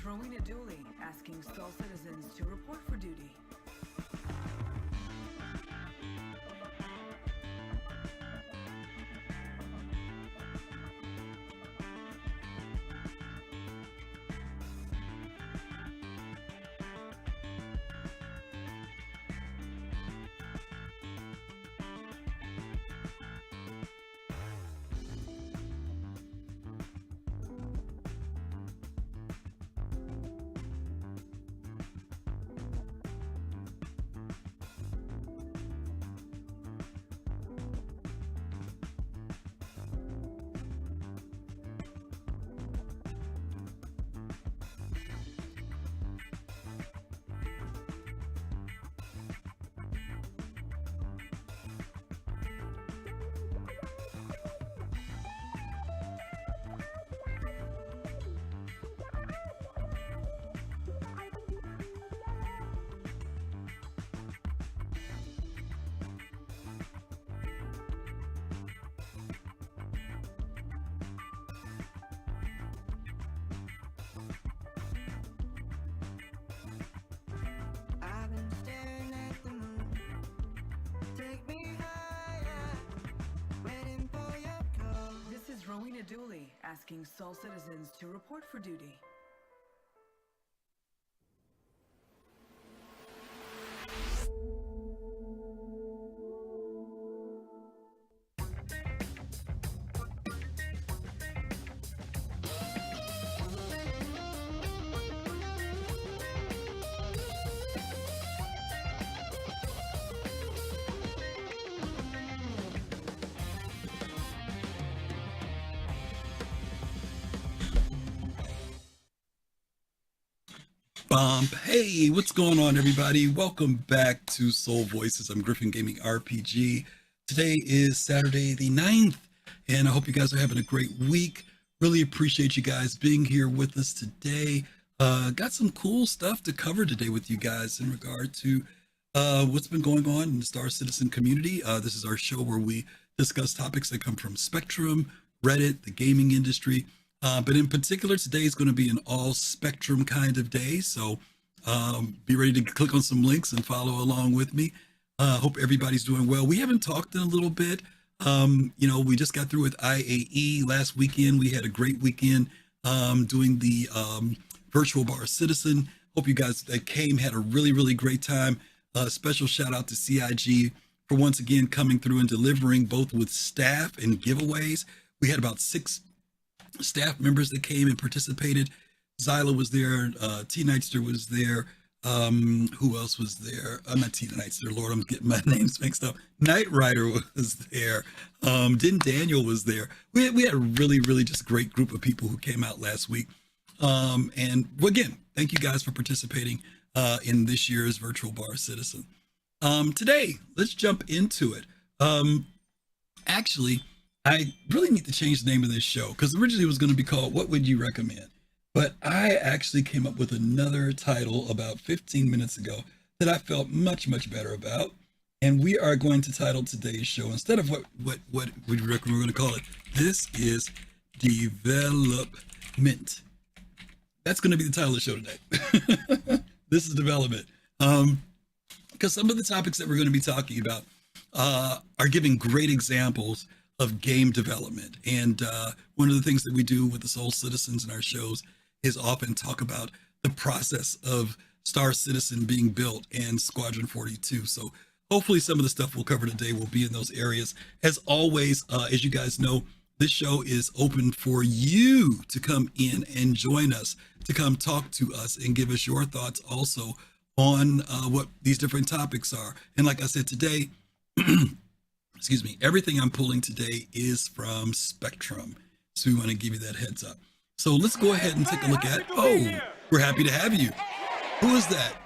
Rowena Dooley asking Sol citizens to report for duty. Rowena Dooley asking Sol citizens to report for duty. Hey, what's going on, everybody? Welcome back to Soul Voices. I'm Griffin Gaming RPG. Today is Saturday the 9th, and I hope you guys are having a great week. Really appreciate you guys being here with us today. Got some cool stuff to cover today with you guys in regard to what's been going on in the Star Citizen community. This is our show where we discuss topics that come from Spectrum, Reddit, the gaming industry. But in particular, today is going to be an all Spectrum kind of day. So be ready to click on some links and follow along with me. Hope everybody's doing well. We haven't talked in a little bit. We just got through with IAE last weekend. We had a great weekend doing the virtual bar citizen. Hope you guys that came had a really, really great time. Special shout out to CIG for once again coming through and delivering both with staff and giveaways. We had about 6 staff members that came and participated. Zyla was there, T Nightster was there. Who else was there? Not T Nightster, Lord, I'm getting my names mixed up. Knight Rider was there. Din Daniel was there. We had a really, really just great group of people who came out last week. And again, thank you guys for participating in this year's Virtual Bar Citizen. Today, let's jump into it. Actually, I really need to change the name of this show because originally it was going to be called What Would You Recommend? But I actually came up with another title about 15 minutes ago that I felt much, much better about. And we are going to title today's show, instead of what would you recommend, we're going to call it, This is Development. That's going to be the title of the show today. This is development. Because some of the topics that we're going to be talking about are giving great examples of game development. And one of the things that we do with the Soul Citizens in our shows is often talk about the process of Star Citizen being built and Squadron 42. So hopefully some of the stuff we'll cover today will be in those areas. As always, as you guys know, this show is open for you to come in and join us, to come talk to us and give us your thoughts also on what these different topics are. And like I said today, excuse me, everything I'm pulling today is from Spectrum. So we want to give you that heads up. So let's go ahead and take a look at, we're happy to have you. Who is that?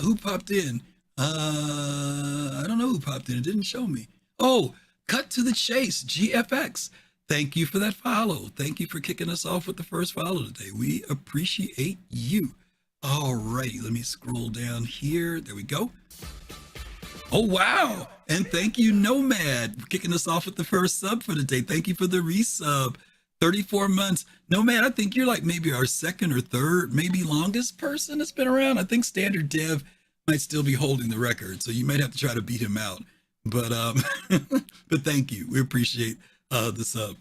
Who popped in? I don't know who popped in. It didn't show me. Oh, Cut to the Chase, GFX. Thank you for that follow. Thank you for kicking us off with the first follow today. We appreciate you. All righty, let me scroll down here. There we go. Oh, wow. And thank you, Nomad, for kicking us off with the first sub for the day. Thank you for the resub. 34 months. No, man, I think you're like maybe our second or third, maybe longest person that's been around. I think Standard Dev might still be holding the record, so you might have to try to beat him out. But but thank you. We appreciate the sub.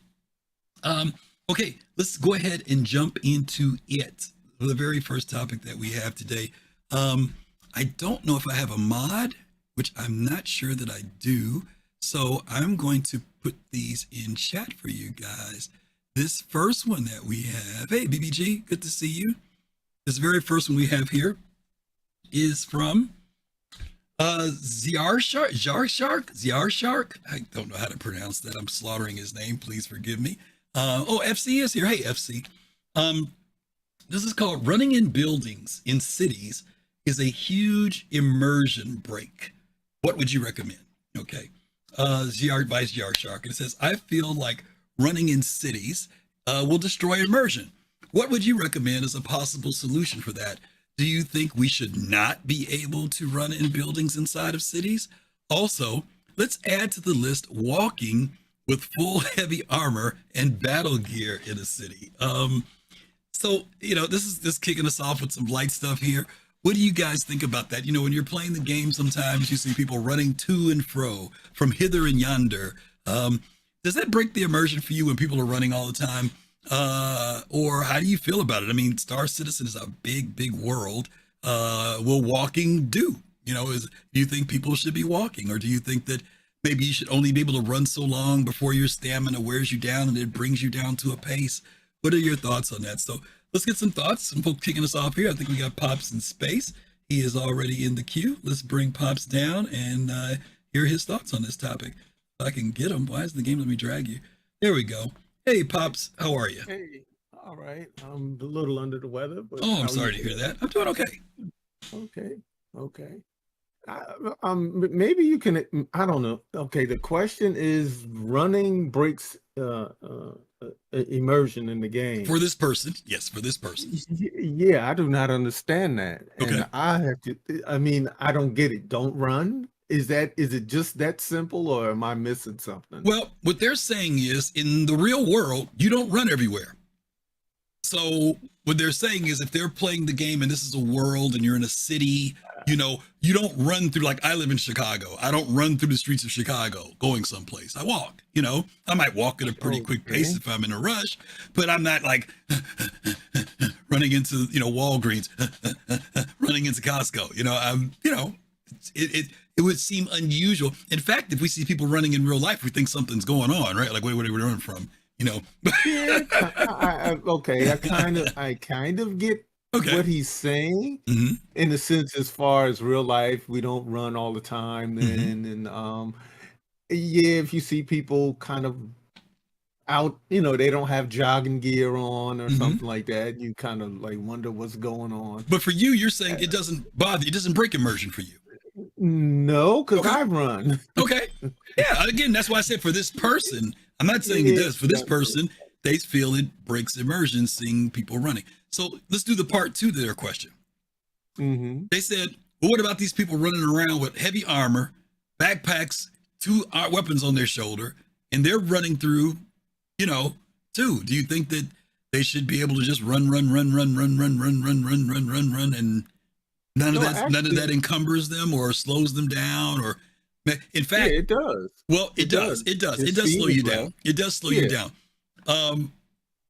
Okay, let's go ahead and jump into it. The very first topic that we have today. I don't know if I have a mod, which I'm not sure that I do. So I'm going to put these in chat for you guys. This first one that we have, hey BBG, good to see you. This very first one we have here is from Xarishark. I don't know how to pronounce that. I'm slaughtering his name. Please forgive me. FC is here. Hey FC. This is called Running in Buildings in Cities is a huge immersion break. What would you recommend? Okay. By Xarishark. And it says, I feel like running in cities will destroy immersion. What would you recommend as a possible solution for that? Do you think we should not be able to run in buildings inside of cities? Also, let's add to the list walking with full heavy armor and battle gear in a city. So, this is just kicking us off with some light stuff here. What do you guys think about that? When you're playing the game, sometimes you see people running to and fro from hither and yonder. Does that break the immersion for you when people are running all the time? Or how do you feel about it? I mean, Star Citizen is a big, big world. Will walking do? Do you think people should be walking? Or do you think that maybe you should only be able to run so long before your stamina wears you down and it brings you down to a pace? What are your thoughts on that? So let's get some thoughts. Some folks kicking us off here. I think we got Pops in space. He is already in the queue. Let's bring Pops down and hear his thoughts on this topic. If I can get him. Why is the game let me drag you? There we go. Hey, Pops. How are you? Hey, all right. I'm a little under the weather. But I'm sorry to hear that. I'm doing okay. Okay. Maybe you can, I don't know. Okay, the question is running breaks immersion in the game. For this person, yes, for this person. Yeah, I do not understand that. Okay. And I don't get it. Don't run? Is it just that simple, or am I missing something? Well, what they're saying is in the real world, you don't run everywhere. So what they're saying is if they're playing the game and this is a world and you're in a city, you don't run through, like I live in Chicago. I don't run through the streets of Chicago going someplace. I walk, I might walk at a pretty quick pace if I'm in a rush, but I'm not like running into, Walgreens, running into Costco, it would seem unusual. In fact, if we see people running in real life, we think something's going on, right? Like, where are we running from? Yeah, okay. I kind of get what he's saying in the sense, as far as real life, we don't run all the time. Then, and if you see people kind of out, they don't have jogging gear on or something like that, you kind of like wonder what's going on. But for you, you're saying it doesn't bother you, it doesn't break immersion for you. No, because I run. Okay. Yeah. Again, that's why I said for this person, I'm not saying it does. For this person, they feel it breaks immersion seeing people running. So let's do the part 2 to their question. They said, well, what about these people running around with heavy armor, backpacks, 2 weapons on their shoulder, and they're running through, too? Do you think that they should be able to just run, and none of that encumbers them or slows them down? Or in fact, it does. Well, it does. It does slow you down. It does slow you down.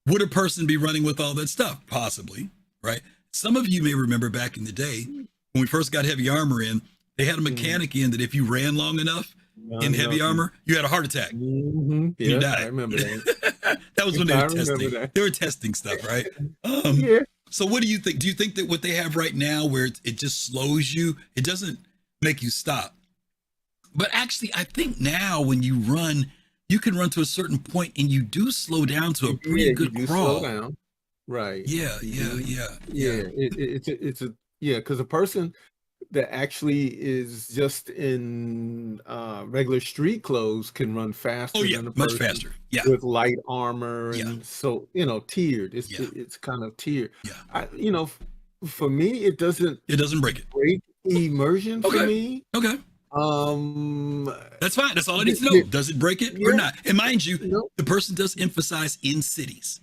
Would a person be running with all that stuff? Possibly, right? Some of you may remember back in the day when we first got heavy armor in, they had a mechanic in that if you ran long enough in heavy armor, you had a heart attack. Yeah, you died. I remember that. That was when they were testing. They were testing stuff, right? So what do you think? Do you think that what they have right now, where it just slows you, it doesn't make you stop? But actually, I think now when you run, you can run to a certain point and you do slow down to a pretty good crawl. Slow down. Right. Yeah. Because a person that actually is just in regular street clothes can run faster than a person much faster. Yeah. With light armor and so tiered. It's kind of tiered. Yeah. For me, it doesn't break it. Break immersion for me. Okay. That's fine. That's all I need to know. Does it break it or not? And mind you, the person does emphasize in cities.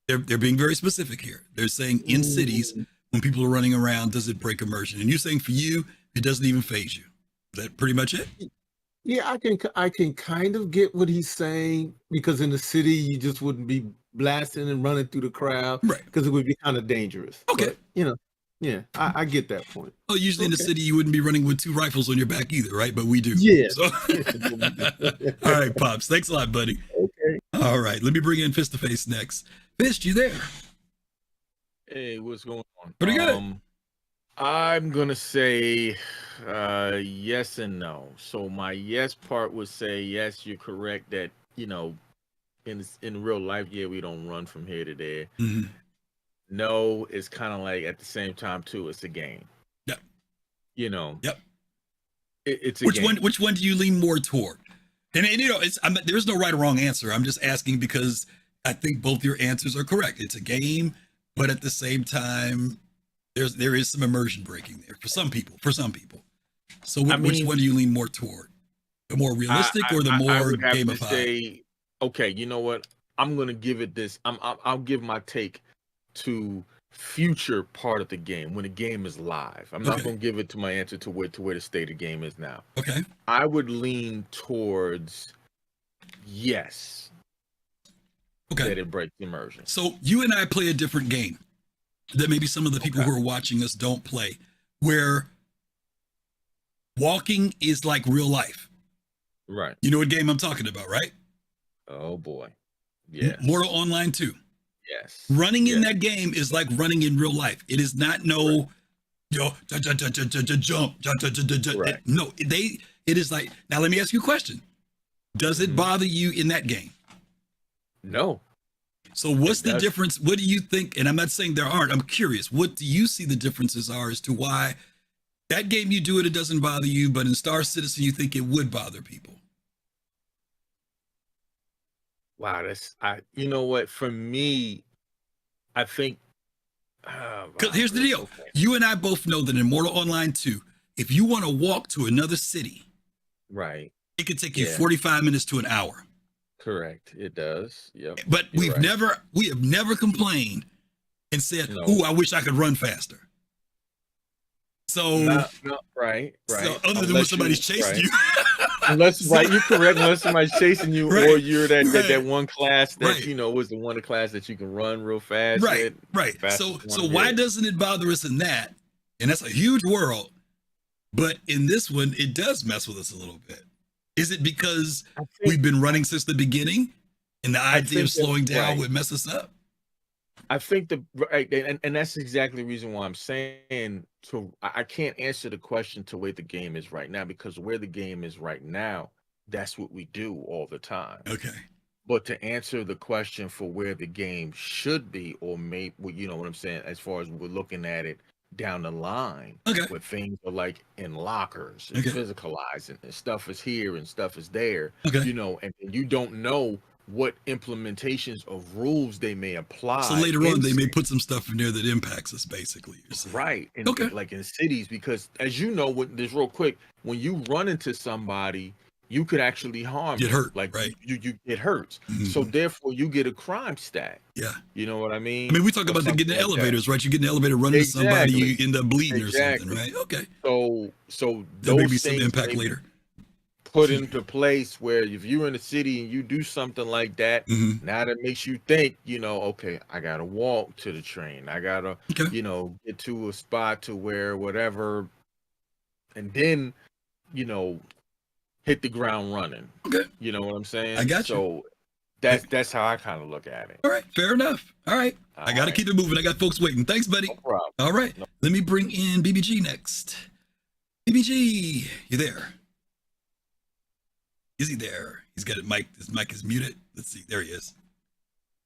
They're being very specific here. They're saying in cities, when people are running around, does it break immersion? And you're saying for you, it doesn't even phase you. Is that pretty much it? Yeah, I can kind of get what he's saying, because in the city you just wouldn't be blasting and running through the crowd, right? Because it would be kind of dangerous. Okay, but, yeah, I get that point. Well, usually in the city you wouldn't be running with 2 rifles on your back either, right? But we do. Yeah. So. All right, Pops. Thanks a lot, buddy. Okay. All right, let me bring in Fist to Face next. Fist, you there? Hey, what's going on? Pretty good. I'm gonna say yes and no. So my yes part would say yes, you're correct that in real life, yeah, we don't run from here to there. Mm-hmm. No, it's kind of like at the same time too, it's a game. Yep. Yep. It's a which game. one? Which one do you lean more toward? And there's no right or wrong answer. I'm just asking because I think both your answers are correct. It's a game, but at the same time, there is some immersion breaking there for some people. So which one do you lean more toward? The more realistic or the more gamified? Okay, you know what? I'm gonna give it this. I'll give my take to future part of the game when the game is live. I'm not gonna give it to my answer to where the state of game is now. Okay. I would lean towards yes. Okay. That it breaks immersion. So you and I play a different game that maybe some of the people who are watching us don't play, where walking is like real life. Right. You know what game I'm talking about, right? Oh boy. Yeah. Mortal Online 2. Yes. Running in that game is like running in real life. It is not jump. Right. No, it is like, now let me ask you a question. Does it bother you in that game? No. So what's the difference? What do you think? And I'm not saying there aren't. I'm curious. What do you see the differences are as to why that game you do it doesn't bother you, but in Star Citizen you think it would bother people? Wow, you know what? For me, I think. Because here's the deal: you and I both know that in Mortal Online 2, if you want to walk to another city, right, it could take you 45 minutes to an hour. Correct. It does. Yep. But we have never complained and said, "Ooh, I wish I could run faster." So, right. So other than when somebody's chasing you, unless you're correct. Unless somebody's chasing you, or you're that one class that was the one class that you can run real fast. Right. So why doesn't it bother us in that? And that's a huge world. But in this one, it does mess with us a little bit. Is it because we've been running since the beginning, and the idea of slowing down would mess us up? I think and that's exactly the reason why I'm saying I can't answer the question to where the game is right now, because where the game is right now, that's what we do all the time. Okay. But to answer the question for where the game should be, or maybe, you know what I'm saying, as far as we're looking at it down the line, where things are like in lockers and physicalizing, and stuff is here and stuff is there, and you don't know what implementations of rules they may apply. So later on, they may put some stuff in there that impacts us, basically. Right. Like in cities, because as you know, this real quick, when you run into somebody, you could actually get hurt. Like right. you it hurts. Mm-hmm. So therefore, you get a crime stat. Yeah. You know what I mean? I mean, we talk about getting in elevators, right? You get in the elevator, run into somebody, you end up bleeding or something, right? Okay. So there may be some impact later. Put into place where if you're in a city and you do something like that, now that makes you think, okay, I gotta walk to the train, I gotta, get to a spot to where whatever, and then, hit the ground running. Okay, you know what I'm saying? I got you. So that's how I kind of look at it. All right, fair enough. All right, I gotta keep it moving. I got folks waiting. Thanks, buddy. No problem. All right, let me bring in BBG next. BBG, you there? Is he there? He's got a mic. His mic is muted. Let's see. There he is.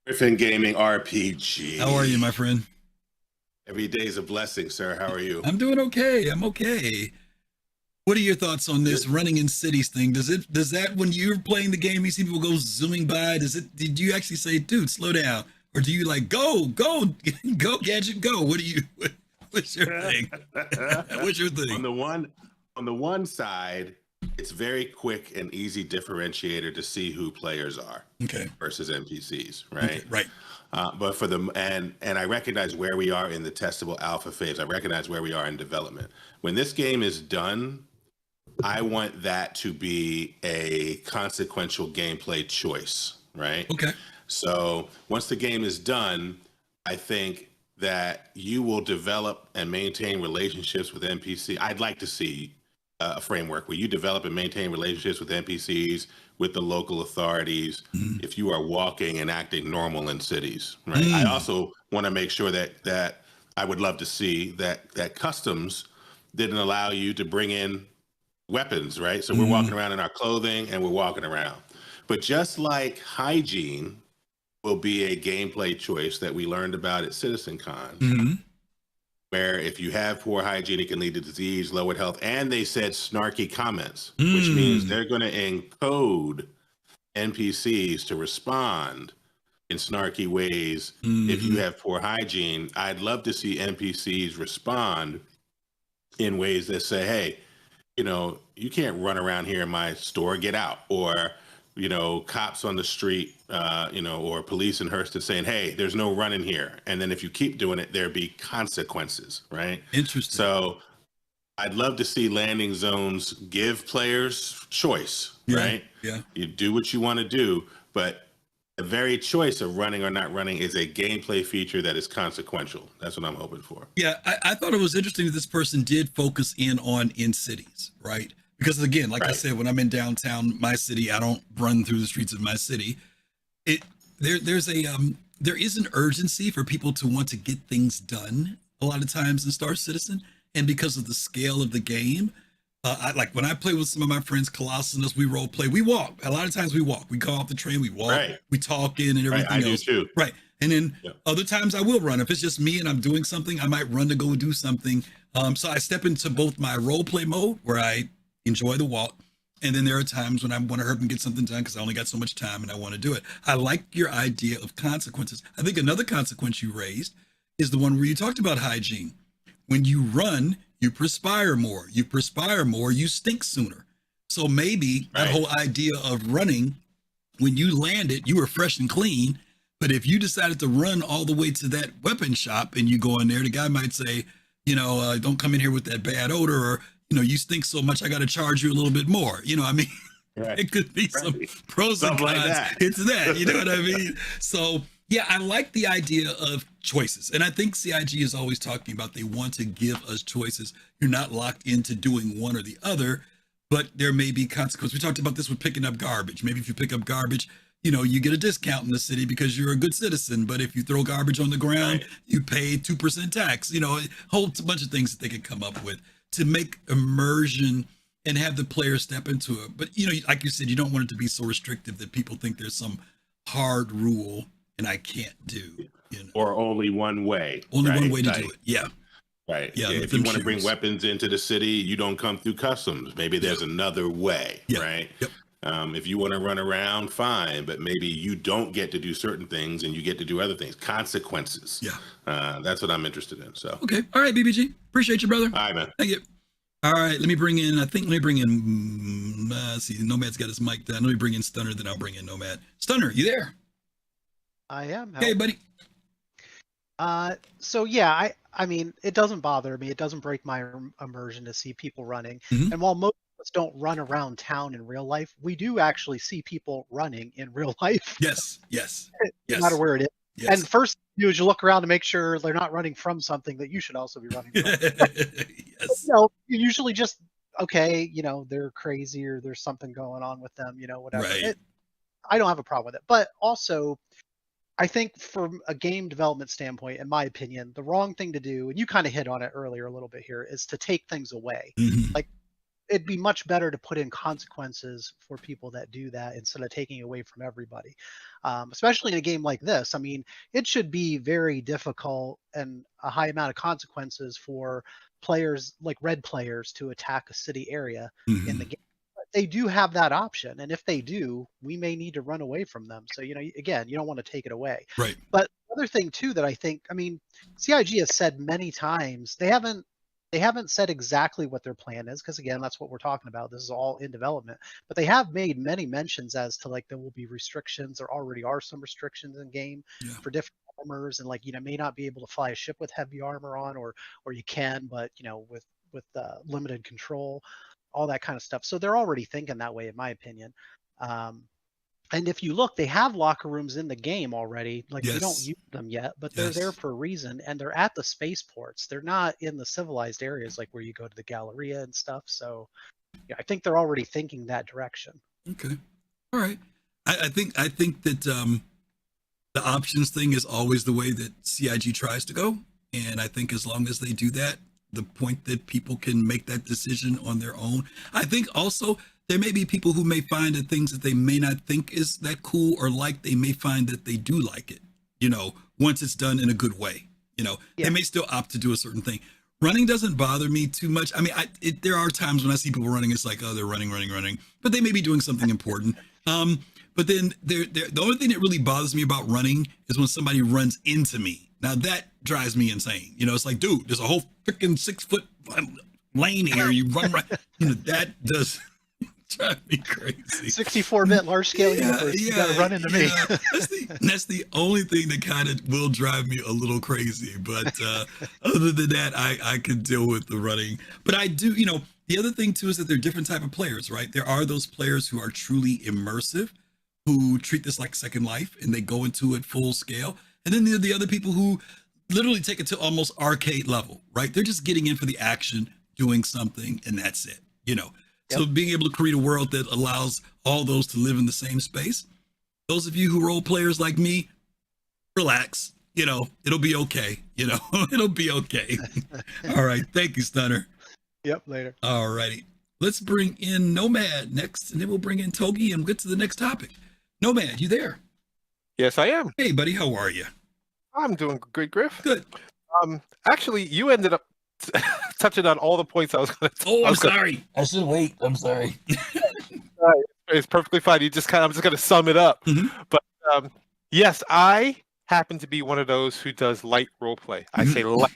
Griffin Gaming RPG. How are you, my friend? Every day is a blessing, sir. How are you? I'm doing okay. I'm okay. What are your thoughts on this running in cities thing? Does that when you're playing the game, you see people go zooming by? Did you actually say, dude, slow down? Or do you like go, gadget, go? What's your thing? What's your thing? On the one side, it's very quick and easy differentiator to see who players are versus NPCs, right? Okay, right. But for the and I recognize where we are in the testable alpha phase. I recognize where we are in development. When this game is done, I want that to be a consequential gameplay choice, right? Okay. So once the game is done, I think that you will develop and maintain relationships with NPC. I'd like to see a framework where you develop and maintain relationships with NPCs, with the local authorities, if you are walking and acting normal in cities, right? I also want to make sure that I would love to see that customs didn't allow you to bring in weapons, right? So we're walking around in our clothing and we're walking around. But just like hygiene will be a gameplay choice that we learned about at CitizenCon, where if you have poor hygiene, it can lead to disease, lowered health, and they said snarky comments, which means they're going to encode NPCs to respond in snarky ways. If you have poor hygiene, I'd love to see NPCs respond in ways that say, hey, you know, you can't run around here in my store, get out. Or, you know, cops on the street, you know, or police in Hurston saying, hey, there's no running here. And then if you keep doing it, there'd be consequences, right? Interesting. So I'd love to see landing zones give players choice, right? Yeah. You do what you want to do, but the very choice of running or not running is a gameplay feature that is consequential. That's what I'm hoping for. Yeah, I thought it was interesting that this person did focus in cities, right? Because again, like I said, when I'm in downtown, my city, I don't run through the streets of my city. There is an urgency for people to want to get things done a lot of times in Star Citizen, and because of the scale of the game, like when I play with some of my friends, Colossus and us, we role play, we walk. A lot of times we walk. We go off the train, we walk, we talk in and everything else. I do too. Right. And then other times I will run. If it's just me and I'm doing something, I might run to go do something. So I step into both my role play mode where I enjoy the walk, and then there are times when I want to hurry and get something done because I only got so much time and I want to do it. I like your idea of consequences. I think another consequence you raised is the one where you talked about hygiene. When you run, you perspire more. You perspire more, you stink sooner. So maybe that whole idea of running, when you landed, you were fresh and clean. But if you decided to run all the way to that weapon shop and you go in there, the guy might say, you know, don't come in here with that bad odor, or, you know, you stink so much, I got to charge you a little bit more. You know what I mean? It could be some pros and cons. Like that. It's that, you know what I mean? So, yeah, I like the idea of choices. And I think CIG is always talking about they want to give us choices. You're not locked into doing one or the other, but there may be consequences. We talked about this with picking up garbage. Maybe if you pick up garbage, you know, you get a discount in the city because you're a good citizen. But if you throw garbage on the ground, you pay 2% tax. You know, a whole bunch of things that they could come up with to make immersion and have the player step into it. But, you know, like you said, you don't want it to be so restrictive that people think there's some hard rule and I can't do, you know. Or only one way. Only one way to do it. Yeah. Right. Yeah. If you want to bring weapons into the city, you don't come through customs. Maybe there's another way. Right. Yep. If you want to run around, fine, but maybe you don't get to do certain things and you get to do other things. Consequences. Yeah. That's what I'm interested in. So. Okay. All right, BBG. Appreciate you, brother. All right, man. Thank you. All right. Let me bring in, let's see, Nomad's got his mic down. Let me bring in Stunner, then I'll bring in Nomad. Stunner, you there? I am. Hey, buddy. So yeah, I mean, it doesn't bother me. It doesn't break my immersion to see people running. And while most of us don't run around town in real life, we do actually see people running in real life. Yes. No matter where it is. Yes. And first you do is you look around to make sure they're not running from something that you should also be running from. Yes. You know, you usually just, okay, you know, they're crazy or there's something going on with them, you know, whatever. Right. I don't have a problem with it. But also, I think from a game development standpoint, in my opinion, the wrong thing to do, and you kind of hit on it earlier a little bit here, is to take things away. Like, it'd be much better to put in consequences for people that do that instead of taking away from everybody. Especially in a game like this. I mean, it should be very difficult and a high amount of consequences for players, like red players, to attack a city area in the game. They do have that option, and if they do, we may need to run away from them. So, you know, again, you don't want to take it away. Right. But the other thing too that I think, I mean, CIG has said many times they haven't They haven't said exactly what their plan is, because again, that's what we're talking about. This is all in development, but they have made many mentions as to like there will be restrictions. There already are some restrictions in game for different armors, and like may not be able to fly a ship with heavy armor on, or you can, but with limited control, all that kind of stuff. So they're already thinking that way, in my opinion. And if you look, they have locker rooms in the game already. Like we don't use them yet, but they're there for a reason, and they're at the spaceports. They're not in the civilized areas like where you go to the Galleria and stuff. So yeah, I think they're already thinking that direction. Okay, all right. I think that the options thing is always the way that CIG tries to go, and I think as long as they do that, the point that people can make that decision on their own. I think also there may be people who may find that things that they may not think is that cool or like, they may find that they do like it, once it's done in a good way. They may still opt to do a certain thing. Running doesn't bother me too much. I mean, there are times when I see people running, it's like, oh, they're running, but they may be doing something important. But then the only thing that really bothers me about running is when somebody runs into me. Now that drives me insane. It's like, dude, there's a whole freaking 6-foot lane here. You run right. That does drive me crazy. 64-bit large scale universe. You gotta run into me. That's the only thing that kind of will drive me a little crazy. But other than that, I can deal with the running. But I do, the other thing too is that there are different type of players, right? There are those players who are truly immersive, who treat this like Second Life and they go into it full scale. And then there are the other people who literally take it to almost arcade level, right? They're just getting in for the action, doing something, and that's it, So being able to create a world that allows all those to live in the same space. Those of you who role players like me, relax, it'll be okay, it'll be okay. All right. Thank you, Stunner. Yep. Later. All righty. Let's bring in Nomad next, and then we'll bring in Togi and get to the next topic. Nomad, you there? Yes, I am. Hey, buddy. How are you? I'm doing great, Griff. Good. Actually, you ended up touching on all the points I was going to. Oh, I'm sorry. I should wait. I'm sorry. It's perfectly fine. I'm just going to sum it up. Mm-hmm. But yes, I happen to be one of those who does light role play. I say light.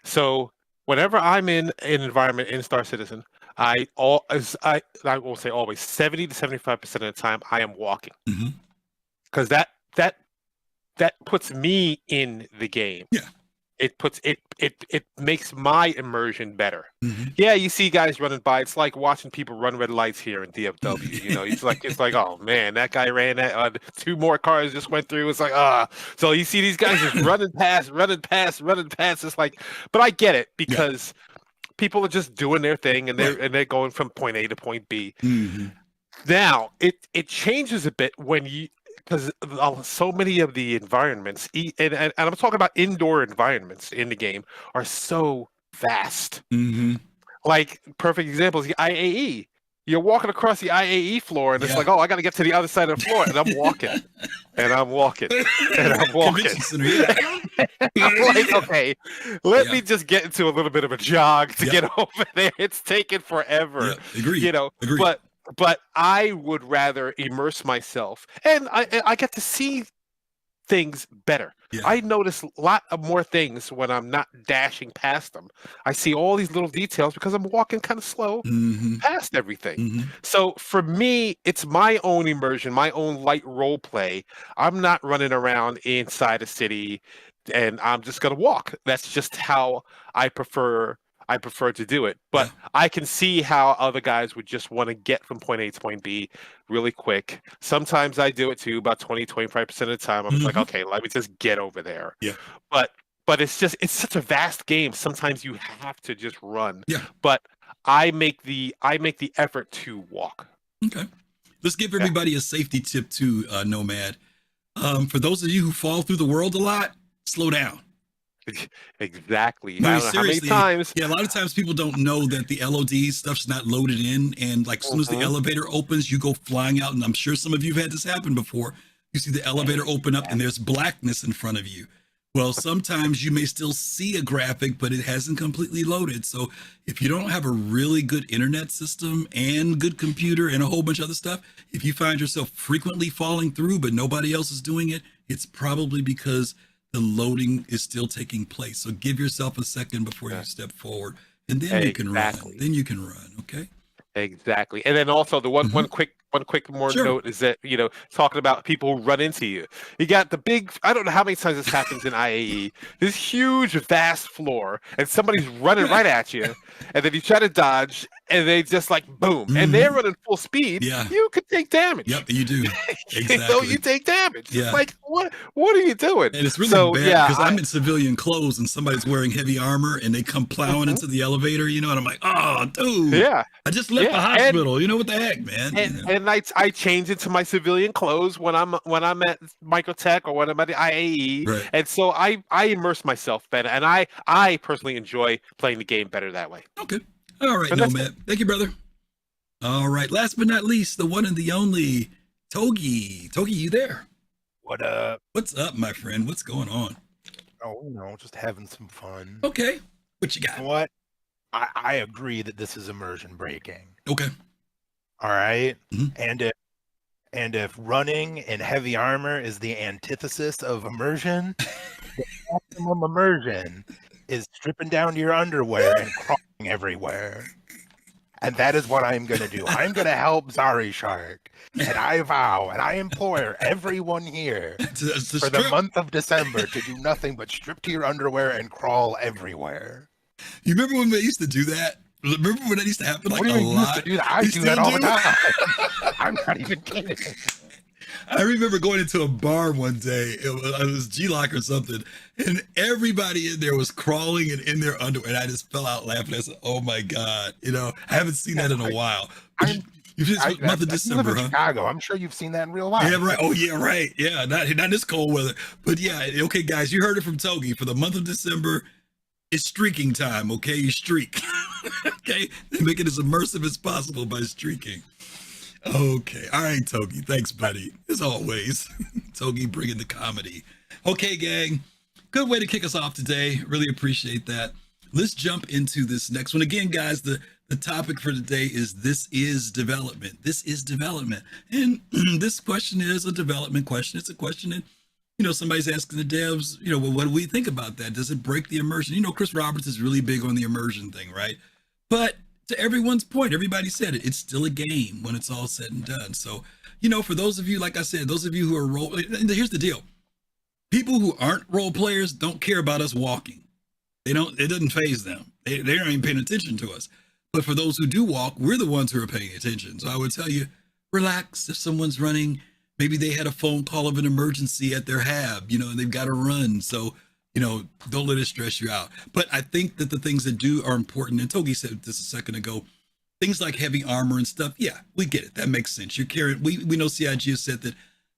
So whenever I'm in an environment in Star Citizen, I won't say always, 70 to 75% of the time I am walking, because that puts me in the game. Yeah. It makes my immersion better. Yeah, you see guys running by. It's like watching people run red lights here in DFW. It's like, oh man, that guy ran that. 2 more cars just went through. It's like So you see these guys just running past. It's like, but I get it because people are just doing their thing and they're going from point A to point B. Now it changes a bit when because so many of the environments, and I'm talking about indoor environments in the game, are so vast. Like, perfect example is the IAE. You're walking across the IAE floor, and it's like, oh, I got to get to the other side of the floor, and I'm walking, and I'm walking. I'm like, okay, let me just get into a little bit of a jog to get over there. It's taken forever. Agree. Agree. But I would rather immerse myself, and I get to see things better. I notice a lot of more things when I'm not dashing past them. I see all these little details because I'm walking kind of slow past everything. So for me, it's my own immersion, my own light role play. I'm not running around inside a city, and I'm just gonna walk. That's just how I prefer to do it, but I can see how other guys would just want to get from point A to point B really quick. Sometimes I do it too, about 20-25% of the time. I'm like, okay, let me just get over there. But it's such a vast game. Sometimes you have to just run. But I make the effort to walk. Okay. Let's give everybody a safety tip too, Nomad. For those of you who fall through the world a lot, slow down. Exactly. No, I don't know how many times. Yeah, a lot of times people don't know that the LOD stuff's not loaded in, and like as soon as the elevator opens, you go flying out. And I'm sure some of you have had this happen before. You see the elevator open up, and there's blackness in front of you. Well, sometimes you may still see a graphic, but it hasn't completely loaded. So if you don't have a really good internet system and good computer and a whole bunch of other stuff, if you find yourself frequently falling through, but nobody else is doing it, it's probably because the loading is still taking place. So give yourself a second before you step forward and then you can run. Then you can run. Okay. Exactly. And then also the one quick more note is that, talking about people who run into you. You got the big, I don't know how many times this happens in IAE, this huge, vast floor, and somebody's running right at you, and then you try to dodge, and they just like, boom, and they're running full speed. Yeah. You could take damage. Yep, you do. Exactly. You take damage. Yeah. It's like, what are you doing? And it's really bad because I'm in civilian clothes and somebody's wearing heavy armor and they come plowing into the elevator, and I'm like, oh, dude. Yeah. I just left the hospital. What the heck, man? And I change into my civilian clothes when I'm at Microtech or when I'm at the IAE, right. And so I immerse myself better, and I personally enjoy playing the game better that way. Okay, all right, Nomad. Thank you, brother. All right, last but not least, the one and the only Togi. Togi, you there? What up? What's up, my friend? What's going on? Oh, just having some fun. Okay, what you got? What? I agree that this is immersion breaking. Okay. All right. And if running in heavy armor is the antithesis of immersion, the maximum immersion is stripping down to your underwear and crawling everywhere. And that is what I'm going to do. I'm going to help Xarishark. And I vow and I implore everyone here for the month of December to do nothing but strip to your underwear and crawl everywhere. You remember when they used to do that? Remember when that used to happen? Like what do you a lot. Used to do that? I do that all the time. I'm not even kidding. I remember going into a bar one day. It was G-Lock or something, and everybody in there was crawling and in their underwear. And I just fell out laughing. I said, "Oh my god!" I haven't seen that in a while. Month of December, live in Chicago. I'm sure you've seen that in real life. Yeah, right. Oh, yeah, right. Yeah, not this cold weather, but yeah. Okay, guys, you heard it from Togi. For the month of December, it's streaking time. Okay, you streak. Okay, they make it as immersive as possible by streaking. Okay, all right, Togi. Thanks, buddy. As always, Togi bringing the comedy. Okay, gang. Good way to kick us off today. Really appreciate that. Let's jump into this next one. Again, guys, the topic for today is this is development. This is development. And this question is a development question. It's a question that, somebody's asking the devs, well, what do we think about that? Does it break the immersion? Chris Roberts is really big on the immersion thing, right? But to everyone's point, everybody said it, it's still a game when it's all said and done. So, for those of you, like I said, those of you who are here's the deal. People who aren't role players don't care about us walking. It doesn't faze them. They aren't even paying attention to us. But for those who do walk, we're the ones who are paying attention. So I would tell you, relax. If someone's running, maybe they had a phone call of an emergency at their hab, and they've got to run. So, don't let it stress you out. But I think that the things that are important, and Togi said this a second ago, things like heavy armor and stuff. Yeah, we get it. That makes sense. You're carrying, we know CIG has said that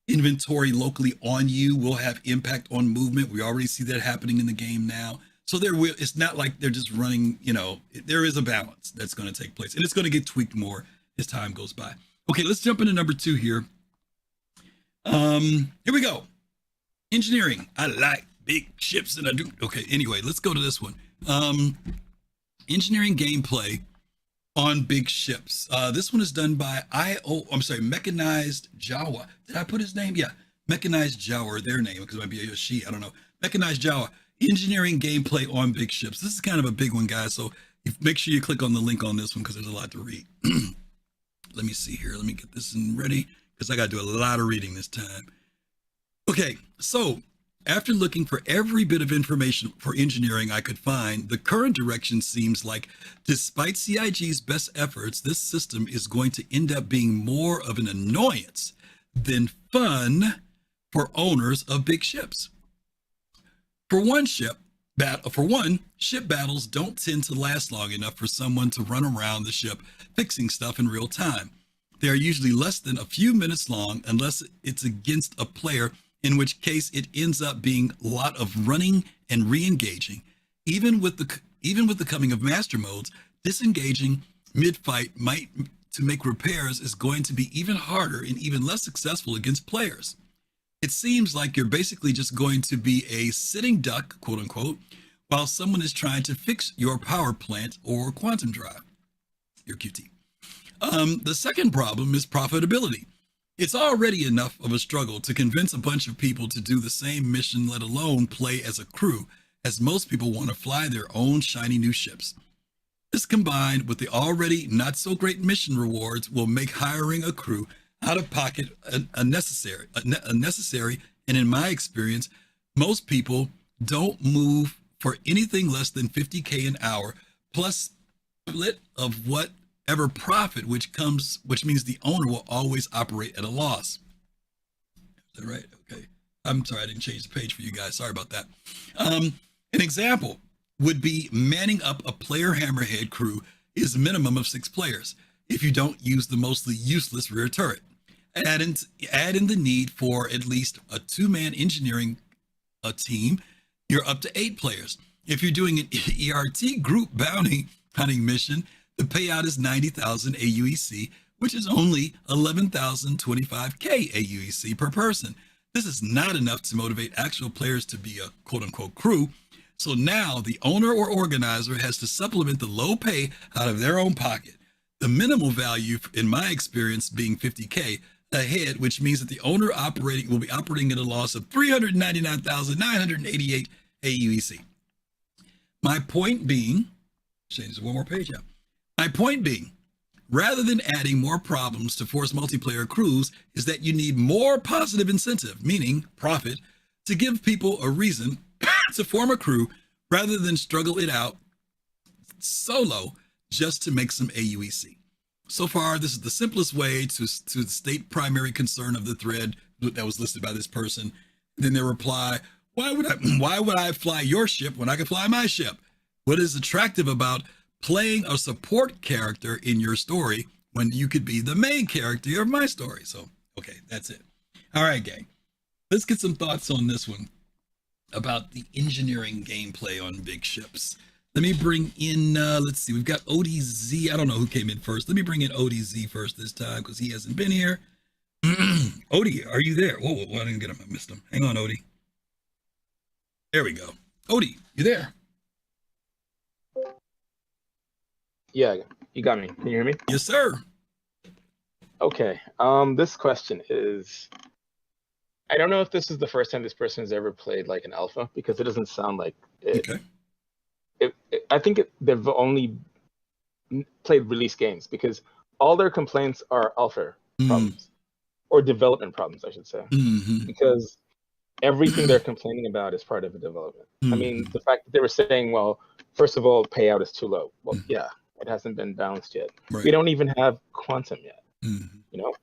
inventory locally on you will have impact on movement. We already see that happening in the game now. So it's not like they're just running, there is a balance that's going to take place, and it's going to get tweaked more as time goes by. Okay, let's jump into number 2 here. Here we go. Engineering. I like big ships, and I do. Okay, anyway, let's go to this one. Engineering gameplay on big ships. This one is done by Mechanized Jawa. Did I put his name? Yeah, Mechanized Jawa, or their name, because it might be a she. I don't know. Mechanized Jawa. Engineering gameplay on big ships. This is kind of a big one, guys. So make sure you click on the link on this one because there's a lot to read. Let me see here. Let me get this in ready because I got to do a lot of reading this time. Okay, so after looking for every bit of information for engineering I could find, the current direction seems like, despite CIG's best efforts, this system is going to end up being more of an annoyance than fun for owners of big ships. For one, ship battles don't tend to last long enough for someone to run around the ship fixing stuff in real time. They are usually less than a few minutes long unless it's against a player, in which case it ends up being a lot of running and re-engaging. Even with the coming of master modes, disengaging mid-fight to make repairs is going to be even harder and even less successful against players. It seems like you're basically just going to be a sitting duck, quote unquote, while someone is trying to fix your power plant or quantum drive, your QT. The second problem is profitability. It's already enough of a struggle to convince a bunch of people to do the same mission, let alone play as a crew, as most people want to fly their own shiny new ships. This combined with the already not so great mission rewards will make hiring a crew out of pocket unnecessary. And in my experience, most people don't move for anything less than 50K an hour plus split of whatever profit, which means the owner will always operate at a loss. Is that right? Okay. I'm sorry, I didn't change the page for you guys. Sorry about that. An example would be manning up a player hammerhead crew is a minimum of 6 players if you don't use the mostly useless rear turret. Add in the need for at least a 2-man engineering team, you're up to 8 players. If you're doing an ERT group bounty hunting mission, the payout is 90,000 AUEC, which is only 11,025K AUEC per person. This is not enough to motivate actual players to be a quote-unquote crew. So now the owner or organizer has to supplement the low pay out of their own pocket. The minimal value, in my experience, being 50K a head, which means that the owner will be operating at a loss of 399,988 AUEC. My point being, change one more page out. My point being, rather than adding more problems to force multiplayer crews, is that you need more positive incentive, meaning profit, to give people a reason to form a crew rather than struggle it out solo just to make some AUEC. So far, this is the simplest way to state primary concern of the thread that was listed by this person. Then they reply, why would I fly your ship when I can fly my ship? What is attractive about playing a support character in your story when you could be the main character of my story? So, okay, that's it. All right, gang. Let's get some thoughts on this one about the engineering gameplay on big ships. Let me bring in, let's see, we've got ODZ. I don't know who came in first. Let me bring in ODZ first this time because he hasn't been here. Odie, are you there? Whoa, I didn't get him. I missed him. Hang on, Odie. There we go. Odie, you there? Yeah, you got me. Can you hear me? Yes, sir. Okay. This question is, I don't know if this is the first time this person has ever played like an alpha because it doesn't sound like it. Okay. I think they've only played release games because all their complaints are alpha problems or development problems, I should say, because everything they're complaining about is part of a development. I mean, the fact that they were saying, well, first of all, payout is too low. Well, yeah, it hasn't been balanced yet. Right. We don't even have quantum yet. You know,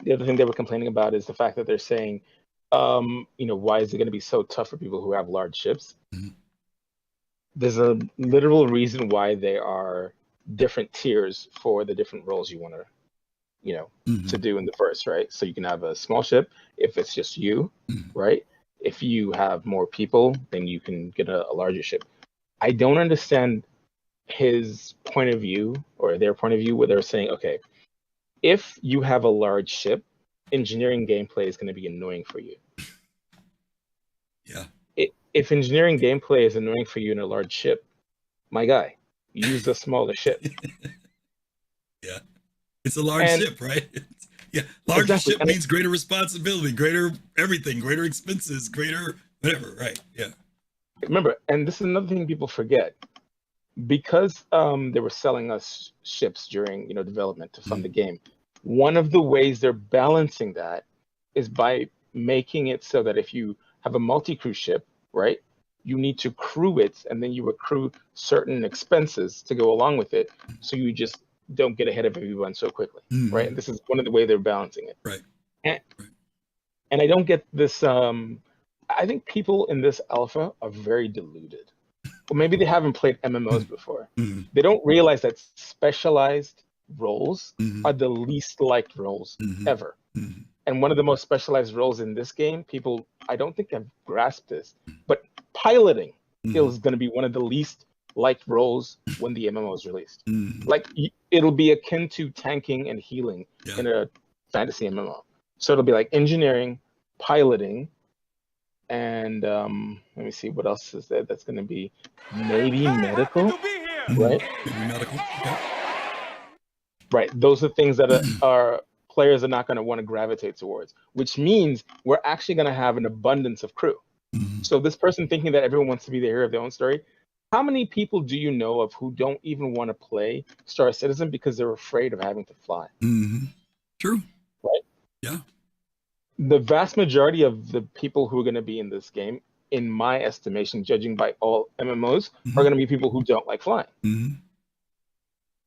the other thing they were complaining about is the fact that they're saying, you know, why is it going to be so tough for people who have large ships? There's a literal reason why they are different tiers for the different roles you want to, you know, to do in the first, right? So you can have a small ship if it's just you, right? If you have more people, then you can get a larger ship. I don't understand his point of view or their point of view where they're saying, okay, if you have a large ship, engineering gameplay is going to be annoying for you. Yeah. If engineering gameplay is annoying for you in a large ship, my guy, use a smaller ship. Yeah. It's a large ship, right? Yeah. Larger ship means greater responsibility, greater everything, greater expenses, greater whatever, right? Yeah. Remember, and this is another thing people forget. Because they were selling us ships during, you know, development to fund the game, one of the ways they're balancing that is by making it so that if you have a multi-crew ship, right, you need to crew it, and then you accrue certain expenses to go along with it, so you just don't get ahead of everyone so quickly, right? And this is one of the ways they're balancing it. Right. And I don't get this. I think people in this alpha are very deluded. Well, maybe they haven't played MMOs before. They don't realize that specialized roles are the least liked roles ever. And one of the most specialized roles in this game, people, I don't think have grasped this, but piloting is going to be one of the least liked roles when the MMO is released. Like, it'll be akin to tanking and healing in a fantasy MMO. So it'll be like engineering, piloting, and let me see what else is there. That's going to be maybe medical, right? Maybe medical. Okay. Right. Those are things that are players are not going to want to gravitate towards, which means we're actually going to have an abundance of crew. So this person thinking that everyone wants to be the hero of their own story, how many people do you know of who don't even want to play Star Citizen because they're afraid of having to fly? Mm-hmm. True. Right? Yeah. The vast majority of the people who are going to be in this game, in my estimation, judging by all MMOs, are going to be people who don't like flying. Mm-hmm.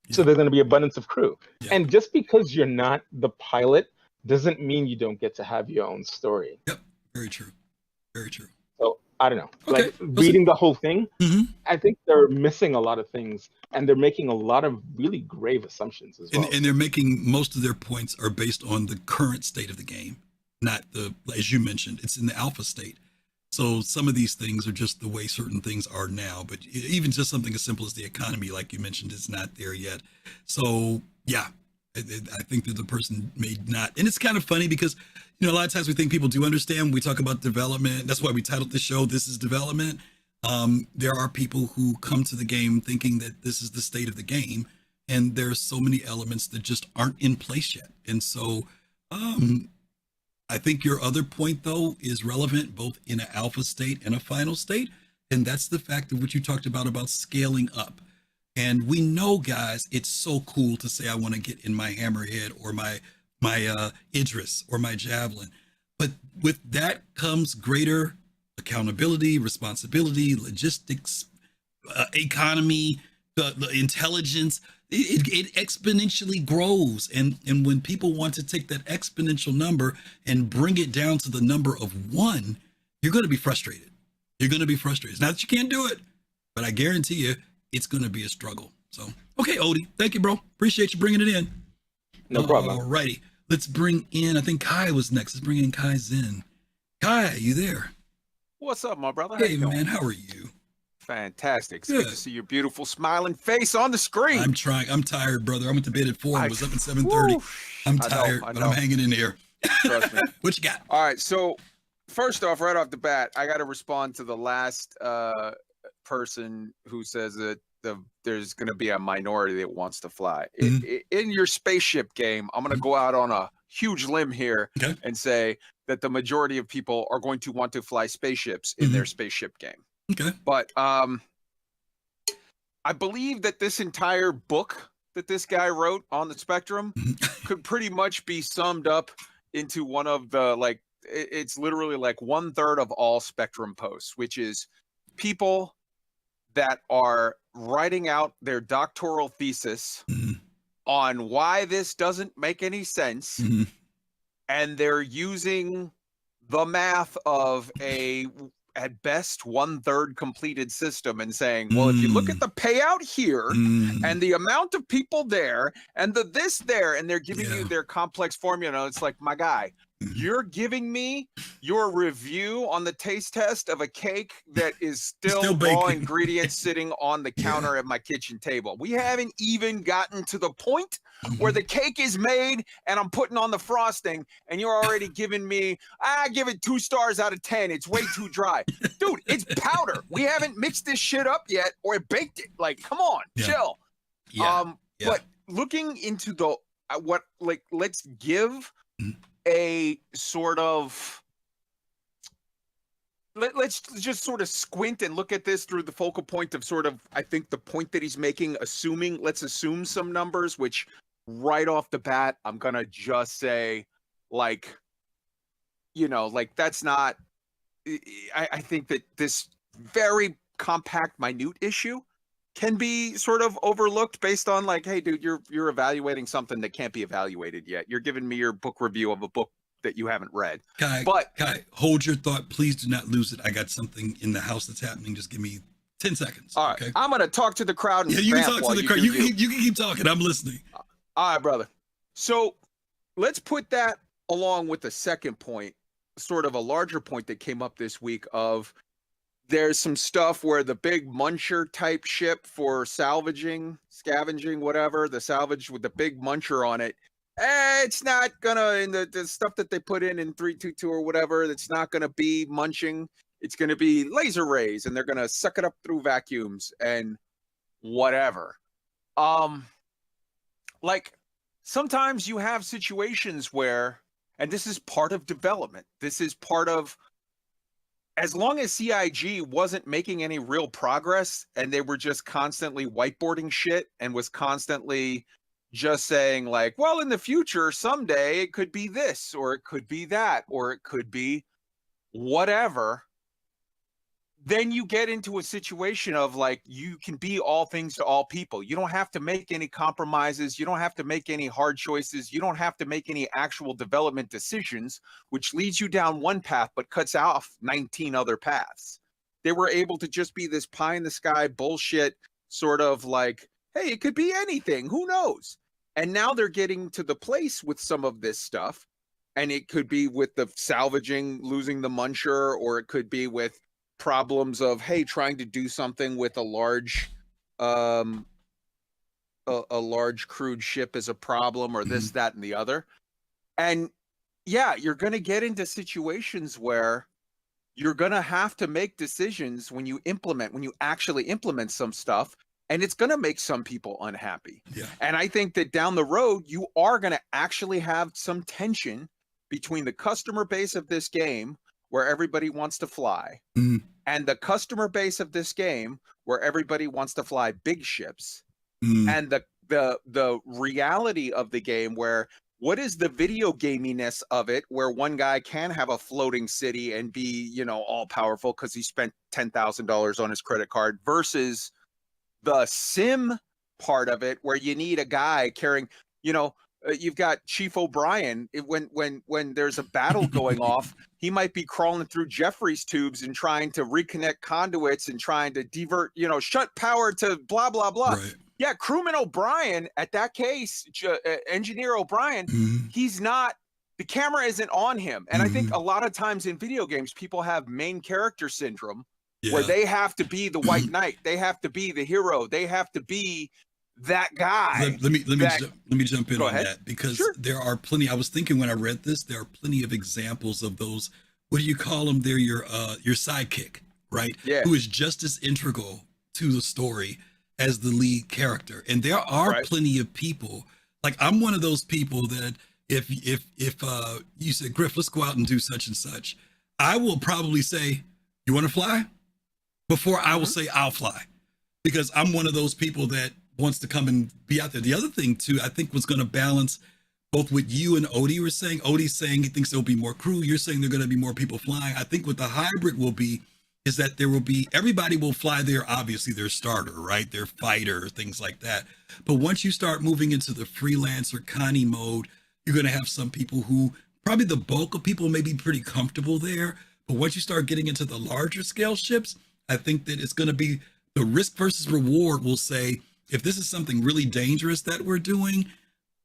Yeah. So there's going to be abundance of crew. Yeah. And just because you're not the pilot doesn't mean you don't get to have your own story. Yep. Very true. Very true. So I don't know. Okay. Like reading the whole thing, mm-hmm. I think they're missing a lot of things, and they're making a lot of really grave assumptions as well. And they're making most of their points are based on the current state of the game, not the, as you mentioned, it's in the alpha state. So some of these things are just the way certain things are now, but even just something as simple as the economy, like you mentioned, is not there yet. So yeah, I think that the person may not, and it's kind of funny because, you know, a lot of times we think people do understand when we talk about development. That's why we titled the show, This is Development. There are people who come to the game thinking that this is the state of the game, and there's so many elements that just aren't in place yet. And so I think your other point, though, is relevant both in an alpha state and a final state. And that's the fact of what you talked about scaling up. And we know, guys, it's so cool to say, I want to get in my hammerhead or my Idris or my javelin. But with that comes greater accountability, responsibility, logistics, economy, the intelligence. It exponentially grows. And when people want to take that exponential number and bring it down to the number of 1, you're going to be frustrated. You're going to be frustrated. It's not that you can't do it, but I guarantee you it's going to be a struggle. So, okay, Odie, thank you, bro. Appreciate you bringing it in. No problem. All righty. Let's bring in, I think Kai was next. Let's bring in Kai Zen. Kai, you there? What's up, my brother? Hey, man, how are you? Fantastic. It's good to see your beautiful smiling face on the screen. I'm trying. I'm tired, brother. I went to bed at 4 and was up at 7:30. I'm tired, but I'm hanging in there. Trust me. What you got? All right. So first off, right off the bat, I got to respond to the last person who says that there's going to be a minority that wants to fly. In your spaceship game, I'm going to go out on a huge limb here and say that the majority of people are going to want to fly spaceships in their spaceship game. Okay. But I believe that this entire book that this guy wrote on the spectrum could pretty much be summed up into one of the, like, it's literally like 1/3 of all spectrum posts, which is people that are writing out their doctoral thesis on why this doesn't make any sense. And they're using the math of at best 1/3 completed system and saying, well, if you look at the payout here and the amount of people there and the this there, and they're giving you their complex formula, it's like, my guy, you're giving me your review on the taste test of a cake that is still raw ingredients sitting on the counter at my kitchen table. We haven't even gotten to the point where the cake is made and I'm putting on the frosting, and you're already giving me, I give it 2 stars out of 10. It's way too dry. Dude, it's powder. We haven't mixed this shit up yet or baked it. Like, come on, chill. But looking into the, let's give a sort of, let's just sort of squint and look at this through the focal point of sort of, I think the point that he's making, let's assume some numbers, which right off the bat, I'm going to just say, like, you know, like, that's not, I think that this very compact, minute issue can be sort of overlooked based on, like, hey, dude, you're evaluating something that can't be evaluated yet. You're giving me your book review of a book that you haven't read. Kai, hold your thought. Please do not lose it. I got something in the house that's happening. Just give me 10 seconds. All right. Okay? I'm going to talk to the crowd. And you can talk to the crowd. You can keep talking. I'm listening. All right, brother. So let's put that along with the second point, sort of a larger point that came up this week of, there's some stuff where the big muncher type ship for scavenging, whatever, the salvage with the big muncher on it, it's not gonna, in the stuff that they put in 322 or whatever, it's not gonna be munching. It's gonna be laser rays, and they're gonna suck it up through vacuums and whatever. Like, sometimes you have situations where, and this is part of development, this is part of as long as CIG wasn't making any real progress and they were just constantly whiteboarding shit and was constantly just saying like, well, in the future, someday it could be this, or it could be that, or it could be whatever, then you get into a situation of like, you can be all things to all people. You don't have to make any compromises. You don't have to make any hard choices. You don't have to make any actual development decisions, which leads you down one path, but cuts off 19 other paths. They were able to just be this pie in the sky bullshit, sort of like, hey, it could be anything. Who knows? And now they're getting to the place with some of this stuff. And it could be with the salvaging, losing the muncher, or it could be with problems of, hey, trying to do something with a large crude ship is a problem, or this, that, and the other. And yeah, you're going to get into situations where you're going to have to make decisions when you actually implement some stuff, and it's going to make some people unhappy. Yeah. And I think that down the road, you are going to actually have some tension between the customer base of this game, where everybody wants to fly, and the customer base of this game, where everybody wants to fly big ships, and the reality of the game, where what is the video gaminess of it, where one guy can have a floating city and be, you know, all powerful because he spent $10,000 on his credit card, versus the sim part of it, where you need a guy carrying, you know, you've got Chief O'Brien. When there's a battle going off, he might be crawling through Jeffries tubes and trying to reconnect conduits and trying to divert, you know, shut power to blah, blah, blah. Right. Yeah, Crewman O'Brien, at that case, Engineer O'Brien, he's not, the camera isn't on him. And I think a lot of times in video games, people have main character syndrome, where they have to be the white knight. They have to be the hero. They have to be that guy. Let me jump in on that, because there are plenty. I was thinking when I read this, there are plenty of examples of those. What do you call them? They're your sidekick, right? Yeah. Who is just as integral to the story as the lead character. And there are plenty of people. Like, I'm one of those people that if you said, Griff, let's go out and do such and such, I will probably say, you want to fly? Before I will say I'll fly, because I'm one of those people that wants to come and be out there. The other thing too, I think, was going to balance both what you and Odie were saying. Odie's saying he thinks there'll be more crew. You're saying there are going to be more people flying. I think what the hybrid will be is that there will be, everybody will fly there, obviously their starter, right? Their fighter, things like that. But once you start moving into the freelancer Connie mode, you're going to have some people who, probably the bulk of people, may be pretty comfortable there. But once you start getting into the larger scale ships, I think that it's going to be the risk versus reward will say, if this is something really dangerous that we're doing,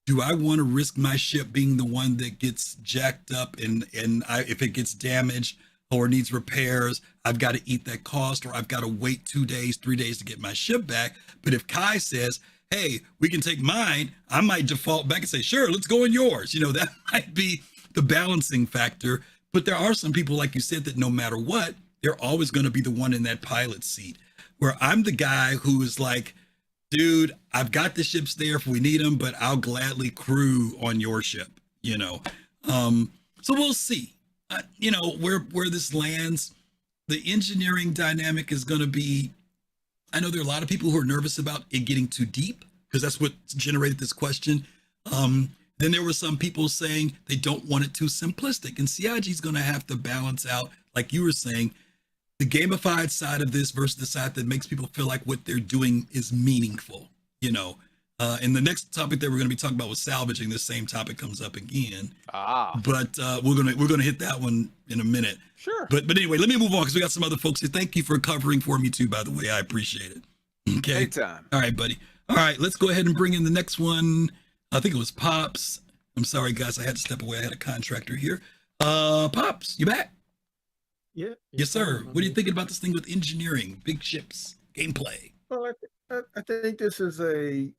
do I want to risk my ship being the one that gets jacked up, and if it gets damaged or needs repairs, I've got to eat that cost, or I've got to wait 2 days, 3 days to get my ship back. But if Kai says, hey, we can take mine, I might default back and say, sure, let's go in yours. You know, that might be the balancing factor. But there are some people, like you said, that no matter what, they're always going to be the one in that pilot seat, where I'm the guy who is like, dude, I've got the ships there if we need them, but I'll gladly crew on your ship, you know? So we'll see, you know, where this lands. The engineering dynamic is going to be, I know there are a lot of people who are nervous about it getting too deep, because that's what generated this question. Then there were some people saying they don't want it too simplistic, and CIG is going to have to balance out, like you were saying, the gamified side of this versus the side that makes people feel like what they're doing is meaningful, you know. And the next topic that we're going to be talking about was salvaging. The same topic comes up again. But we're gonna hit that one in a minute. Sure. But anyway, let me move on, because we got some other folks here. Thank you for covering for me too, by the way. I appreciate it. Okay. Anytime. All right, buddy. All right, let's go ahead and bring in the next one. I think it was Pops. I'm sorry, guys. I had to step away. I had a contractor here. Pops, you back? Yeah. Yes, sir. What are you thinking about this thing with engineering, big ships, gameplay? Well, I think this is a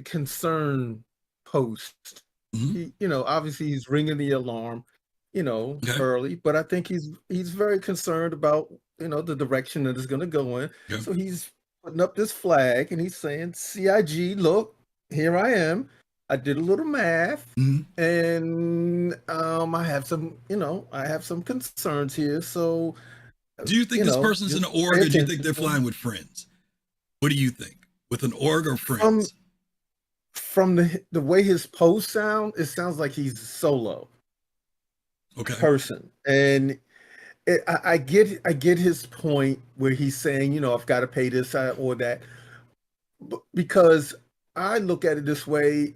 concern post. He, you know, obviously he's ringing the alarm, you know, early, but I think he's very concerned about, you know, the direction that it's going to go in. Yeah. So he's putting up this flag and he's saying, CIG, look, here I am. I did a little math, and I have some, you know, I have some concerns here. So Do you think this person's in an org, or do you think they're flying with friends? What do you think? With an org or friends? From the way his posts sound, it sounds like he's solo. Person. And I get his point where he's saying, I've got to pay this or that, because I look at it this way,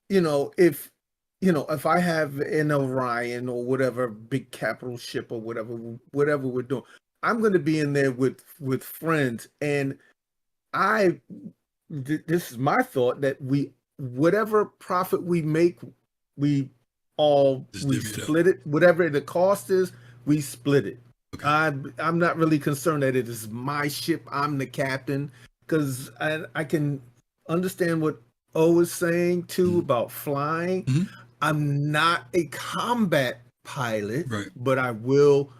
if I have an Orion or whatever big capital ship or whatever we're doing, I'm going to be in there with friends, and this is my thought, that whatever profit we make, we split it. Whatever the cost is, we split it. I'm not really concerned that it is my ship, I'm the captain, because I can understand what O is saying too about flying. I'm not a combat pilot, but I will,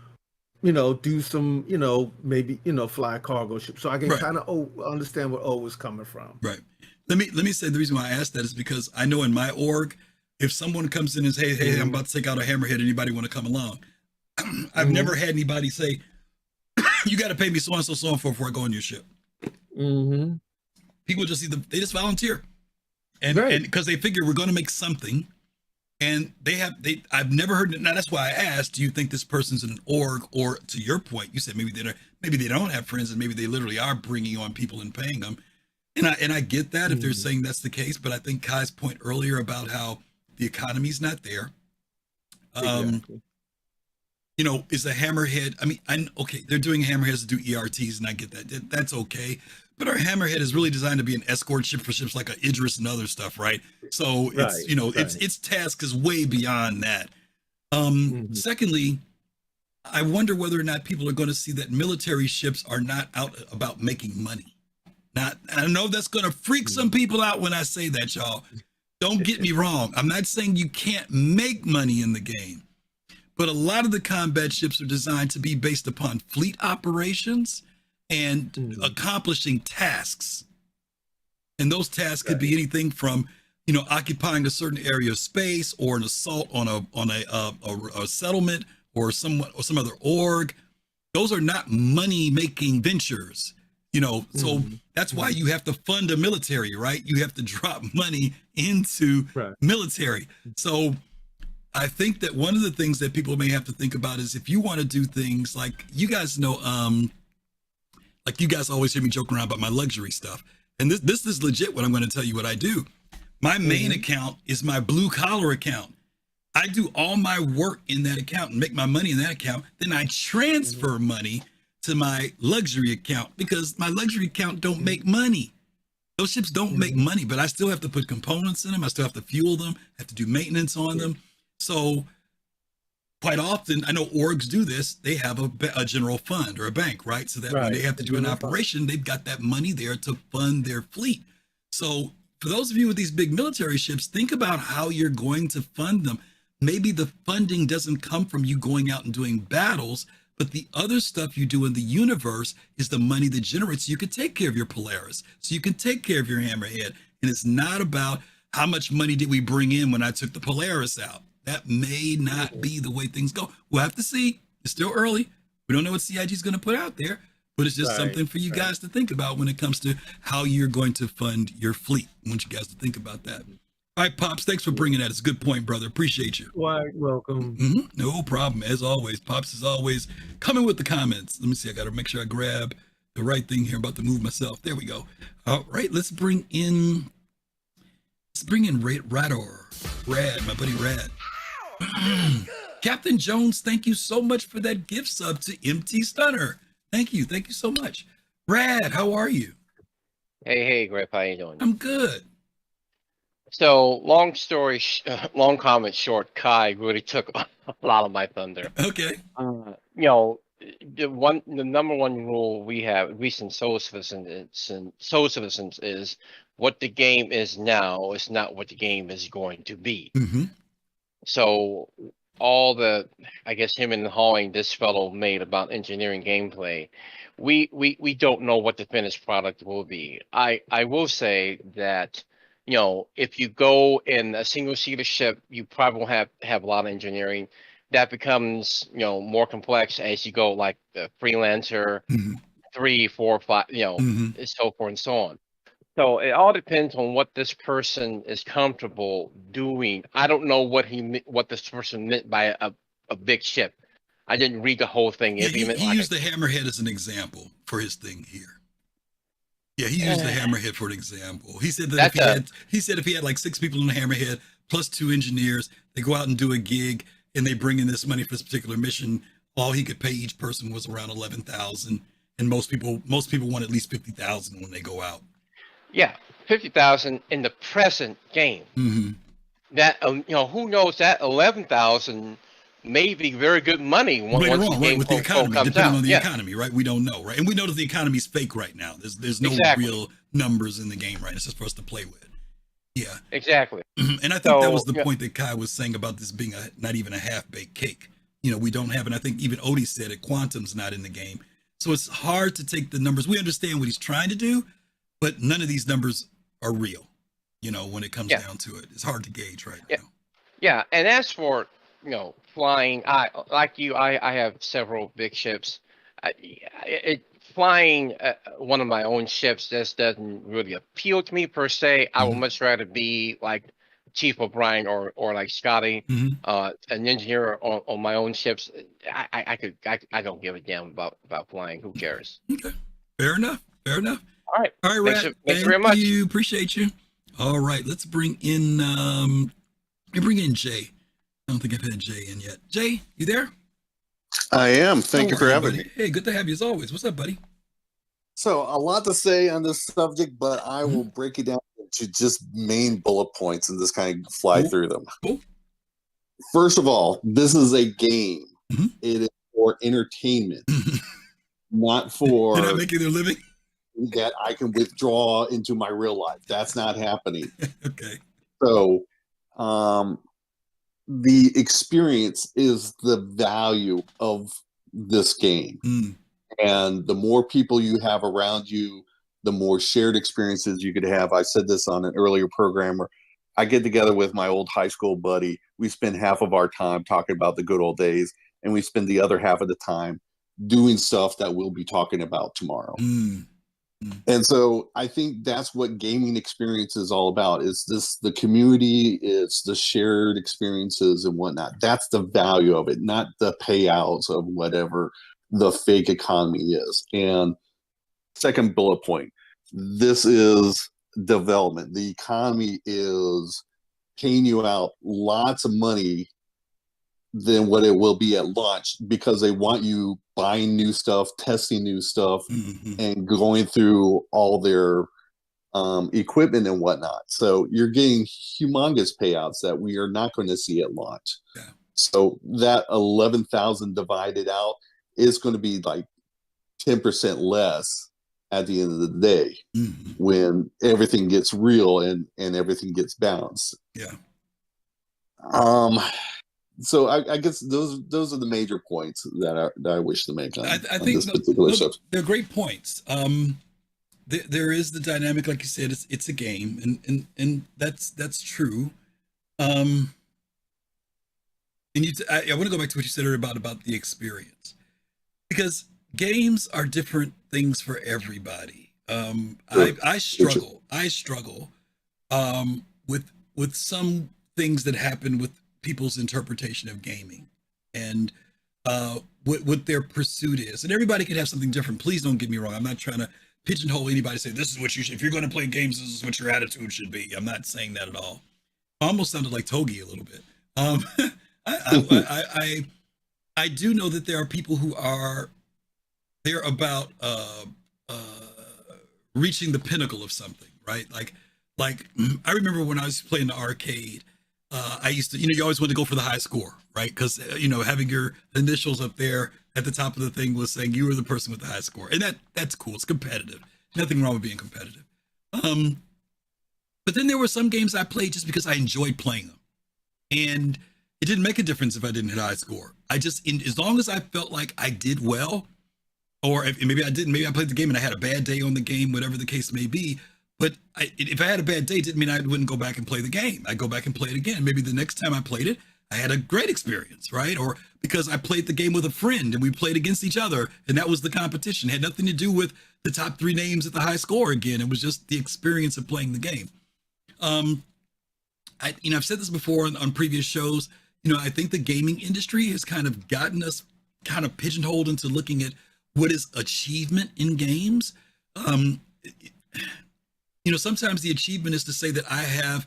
do some, maybe, fly a cargo ship. So I can kind of understand where O is coming from. Right. Let me say the reason why I asked that is because I know in my org, if someone comes in and says, hey, I'm about to take out a hammerhead, anybody want to come along? I've never had anybody say, you got to pay me so and so before I go on your ship. People just they just volunteer. And because they figure we're going to make something. And I've never heard, now that's why I asked, do you think this person's in an org, or to your point, you said maybe they don't have friends, and maybe they literally are bringing on people and paying them. And I get that if they're saying that's the case, but I think Kai's point earlier about how the economy's not there. Exactly. Is a hammerhead, they're doing hammerheads to do ERTs, and I get that. That's okay. But our hammerhead is really designed to be an escort ship for ships like a Idris and other stuff, right? So it's its task is way beyond that. Secondly, I wonder whether or not people are going to see that military ships are not out about making money. I know that's going to freak some people out when I say that, y'all. Don't get me wrong. I'm not saying you can't make money in the game, but a lot of the combat ships are designed to be based upon fleet operations and accomplishing tasks. And those tasks could be anything from, occupying a certain area of space, or an assault on a settlement, or some other org. Those are not money making ventures. So that's why you have to fund a military, right? You have to drop money into military. So I think that one of the things that people may have to think about is, if you want to do things like, you guys know, like you guys always hear me joking around about my luxury stuff. And this is legit what I'm going to tell you what I do. My main account is my blue collar account. I do all my work in that account and make my money in that account. Then I transfer money to my luxury account, because my luxury account don't make money. Those ships don't make money, but I still have to put components in them. I still have to fuel them, have to do maintenance on them. So quite often, I know orgs do this, they have a general fund or a bank, right? So that when they have to do an operation, they've got that money there to fund their fleet. So for those of you with these big military ships, think about how you're going to fund them. Maybe the funding doesn't come from you going out and doing battles, but the other stuff you do in the universe is the money that generates, so you can take care of your Polaris, so you can take care of your Hammerhead. And it's not about how much money did we bring in when I took the Polaris out. That may not be the way things go. We'll have to see. It's still early. We don't know what CIG is going to put out there, but it's just something for you guys to think about when it comes to how you're going to fund your fleet. I want you guys to think about that. All right, Pops, thanks for bringing that. It's a good point, brother. Appreciate you. Why, welcome. No problem. As always, Pops is always coming with the comments. Let me see. I got to make sure I grab the right thing here. I'm about to move myself. There we go. All right, let's bring in Rad, my buddy Rad. Captain Jones, thank you so much for that gift sub to MT Stunner. Thank you so much. Rad, how are you? Hey, Griff, how you doing? I'm good. So, long comment short, Kai really took a lot of my thunder. Okay. The number one rule we have, at least in Soul Citizens, is what the game is now is not what the game is going to be. So all the, I guess, him and hawing this fellow made about engineering gameplay, we don't know what the finished product will be. I will say that, if you go in a single seater ship, you probably won't have a lot of engineering. that becomes, more complex as you go, like the freelancer, 3, 4, 5, and so forth and so on. So it all depends on what this person is comfortable doing. I don't know what this person meant by a big ship. I didn't read the whole thing. Yeah, he used the hammerhead as an example for his thing here. Yeah, he used the hammerhead for an example. He said that if he had like 6 people in the hammerhead plus 2 engineers, they go out and do a gig and they bring in this money for this particular mission. All he could pay each person was around 11,000, and most people want at least 50,000 when they go out. Yeah, 50,000 in the present game. That who knows, that 11,000 may be very good money once the game with the economy, depending on the economy, right? We don't know, right? And we know that the economy's fake right now. There's no real numbers in the game, right? It's just for us to play with. Yeah, exactly. And I think that was the point that Kai was saying about this being not even a half-baked cake. We don't have, and I think even Odie said it, Quantum's not in the game. So it's hard to take the numbers. We understand what he's trying to do, but none of these numbers are real, when it comes down to it. It's hard to gauge right now. Yeah, and as for, flying, I have several big ships. Flying one of my own ships just doesn't really appeal to me per se. I would much rather be like Chief O'Brien or like Scotty, an engineer on my own ships. I don't give a damn about flying. Who cares? Okay, fair enough. All right, Rat. Thanks very much. You appreciate you. All right, let's bring in Jay. I don't think I've had Jay in yet. Jay, you there? I am. Thank you for having me. Hey, good to have you as always. What's up, buddy? So, a lot to say on this subject, but I will break it down into just main bullet points and just kind of fly through them. Cool. First of all, this is a game. It is for entertainment, not for... They're not making their living? That I can withdraw into my real life. That's not happening. Okay. So, the experience is the value of this game. And the more people you have around you, the more shared experiences you could have. I said this on an earlier program where I get together with my old high school buddy. We spend half of our time talking about the good old days, and we spend the other half of the time doing stuff that we'll be talking about tomorrow. And so I think that's what gaming experience is all about. Is this the community? It's the shared experiences and whatnot. That's the value of it, not the payouts of whatever the fake economy is. And second bullet point, this is development. The economy is paying you out lots of money than what it will be at launch because they want you buying new stuff, testing new stuff, and going through all their equipment and whatnot. So you're getting humongous payouts that we are not going to see at launch. Yeah. So that 11,000 divided out is going to be like 10% less at the end of the day when everything gets real and everything gets balanced. Yeah. So I guess those are the major points that I wish to make on, I think this particular subject. They're great points. There is the dynamic, like you said, it's a game, and that's true. And I want to go back to what you said earlier about the experience, because games are different things for everybody. I struggle with some things that happen with people's interpretation of gaming and what their pursuit is. And everybody can have something different. Please don't get me wrong. I'm not trying to pigeonhole anybody, say this is what you should, if you're going to play games, this is what your attitude should be. I'm not saying that at all. I almost sounded like Togi a little bit. I do know that there are people who they're about reaching the pinnacle of something, right? Like I remember when I was playing the arcade, I used to, you always want to go for the high score, right? Because, having your initials up there at the top of the thing was saying you were the person with the high score. And that's cool. It's competitive. Nothing wrong with being competitive. But then there were some games I played just because I enjoyed playing them. And it didn't make a difference if I didn't hit a high score. As long as I felt like I did well, or maybe I didn't, maybe I played the game and I had a bad day on the game, whatever the case may be. But if I had a bad day, it didn't mean I wouldn't go back and play the game. I'd go back and play it again. Maybe the next time I played it, I had a great experience, right? Or because I played the game with a friend and we played against each other and that was the competition. It had nothing to do with the top 3 names at the high score again. It was just the experience of playing the game. I've said this before on previous shows. I think the gaming industry has kind of gotten us kind of pigeonholed into looking at what is achievement in games. Sometimes the achievement is to say that I have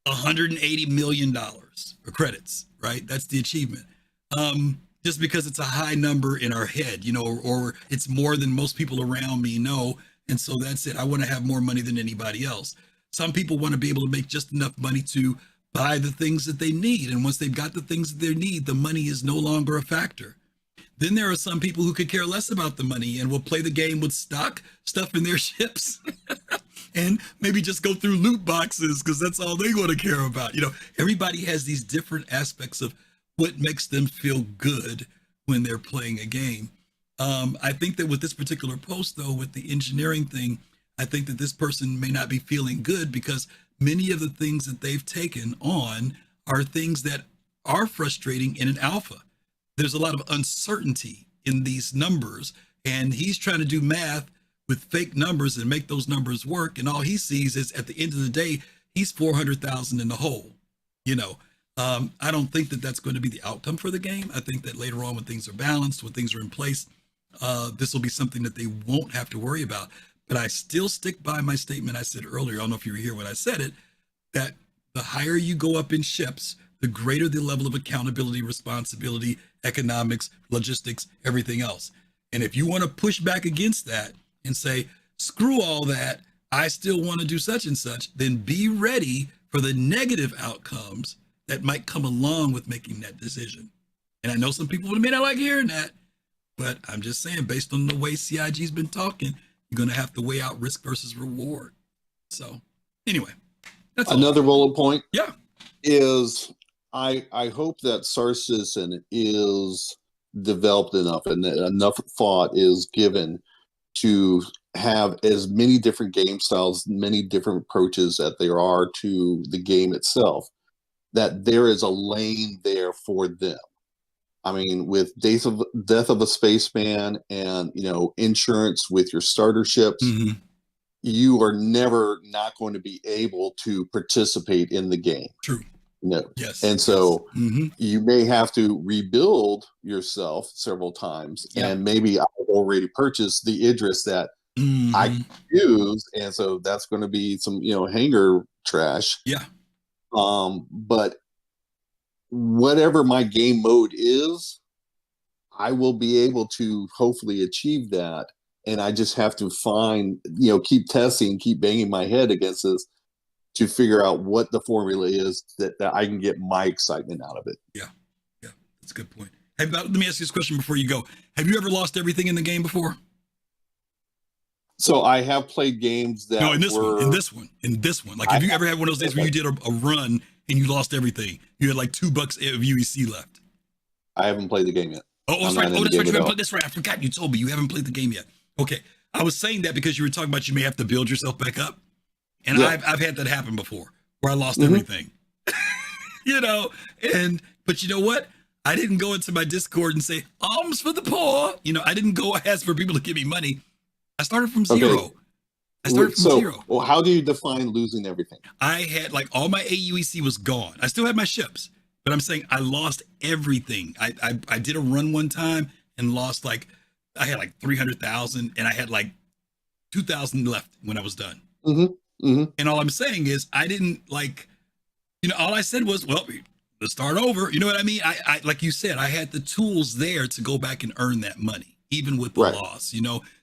$180 million of credits, right? That's the achievement. Just because it's a high number in our head, or it's more than most people around me know. And so that's it. I want to have more money than anybody else. Some people want to be able to make just enough money to buy the things that they need. And once they've got the things that they need, the money is no longer a factor. Then there are some people who could care less about the money and will play the game with stuff in their ships and maybe just go through loot boxes because that's all they want to care about. Everybody has these different aspects of what makes them feel good when they're playing a game. I think that with this particular post, though, with the engineering thing, I think that this person may not be feeling good because many of the things that they've taken on are things that are frustrating in an alpha. There's a lot of uncertainty in these numbers, and he's trying to do math with fake numbers and make those numbers work. And all he sees is at the end of the day, he's 400,000 in the hole. I don't think that that's going to be the outcome for the game. I think that later on when things are balanced, when things are in place, this will be something that they won't have to worry about. But I still stick by my statement I said earlier. I don't know if you were here when I said it, that the higher you go up in ships, the greater the level of accountability, responsibility, economics, logistics, everything else. And if you want to push back against that and say, screw all that, I still want to do such and such, then be ready for the negative outcomes that might come along with making that decision. And I know some people may not like hearing that, but I'm just saying, based on the way CIG's been talking, you're going to have to weigh out risk versus reward. So anyway, that's another bullet point. Yeah. Is I hope that Star Citizen is developed enough and that enough thought is given to have as many different game styles, many different approaches that there are to the game itself, that there is a lane there for them. I mean, with Death of a Spaceman and, insurance with your starter ships, you are never not going to be able to participate in the game. True. No. Yes. And so you may have to rebuild yourself several times. Yeah. And maybe I've already purchased the Idris that I can use. And so that's going to be some, hangar trash. Yeah. But whatever my game mode is, I will be able to hopefully achieve that. And I just have to find, keep testing, keep banging my head against this to figure out what the formula is that I can get my excitement out of it. Yeah. Yeah. That's a good point. Hey, let me ask you this question before you go. Have you ever lost everything in the game before? So I have played games that in this one. Like, have you ever had one of those days where you did a run and you lost everything? You had like $2 of UEC left. I haven't played the game yet. Oh, that's right. Oh, that's right. You haven't played. That's right. I forgot you told me you haven't played the game yet. Okay. I was saying that because you were talking about you may have to build yourself back up. And yeah. I've had that happen before where I lost everything, but you know what? I didn't go into my Discord and say, alms for the poor. I didn't go ask for people to give me money. I started from zero. Okay. Zero. Well, how do you define losing everything? I had all my AUEC was gone. I still had my ships, but I'm saying I lost everything. I did a run one time and lost I had 300,000 and I had 2,000 left when I was done. And all I'm saying is I didn't all I said was, well, let's start over. You know what I mean? I like you said, I had the tools there to go back and earn that money, even with the loss,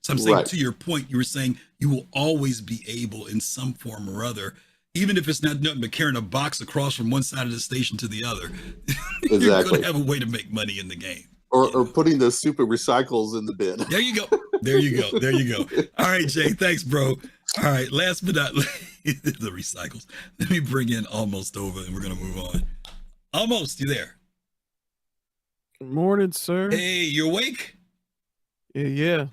So I'm saying to your point, you were saying you will always be able in some form or other, even if it's not nothing but carrying a box across from one side of the station to the other, exactly. You're going to have a way to make money in the game. Or putting the stupid recycles in the bin. There you go. There you go. There you go. All right, Jay. Thanks, bro. All right. Last but not least, the recycles. Let me bring in Almost over and we're going to move on. Almost, you there? Good morning, sir. Hey, you awake? Yeah.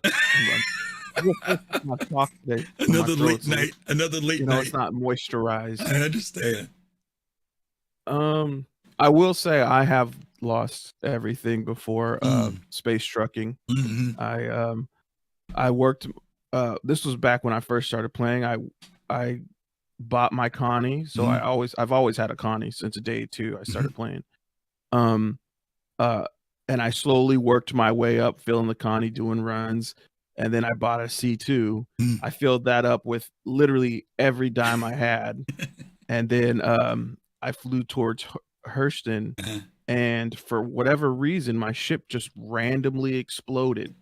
My talk today. Another late night. Another late night. It's not moisturized. I understand. I will say I have lost everything before space trucking. I worked. This was back when I first started playing. I bought my Connie, so I've always had a Connie since day 2 I started playing. And I slowly worked my way up, filling the Connie, doing runs, and then I bought a C2. I filled that up with literally every dime I had, and then I flew towards Hurston, and for whatever reason, my ship just randomly exploded,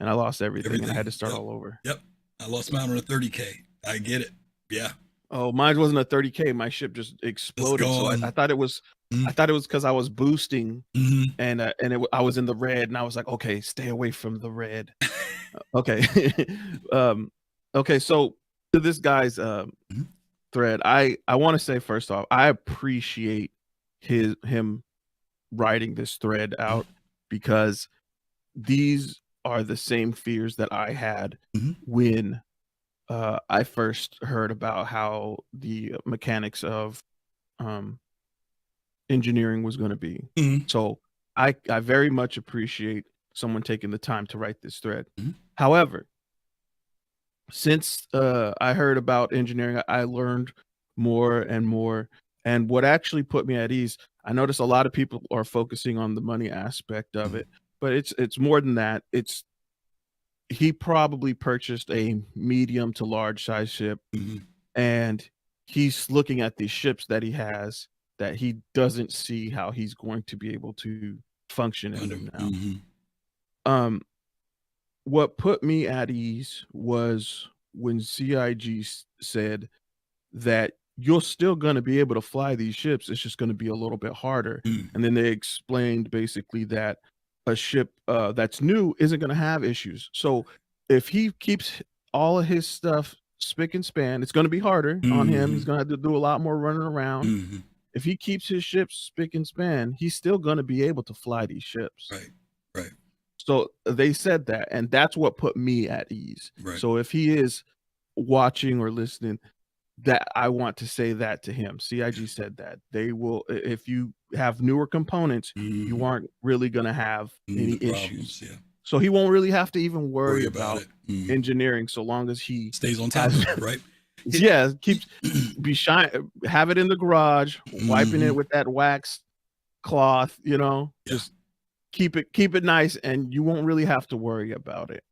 and I lost everything. And I had to start all over. Yep, I lost mine on a 30K. I get it. Yeah. Oh, mine wasn't a 30K. My ship just exploded. So I thought it was. I thought it was because I was boosting, and I was in the red, and I was like, okay, stay away from the red. Okay, okay. So to this guy's thread, I want to say first off, I appreciate him writing this thread out, because these are the same fears that I had when I first heard about how the mechanics of engineering was going to be. So I very much appreciate someone taking the time to write this thread. However, since I heard about engineering, I learned more and more. And what actually put me at ease, I noticed a lot of people are focusing on the money aspect of it, but it's more than that. He probably purchased a medium to large size ship, and he's looking at these ships that he has that he doesn't see how he's going to be able to function in them now. What put me at ease was when CIG said that you're still going to be able to fly these ships. It's just going to be a little bit harder. And then they explained basically that a ship that's new isn't going to have issues. So if he keeps all of his stuff spick and span, it's going to be harder on him. He's going to have to do a lot more running around. If he keeps his ships spick and span, he's still going to be able to fly these ships. Right. So they said that, and that's what put me at ease. So if he is watching or listening, that I want to say that to him. CIG said that they will, if you have newer components, you aren't really going to have any issues. So he won't really have to even worry about engineering, so long as he stays on top of it, right? Yeah, have it in the garage, wiping it with that wax cloth, just keep it nice, and you won't really have to worry about it.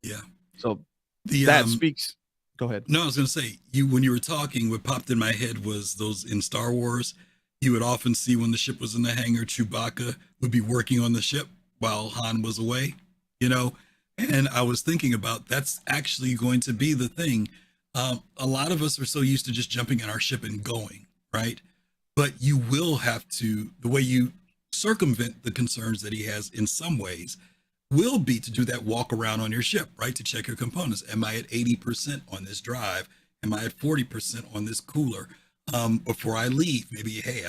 So that speaks. Go ahead. No, I was going to say, when you were talking, what popped in my head was those in Star Wars, you would often see when the ship was in the hangar, Chewbacca would be working on the ship while Han was away, and I was thinking about that's actually going to be the thing. A lot of us are so used to just jumping in our ship and going, right? But you will have to, the way you circumvent the concerns that he has in some ways will be to do that walk around on your ship, right? To check your components. Am I at 80% on this drive? Am I at 40% on this cooler? Before I leave, maybe, hey,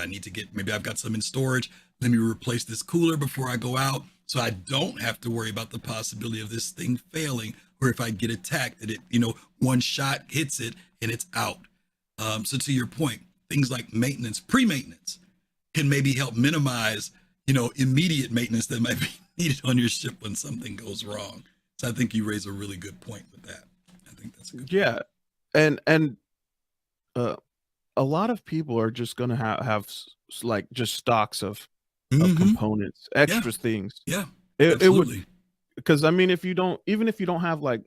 maybe I've got some in storage. Let me replace this cooler before I go out, so I don't have to worry about the possibility of this thing failing, or if I get attacked, that it, one shot hits it and it's out. So to your point, things like maintenance, pre-maintenance can maybe help minimize, immediate maintenance that might be needed on your ship when something goes wrong. So I think you raise a really good point with that. I think that's a good point. And a lot of people are just going to have like just stocks of components, extra things. It would, because I mean, if you don't have, like,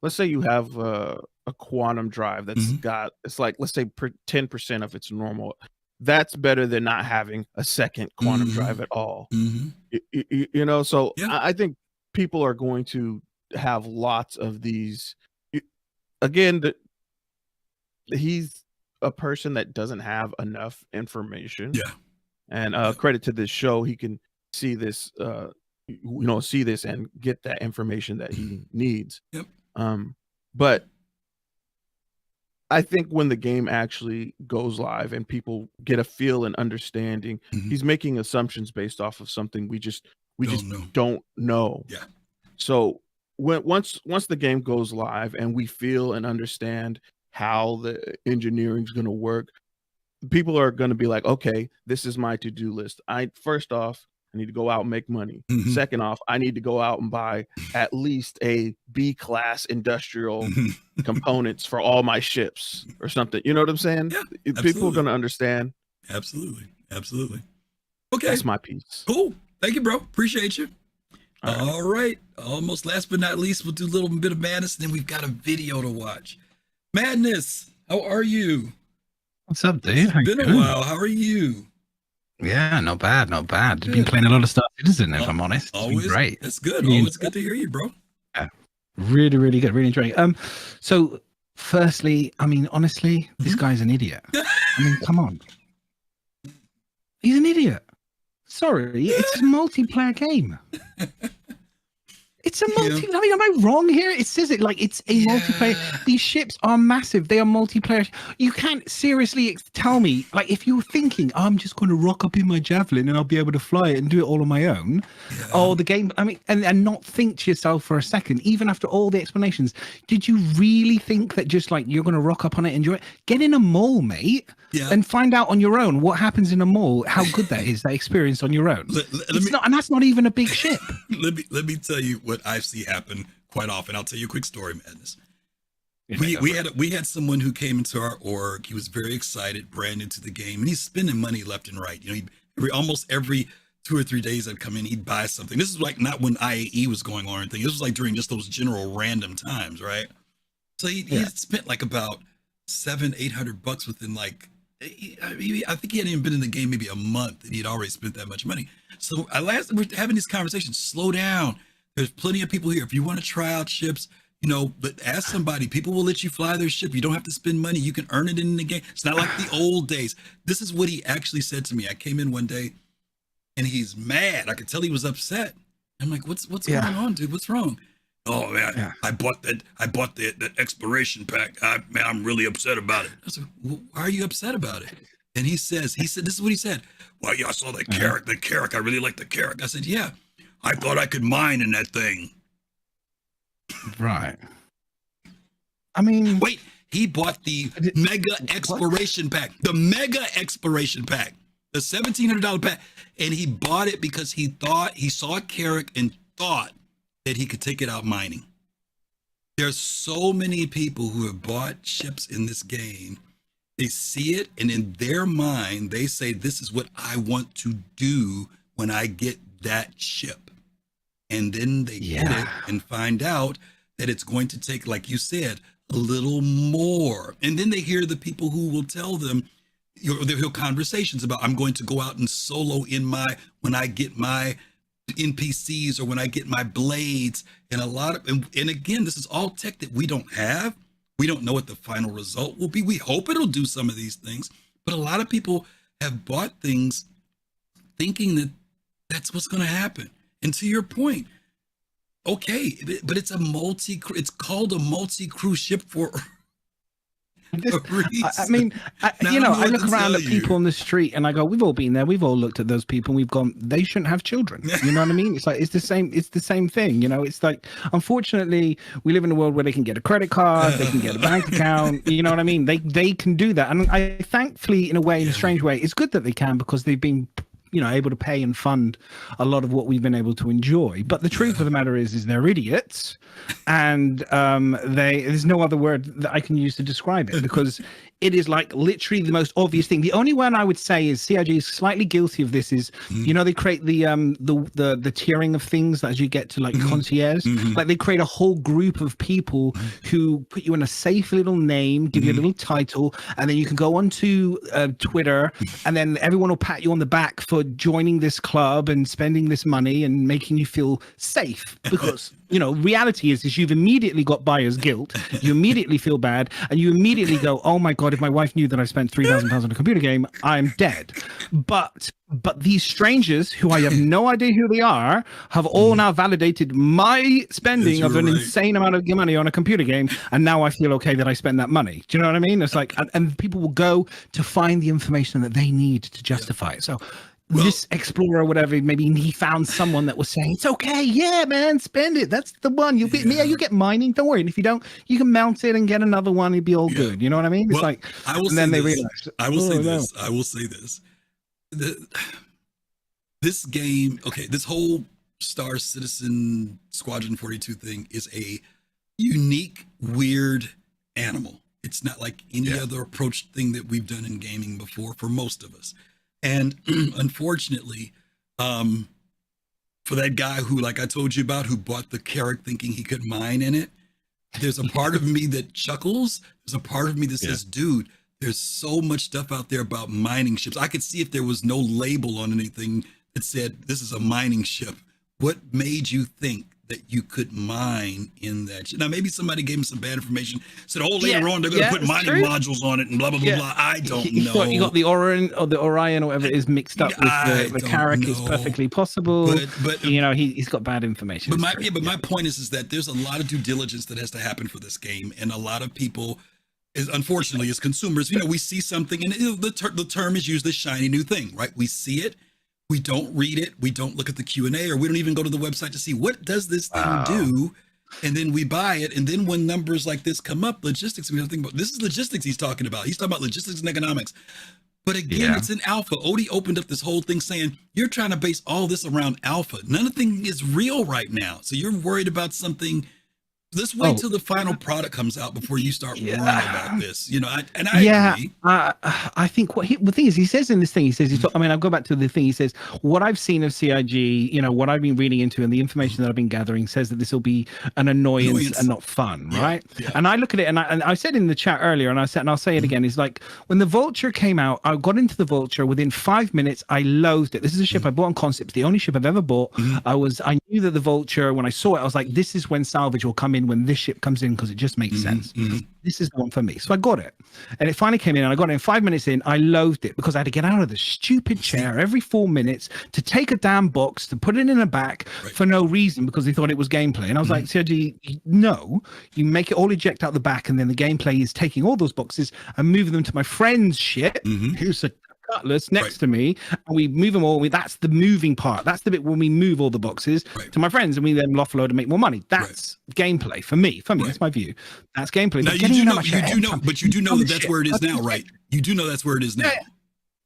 let's say you have a quantum drive that's got, it's like, let's say 10% of its normal. That's better than not having a second quantum drive at all. So I think people are going to have lots of these. Again, he's a person that doesn't have enough information. And credit to this show, he can see this, see this and get that information that he needs. But I think when the game actually goes live and people get a feel and understanding, he's making assumptions based off of something we just don't know. So once the game goes live and we feel and understand how the engineering is going to work, people are going to be like, okay, this is my to-do list. First off, I need to go out and make money. Second off, I need to go out and buy at least a B-class industrial components for all my ships or something. You know what I'm saying? Yeah, people are going to understand. Absolutely. Okay. That's my piece. Cool. Thank you, bro. Appreciate you. All right. Almost last but not least, we'll do a little bit of madness, and then we've got a video to watch. Madness, how are you? What's up, dude? It's been a while. How are you? Yeah, not bad. I've been playing a lot of Star Citizen, if I'm honest. It's been great. That's good. Always good to hear you, bro. Yeah. Really, really good. Really enjoying it. So firstly, I mean, honestly, this guy's an idiot. I mean, come on. He's an idiot. Sorry, it's a multiplayer game. It's a I mean, am I wrong here? It says it like it's a multiplayer. These ships are massive. They are multiplayer. You can't seriously tell me, like, if you're thinking, I'm just going to rock up in my Javelin and I'll be able to fly it and do it all on my own. Oh, the game, I mean, and not think to yourself for a second, even after all the explanations, did you really think that just like you're going to rock up on it and enjoy it? Get in a mall, mate, and find out on your own what happens in a mall, how good that is, that experience on your own. And that's not even a big ship. Let me tell you what I see happen quite often. I'll tell you a quick story, Madness. We had someone who came into our org. He was very excited, brand into the game, and he's spending money left and right. You know, almost every 2 or 3 days I'd come in, he'd buy something. This is like not when IAE was going on or anything. This was like during just those general random times, right? So he had spent like about $700-800 within like, I think he hadn't even been in the game maybe a month, and he'd already spent that much money. So we're having this conversation. Slow down. There's plenty of people here. If you want to try out ships, you know, but ask somebody. People will let you fly their ship. You don't have to spend money. You can earn it in the game. It's not like the old days. This is what he actually said to me. I came in one day, and he's mad. I could tell he was upset. I'm like, what's going on, dude? What's wrong? Oh man, I bought that exploration pack. Man, I'm really upset about it. I said, well, why are you upset about it? And he said, this is what he said. Well, yeah, I saw that Carrack. The Carrack. I really like the Carrack. I said, yeah. I thought I could mine in that thing. Right. I mean, wait, he bought the mega exploration pack, the mega exploration pack, the $1,700 pack. And he bought it because he saw a Carrack and thought that he could take it out mining. There's so many people who have bought ships in this game. They see it, and in their mind, they say, this is what I want to do when I get that ship. And then they get it and find out that it's going to take, like you said, a little more. And then they hear the people who will tell them, they'll hear conversations about, I'm going to go out and solo when I get my NPCs or when I get my blades. And and again, this is all tech that we don't have. We don't know what the final result will be. We hope it'll do some of these things. But a lot of people have bought things thinking that that's what's going to happen. And to your point, okay, but it's called a multi-crew ship for a reason. I mean, I look around at people on the street and I go, we've all been there. We've all looked at those people and we've gone, they shouldn't have children. You know what I mean? It's like, it's the same thing. You know, it's like, unfortunately, we live in a world where they can get a credit card, they can get a bank account. You know what I mean? They can do that. And I thankfully, in a strange way, it's good that they can, because they've been able to pay and fund a lot of what we've been able to enjoy. But the truth of the matter is they're idiots, and there's no other word that I can use to describe it, because it is like literally the most obvious thing. The only one I would say is CIG is slightly guilty of this is, they create the tiering of things as you get to like concierge. Like they create a whole group of people who put you in a safe little name, give you a little title, and then you can go onto Twitter, and then everyone will pat you on the back for joining this club and spending this money and making you feel safe, because reality is you've immediately got buyer's guilt, you immediately feel bad, and you immediately go, oh my god, if my wife knew that I spent £3,000 on a computer game, I'm dead. But these strangers, who I have no idea who they are, have all now validated my spending of an insane amount of money on a computer game, and now I feel okay that I spent that money. Do you know what I mean? It's like, and people will go to find the information that they need to justify it. So this explorer or whatever, maybe he found someone that was saying, it's okay, yeah, man, spend it. That's the one. You get mining. Don't worry. And if you don't, you can mount it and get another one. It'd be all good. You know what I mean? It's like, I will and then say they this. realize. I will say this. This game, okay, this whole Star Citizen Squadron 42 thing is a unique, weird animal. It's not like any other approach thing that we've done in gaming before for most of us. And unfortunately, for that guy who, like I told you about, who bought the Carrack thinking he could mine in it, there's a part of me that chuckles. There's a part of me that says, dude, there's so much stuff out there about mining ships. I could see if there was no label on anything that said, this is a mining ship. What made you think that you could mine in that ship? Now, maybe somebody gave him some bad information, said, oh, later on, they're going to put mining modules on it and blah, blah, blah, blah. I don't know. You got the Orion or whatever it is mixed up with the Carrack is perfectly possible. But he's got bad information. But my point is that there's a lot of due diligence that has to happen for this game. And a lot of people, unfortunately, as consumers, we see something and the term is used, this shiny new thing, right? We see it. We don't read it. We don't look at the Q&A, or we don't even go to the website to see what does this thing do. And then we buy it. And then when numbers like this come up, logistics, we don't think about this is logistics he's talking about. He's talking about logistics and economics. But again, it's an alpha. Odie opened up this whole thing saying, you're trying to base all this around alpha. None of the thing is real right now. So you're worried about something. Let's wait till the final product comes out before you start worrying about this. I agree. I think the thing is, he says in this thing, he says, I'll go back to the thing. He says, what I've seen of CIG, what I've been reading into and the information that I've been gathering says that this will be an annoyance and not fun, right? Yeah. And I look at it, and I said in the chat earlier, and I'll say it again, is like when the Vulture came out, I got into the Vulture within 5 minutes. I loathed it. This is a ship I bought on concept. It's the only ship I've ever bought. I knew that the Vulture, when I saw it, I was like, this is when Salvage will come in, when this ship comes in, because it just makes sense. This is the one for me. So I got it, and it finally came in, and I got it in 5 minutes in. I loathed it because I had to get out of the stupid chair every 4 minutes to take a damn box to put it in a back for no reason, because they thought it was gameplay. And I was like, CIG, no, you make it all eject out the back, and then the gameplay is taking all those boxes and moving them to my friend's ship, who's a Cutlass next to me, and we move them all. That's the moving part. That's the bit when we move all the boxes to my friends, and we then offload and make more money. That's gameplay for me. That's my view. That's gameplay. Now you do know that that's where it is now, right? You do know that's where it is now.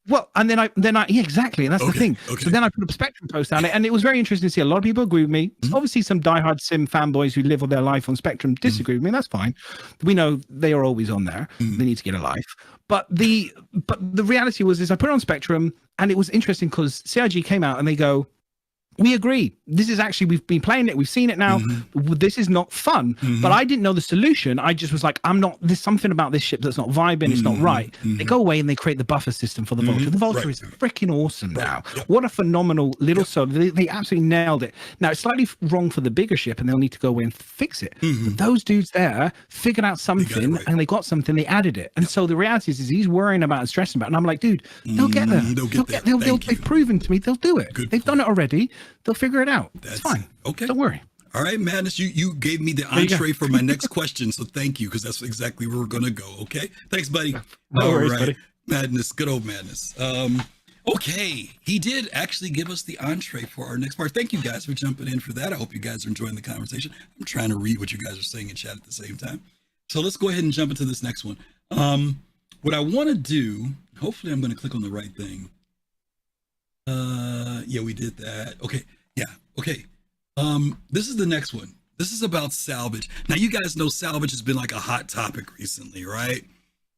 Well, and then I exactly, and that's the thing. So then I put a Spectrum post on it, and it was very interesting to see a lot of people agree with me. Obviously, some diehard sim fanboys who live all their life on Spectrum disagree with me. That's fine. We know they are always on there. They need to get a life. But the reality was I put it on Spectrum, and it was interesting because CIG came out and they go, we agree. This is actually, we've been playing it. We've seen it now. This is not fun. But I didn't know the solution. I just was like, there's something about this ship that's not vibing. It's not right. They go away and they create the buffer system for the Vulture. The Vulture is freaking awesome now. What a phenomenal little solo. They absolutely nailed it. Now, it's slightly wrong for the bigger ship, and they'll need to go away and fix it. But those dudes there figured out something, and they got something, they added it. And so the reality is he's worrying about and stressing about it. And I'm like, dude, they'll get there. They've proven to me they'll do it. They've done it already. They'll figure it out. It's fine. Okay. Don't worry. All right, Madness, you gave me the entree for my next question, so thank you, because that's exactly where we're going to go, okay? Thanks, buddy. No worries, buddy. Madness, good old Madness. Okay, he did actually give us the entree for our next part. Thank you guys for jumping in for that. I hope you guys are enjoying the conversation. I'm trying to read what you guys are saying in chat at the same time. So let's go ahead and jump into this next one. What I want to do, hopefully I'm going to click on the right thing. Yeah, we did that. Okay. Yeah. Okay. This is the next one. This is about Salvage. Now, you guys know Salvage has been like a hot topic recently, right?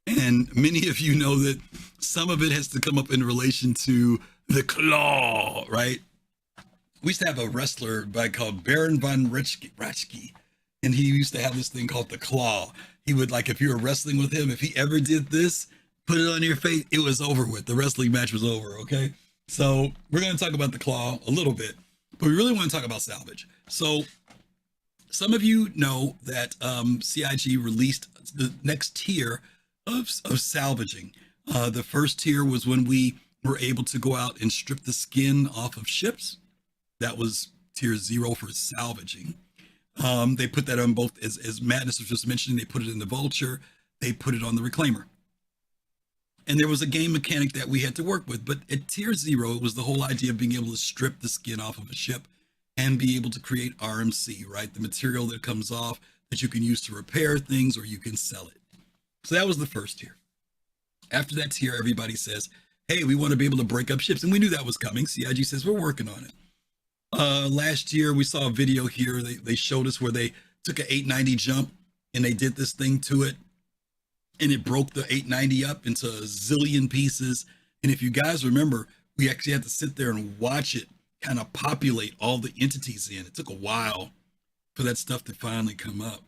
And many of you know that some of it has to come up in relation to the Claw, right? We used to have a wrestler called Baron von Raschke, and he used to have this thing called the Claw. He would, like, if you were wrestling with him, if he ever did this, put it on your face, it was over with. The wrestling match was over, okay? So we're going to talk about the Claw a little bit, but we really want to talk about Salvage. So some of you know that CIG released the next tier of salvaging. The first tier was when we were able to go out and strip the skin off of ships. That was tier 0 for salvaging. They put that on both, as Madness was just mentioning, they put it in the Vulture, they put it on the Reclaimer. And there was a game mechanic that we had to work with. But at tier 0, it was the whole idea of being able to strip the skin off of a ship and be able to create RMC, right? The material that comes off that you can use to repair things or you can sell it. So that was the first tier. After that tier, everybody says, hey, we want to be able to break up ships. And we knew that was coming. CIG says, we're working on it. Last year, we saw a video here. They showed us where they took an 890 jump and they did this thing to it. And it broke the 890 up into a zillion pieces. And if you guys remember, we actually had to sit there and watch it kind of populate all the entities in. It took a while for that stuff to finally come up.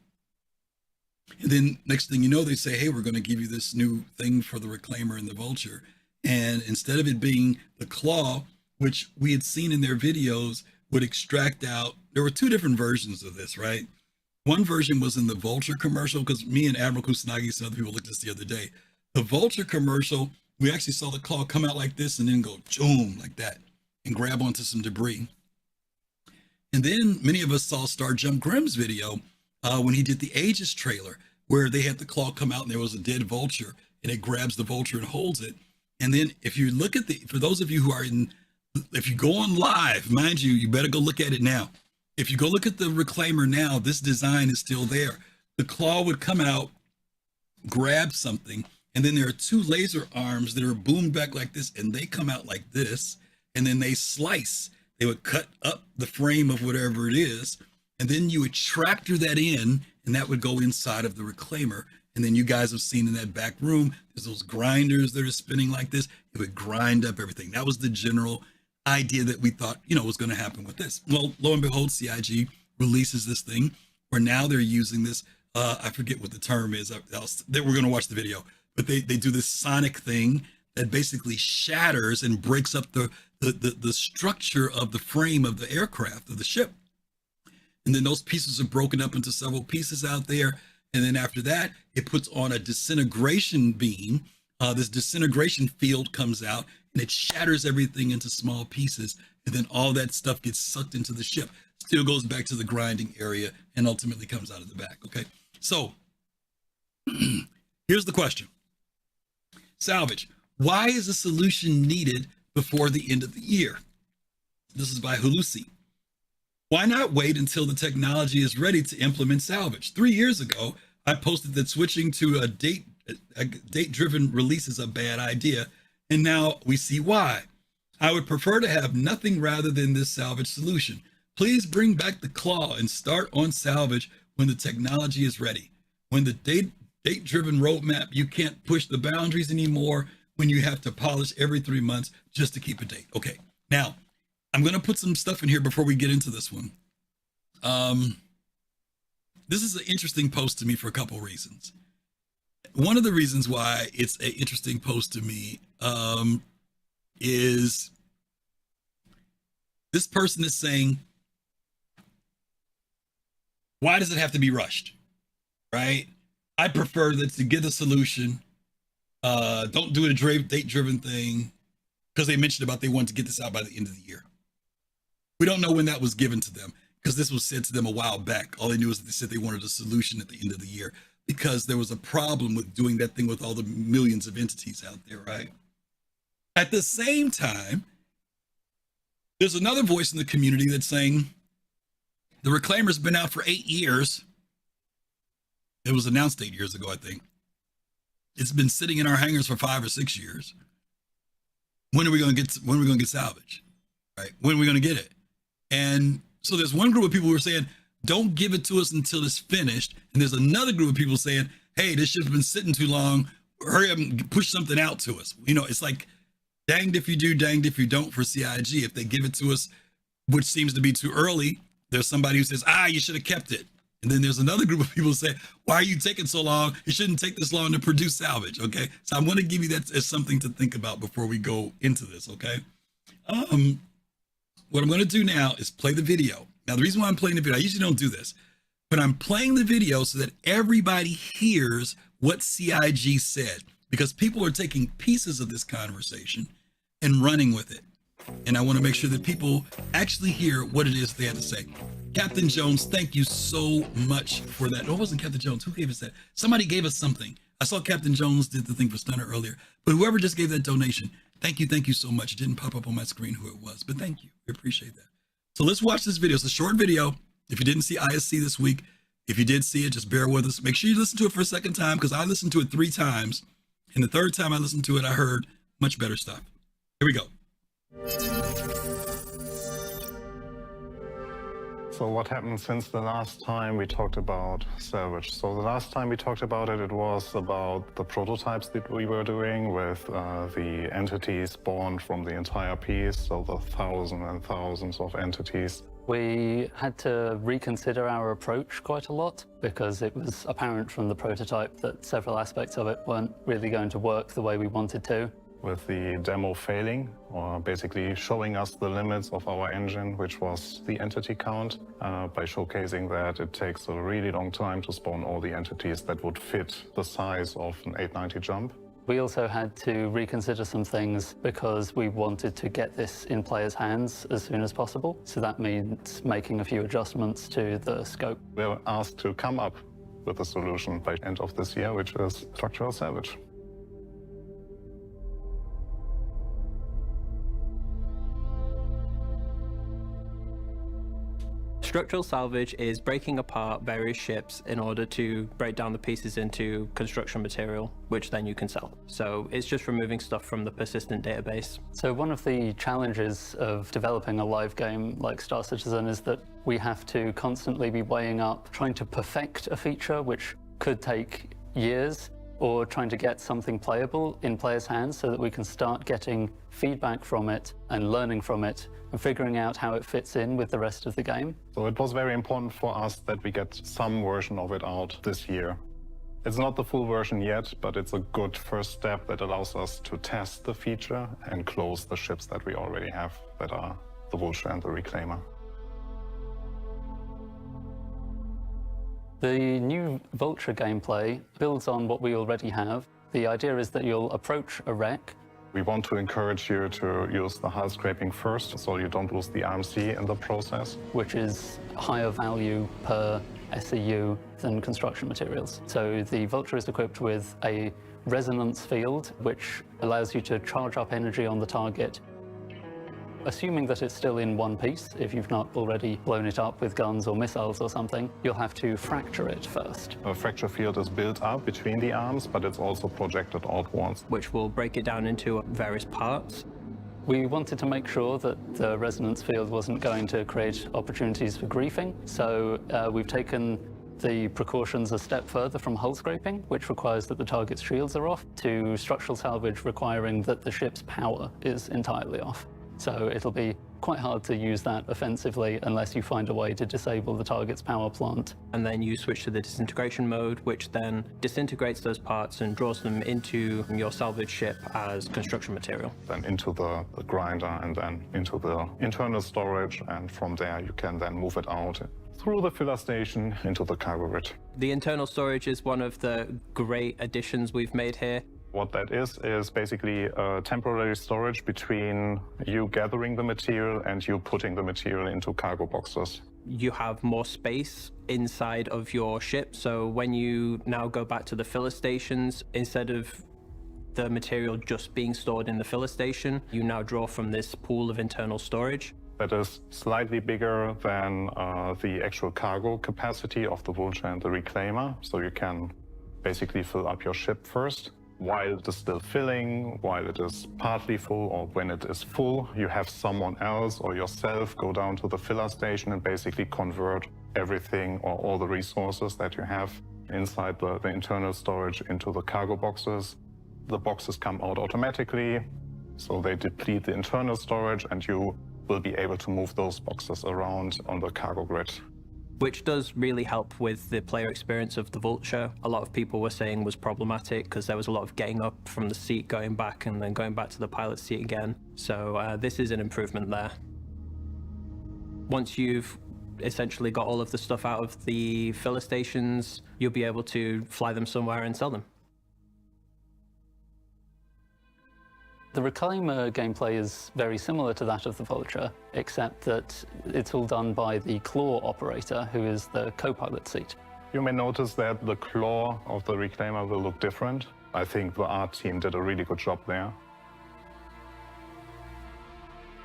And then next thing you know, they say, hey, we're going to give you this new thing for the Reclaimer and the Vulture. And instead of it being the claw, which we had seen in their videos, would extract out, there were 2 different versions of this, right? One version was in the Vulture commercial, because me and Admiral Kusanagi and other people looked at this the other day. The Vulture commercial, we actually saw the claw come out like this and then go boom, like that, and grab onto some debris. And then many of us saw Star Jump Grimm's video when he did the Aegis trailer, where they had the claw come out and there was a dead vulture, and it grabs the vulture and holds it. And then if you look at for those of you who are if you go on live, mind you, you better go look at it now. If you go look at the Reclaimer now, this design is still there. The claw would come out, grab something, and then there are 2 laser arms that are boomed back like this, and they come out like this, and then they slice. They would cut up the frame of whatever it is, and then you would tractor that in, and that would go inside of the Reclaimer. And then you guys have seen in that back room, there's those grinders that are spinning like this. It would grind up everything. That was the general idea that we thought, was going to happen with this. Well, lo and behold, CIG releases this thing where now they're using this. I forget what the term is. We're going to watch the video, but they do this sonic thing that basically shatters and breaks up the structure of the frame of the aircraft, of the ship. And then those pieces are broken up into several pieces out there. And then after that, it puts on a disintegration beam. This disintegration field comes out and it shatters everything into small pieces. And then all that stuff gets sucked into the ship, still goes back to the grinding area and ultimately comes out of the back. Okay. So here's the question. Salvage, why is a solution needed before the end of the year? This is by Hulusi. Why not wait until the technology is ready to implement salvage? 3 years ago, I posted that switching to a date-driven release is a bad idea, and now we see why. I would prefer to have nothing rather than this salvage solution. Please bring back the claw and start on salvage when the technology is ready. When the date-driven roadmap, you can't push the boundaries anymore when you have to polish every 3 months just to keep a date. Okay, now, I'm going to put some stuff in here before we get into this one. This is an interesting post to me for a couple reasons. One of the reasons why it's an interesting post to me is this person is saying, why does it have to be rushed? Right? I prefer that to get a solution. Don't do a date-driven thing, because they mentioned about they want to get this out by the end of the year. We don't know when that was given to them, because this was said to them a while back. All they knew is that they said they wanted a solution at the end of the year because there was a problem with doing that thing with all the millions of entities out there, right? At the same time, there's another voice in the community that's saying the Reclaimer's been out for 8 years. It was announced 8 years ago, I think. It's been sitting in our hangars for 5 or 6 years. When are we going to get salvage? Right? When are we going to get it? And so there's one group of people who are saying, don't give it to us until it's finished. And there's another group of people saying, hey, this ship's been sitting too long. Hurry up and push something out to us. It's like danged if you do, danged if you don't for CIG. If they give it to us, which seems to be too early, there's somebody who says, you should have kept it. And then there's another group of people who say, why are you taking so long? It shouldn't take this long to produce salvage. Okay. So I want to give you that as something to think about before we go into this. Okay. What I'm going to do now is play the video. Now, the reason why I'm playing the video, I usually don't do this, but I'm playing the video so that everybody hears what CIG said, because people are taking pieces of this conversation and running with it. And I want to make sure that people actually hear what it is they have to say. Captain Jones, thank you so much for that. No, it wasn't Captain Jones. Who gave us that? Somebody gave us something. I saw Captain Jones did the thing for Stunner earlier, but whoever just gave that donation, thank you so much. It didn't pop up on my screen who it was, but thank you. We appreciate that. So let's watch this video. It's a short video. If you didn't see ISC this week, if you did see it, just bear with us. Make sure you listen to it for a second time, because I listened to it 3 times. And the third time I listened to it, I heard much better stuff. Here we go. So what happened since the last time we talked about Salvage? So the last time we talked about it, it was about the prototypes that we were doing with the entities spawned from the entire piece, so the thousands and thousands of entities. We had to reconsider our approach quite a lot because it was apparent from the prototype that several aspects of it weren't really going to work the way we wanted to. With the demo failing, or basically showing us the limits of our engine, which was the entity count, by showcasing that it takes a really long time to spawn all the entities that would fit the size of an 890 jump. We also had to reconsider some things because we wanted to get this in players' hands as soon as possible. So that means making a few adjustments to the scope. We were asked to come up with a solution by end of this year, which is Structural Salvage. Structural salvage is breaking apart various ships in order to break down the pieces into construction material, which then you can sell. So it's just removing stuff from the persistent database. So one of the challenges of developing a live game like Star Citizen is that we have to constantly be weighing up trying to perfect a feature, which could take years, or trying to get something playable in players' hands so that we can start getting feedback from it and learning from it and figuring out how it fits in with the rest of the game. So it was very important for us that we get some version of it out this year. It's not the full version yet, but it's a good first step that allows us to test the feature and close the ships that we already have, that are the Vulture and the Reclaimer. The new Vulture gameplay builds on what we already have. The idea is that you'll approach a wreck. We want to encourage you to use the hull scraping first, so you don't lose the RMC in the process. Which is higher value per SEU than construction materials. So the Vulture is equipped with a resonance field, which allows you to charge up energy on the target. Assuming that it's still in one piece, if you've not already blown it up with guns or missiles or something, you'll have to fracture it first. A fracture field is built up between the arms, but it's also projected outwards. Which will break it down into various parts. We wanted to make sure that the resonance field wasn't going to create opportunities for griefing, so we've taken the precautions a step further from hull scraping, which requires that the target's shields are off, to structural salvage requiring that the ship's power is entirely off. So it'll be quite hard to use that offensively unless you find a way to disable the target's power plant. And then you switch to the disintegration mode, which then disintegrates those parts and draws them into your salvage ship as construction material. Then into the grinder and then into the internal storage, and from there you can then move it out through the filler station into the cargo grid. The internal storage is one of the great additions we've made here. What that is basically temporary storage between you gathering the material and you putting the material into cargo boxes. You have more space inside of your ship, so when you now go back to the filler stations, instead of the material just being stored in the filler station, you now draw from this pool of internal storage. That is slightly bigger than the actual cargo capacity of the Vulture and the Reclaimer, so you can basically fill up your ship first. While it is still filling, while it is partly full, or when it is full, you have someone else or yourself go down to the filler station and basically convert everything or all the resources that you have inside the internal storage into the cargo boxes. The boxes come out automatically, so they deplete the internal storage, and you will be able to move those boxes around on the cargo grid. Which does really help with the player experience of the Vulture. A lot of people were saying was problematic because there was a lot of getting up from the seat, going back, and then going back to the pilot's seat again. So this is an improvement there. Once you've essentially got all of the stuff out of the filler stations, you'll be able to fly them somewhere and sell them. The Reclaimer gameplay is very similar to that of the Vulture, except that it's all done by the claw operator, who is the co-pilot seat. You may notice that the claw of the Reclaimer will look different. I think the art team did a really good job there.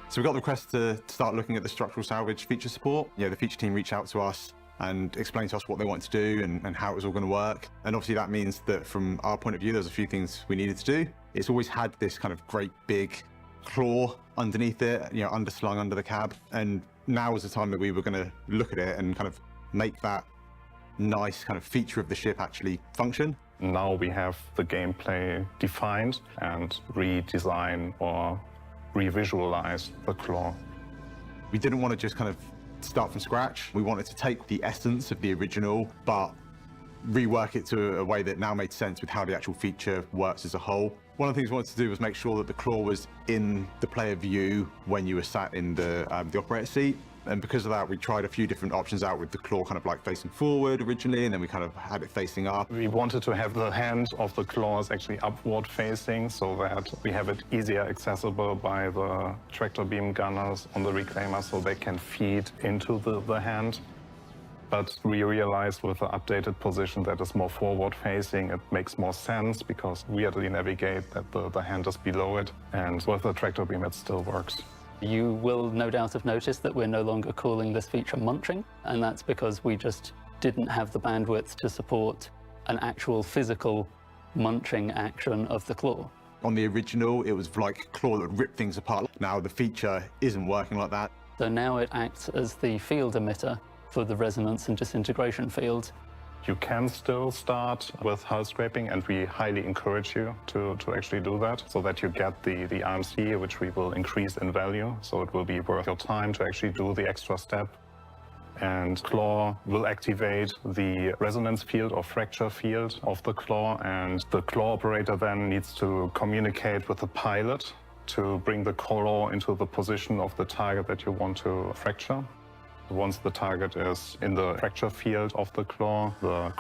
So we got the request to start looking at the structural salvage feature support. The feature team reached out to us and explained to us what they wanted to do and how it was all going to work. And obviously that means that from our point of view, there's a few things we needed to do. It's always had this kind of great big claw underneath it, underslung under the cab. And now was the time that we were going to look at it and kind of make that nice kind of feature of the ship actually function. Now we have the gameplay defined and redesign or revisualize the claw. We didn't want to just kind of start from scratch. We wanted to take the essence of the original, but rework it to a way that now made sense with how the actual feature works as a whole. One of the things we wanted to do was make sure that the claw was in the player view when you were sat in the operator seat. And because of that, we tried a few different options out with the claw kind of like facing forward originally, and then we kind of had it facing up. We wanted to have the hand of the claws actually upward facing so that we have it easier accessible by the tractor beam gunners on the Reclaimer so they can feed into the hand. But we realized with the updated position that is more forward facing, it makes more sense because weirdly navigate that the hand is below it, and with the tractor beam it still works. You will no doubt have noticed that we're no longer calling this feature munching, and that's because we just didn't have the bandwidth to support an actual physical munching action of the claw. On the original, it was like a claw that would rip things apart. Now the feature isn't working like that. So now it acts as the field emitter for the resonance and disintegration field. You can still start with hull scraping, and we highly encourage you to actually do that so that you get the RMC, which we will increase in value. So it will be worth your time to actually do the extra step. And claw will activate the resonance field or fracture field of the claw, and the claw operator then needs to communicate with the pilot to bring the claw into the position of the target that you want to fracture. Once the target is in the fracture field of the claw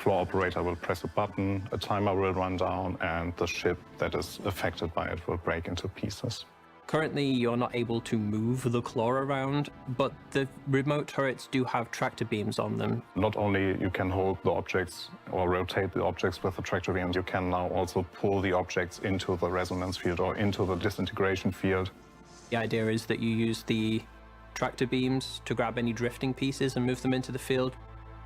operator will press a button, a timer will run down, and the ship that is affected by it will break into pieces. Currently, you're not able to move the claw around, but the remote turrets do have tractor beams on them. Not only you can hold the objects or rotate the objects with the tractor beams, you can now also pull the objects into the resonance field or into the disintegration field. The idea is that you use the tractor beams to grab any drifting pieces and move them into the field.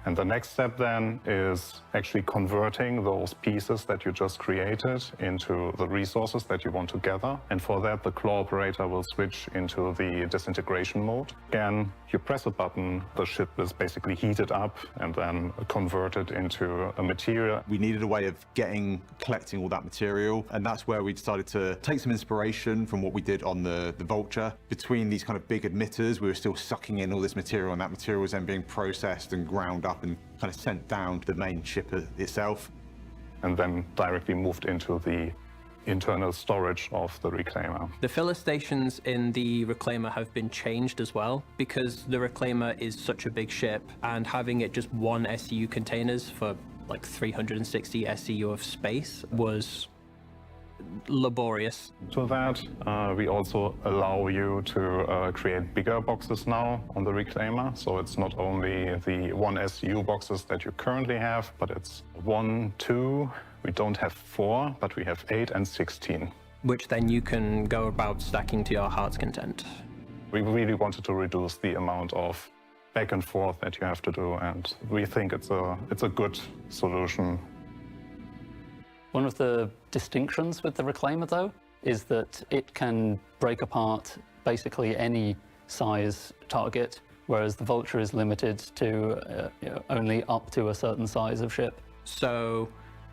And the next step then is actually converting those pieces that you just created into the resources that you want to gather. And for that, the claw operator will switch into the disintegration mode. Again, you press a button, the ship is basically heated up and then converted into a material. We needed a way of collecting all that material, and that's where we decided to take some inspiration from what we did on the Vulture. Between these kind of big emitters, we were still sucking in all this material, and that material was then being processed and ground up and kind of sent down to the main ship itself. And then directly moved into the internal storage of the Reclaimer. The filler stations in the Reclaimer have been changed as well because the Reclaimer is such a big ship, and having it just one SCU containers for like 360 SCU of space was laborious. To that, we also allow you to create bigger boxes now on the Reclaimer. So it's not only the 1 SCU boxes that you currently have, but it's 1, 2, we don't have 4, but we have 8 and 16. Which then you can go about stacking to your heart's content. We really wanted to reduce the amount of back and forth that you have to do, and we think it's a good solution. One of the distinctions with the Reclaimer, though, is that it can break apart basically any size target, whereas the Vulture is limited to only up to a certain size of ship. So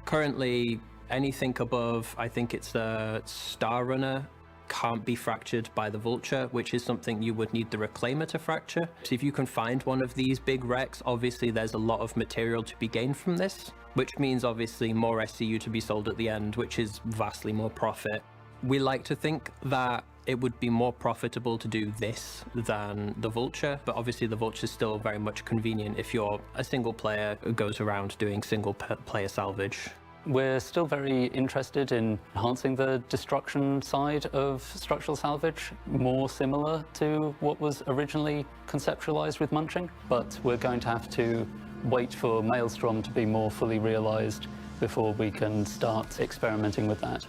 currently, anything above, I think it's a Star Runner, can't be fractured by the Vulture, which is something you would need the Reclaimer to fracture. So if you can find one of these big wrecks, obviously there's a lot of material to be gained from this, which means obviously more SCU to be sold at the end, which is vastly more profit. We like to think that it would be more profitable to do this than the Vulture, but obviously the Vulture is still very much convenient if you're a single player who goes around doing single player salvage. We're still very interested in enhancing the destruction side of structural salvage, more similar to what was originally conceptualized with munching, but we're going to have to wait for Maelstrom to be more fully realized before we can start experimenting with that.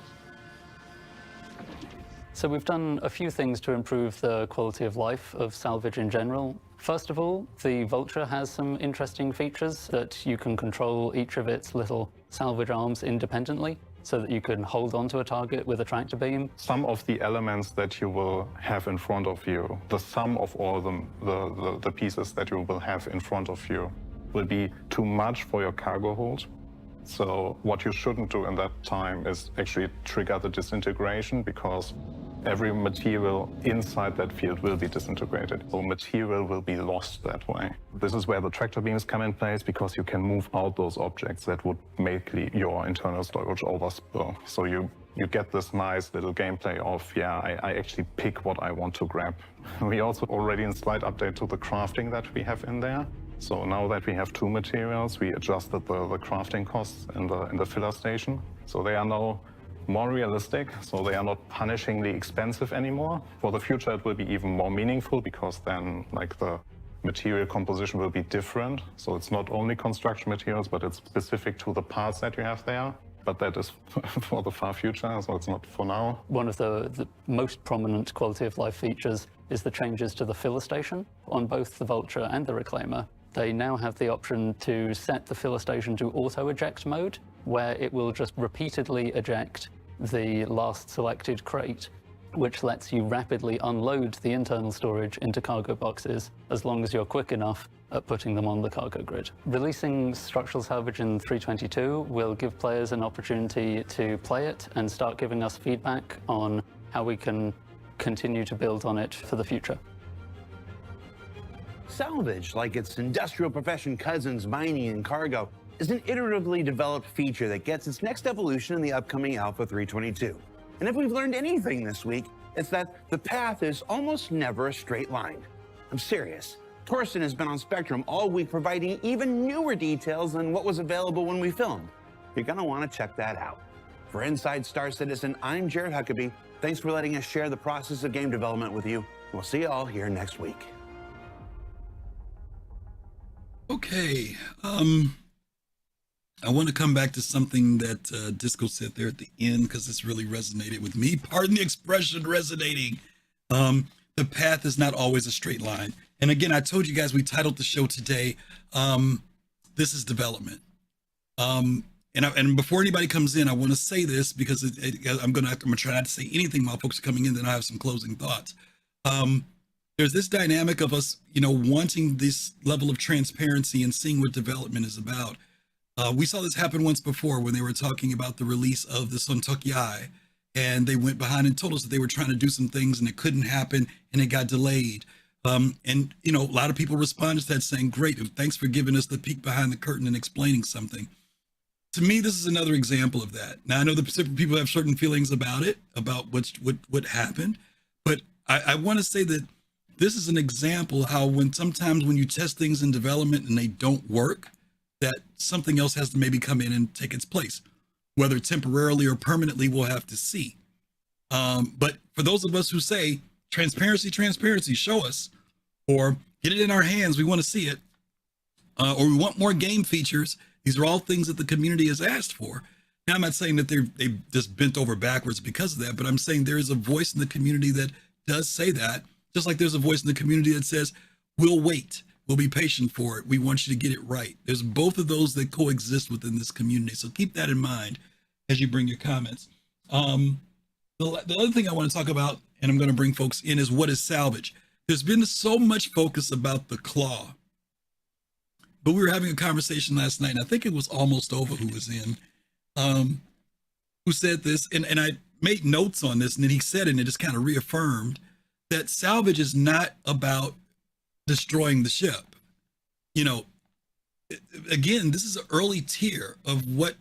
So we've done a few things to improve the quality of life of salvage in general. First of all, the Vulture has some interesting features that you can control each of its little salvage arms independently, so that you can hold onto a target with a tractor beam. Some of the elements that you will have in front of you, the sum of all the pieces that you will have in front of you, will be too much for your cargo hold. So what you shouldn't do in that time is actually trigger the disintegration, because every material inside that field will be disintegrated. So material will be lost that way. This is where the tractor beams come in place, because you can move out those objects that would make your internal storage overspill. So you get this nice little gameplay of, yeah, I actually pick what I want to grab. We also already in slight update to the crafting that we have in there. So now that we have 2 materials, we adjusted the crafting costs in the filler station. So they are now more realistic, so they are not punishingly expensive anymore. For the future, it will be even more meaningful, because then like the material composition will be different. So it's not only construction materials, but it's specific to the parts that you have there. But that is for the far future, so it's not for now. One of the most prominent quality of life features is the changes to the filler station on both the Vulture and the Reclaimer. They now have the option to set the filler station to auto-eject mode, where it will just repeatedly eject the last selected crate, which lets you rapidly unload the internal storage into cargo boxes, as long as you're quick enough at putting them on the cargo grid. Releasing Structural Salvage in 3.22 will give players an opportunity to play it and start giving us feedback on how we can continue to build on it for the future. Salvage, like its industrial profession cousins, mining and cargo, is an iteratively developed feature that gets its next evolution in the upcoming Alpha 3.22. And if we've learned anything this week, it's that the path is almost never a straight line. I'm serious. Torsten has been on Spectrum all week, providing even newer details than what was available when we filmed. You're gonna wanna check that out. For Inside Star Citizen, I'm Jared Huckabee. Thanks for letting us share the process of game development with you. We'll see you all here next week. Okay, I want to come back to something that Disco said there at the end, because this really resonated with me. Pardon the expression, resonating. The path is not always a straight line. And again, I told you guys, we titled the show today, This is Development. And before anybody comes in, I want to say this, because I'm going to try not to say anything while folks are coming in, then I have some closing thoughts. There's this dynamic of us, wanting this level of transparency and seeing what development is about. We saw this happen once before when they were talking about the release of the Soundcloud, and they went behind and told us that they were trying to do some things and it couldn't happen and it got delayed. And a lot of people responded to that saying, great, thanks for giving us the peek behind the curtain and explaining something. To me, this is another example of that. Now, I know that people have certain feelings about it, about what happened, but I want to say that this is an example how sometimes when you test things in development and they don't work, that something else has to maybe come in and take its place. Whether temporarily or permanently, we'll have to see. But for those of us who say, transparency, show us, or get it in our hands, we want to see it, or we want more game features, these are all things that the community has asked for. Now, I'm not saying that they've just bent over backwards because of that, but I'm saying there is a voice in the community that does say that, just like there's a voice in the community that says, we'll wait. We'll be patient for it. We want you to get it right. There's both of those that coexist within this community. So keep that in mind as you bring your comments. The other thing I want to talk about, and I'm going to bring folks in, is what is salvage. There's been so much focus about the claw. But we were having a conversation last night, and I think it was Almost Over who was in, who said this, and I made notes on this, and then he said it, and it just kind of reaffirmed that salvage is not about destroying the ship. Again, this is an early tier of what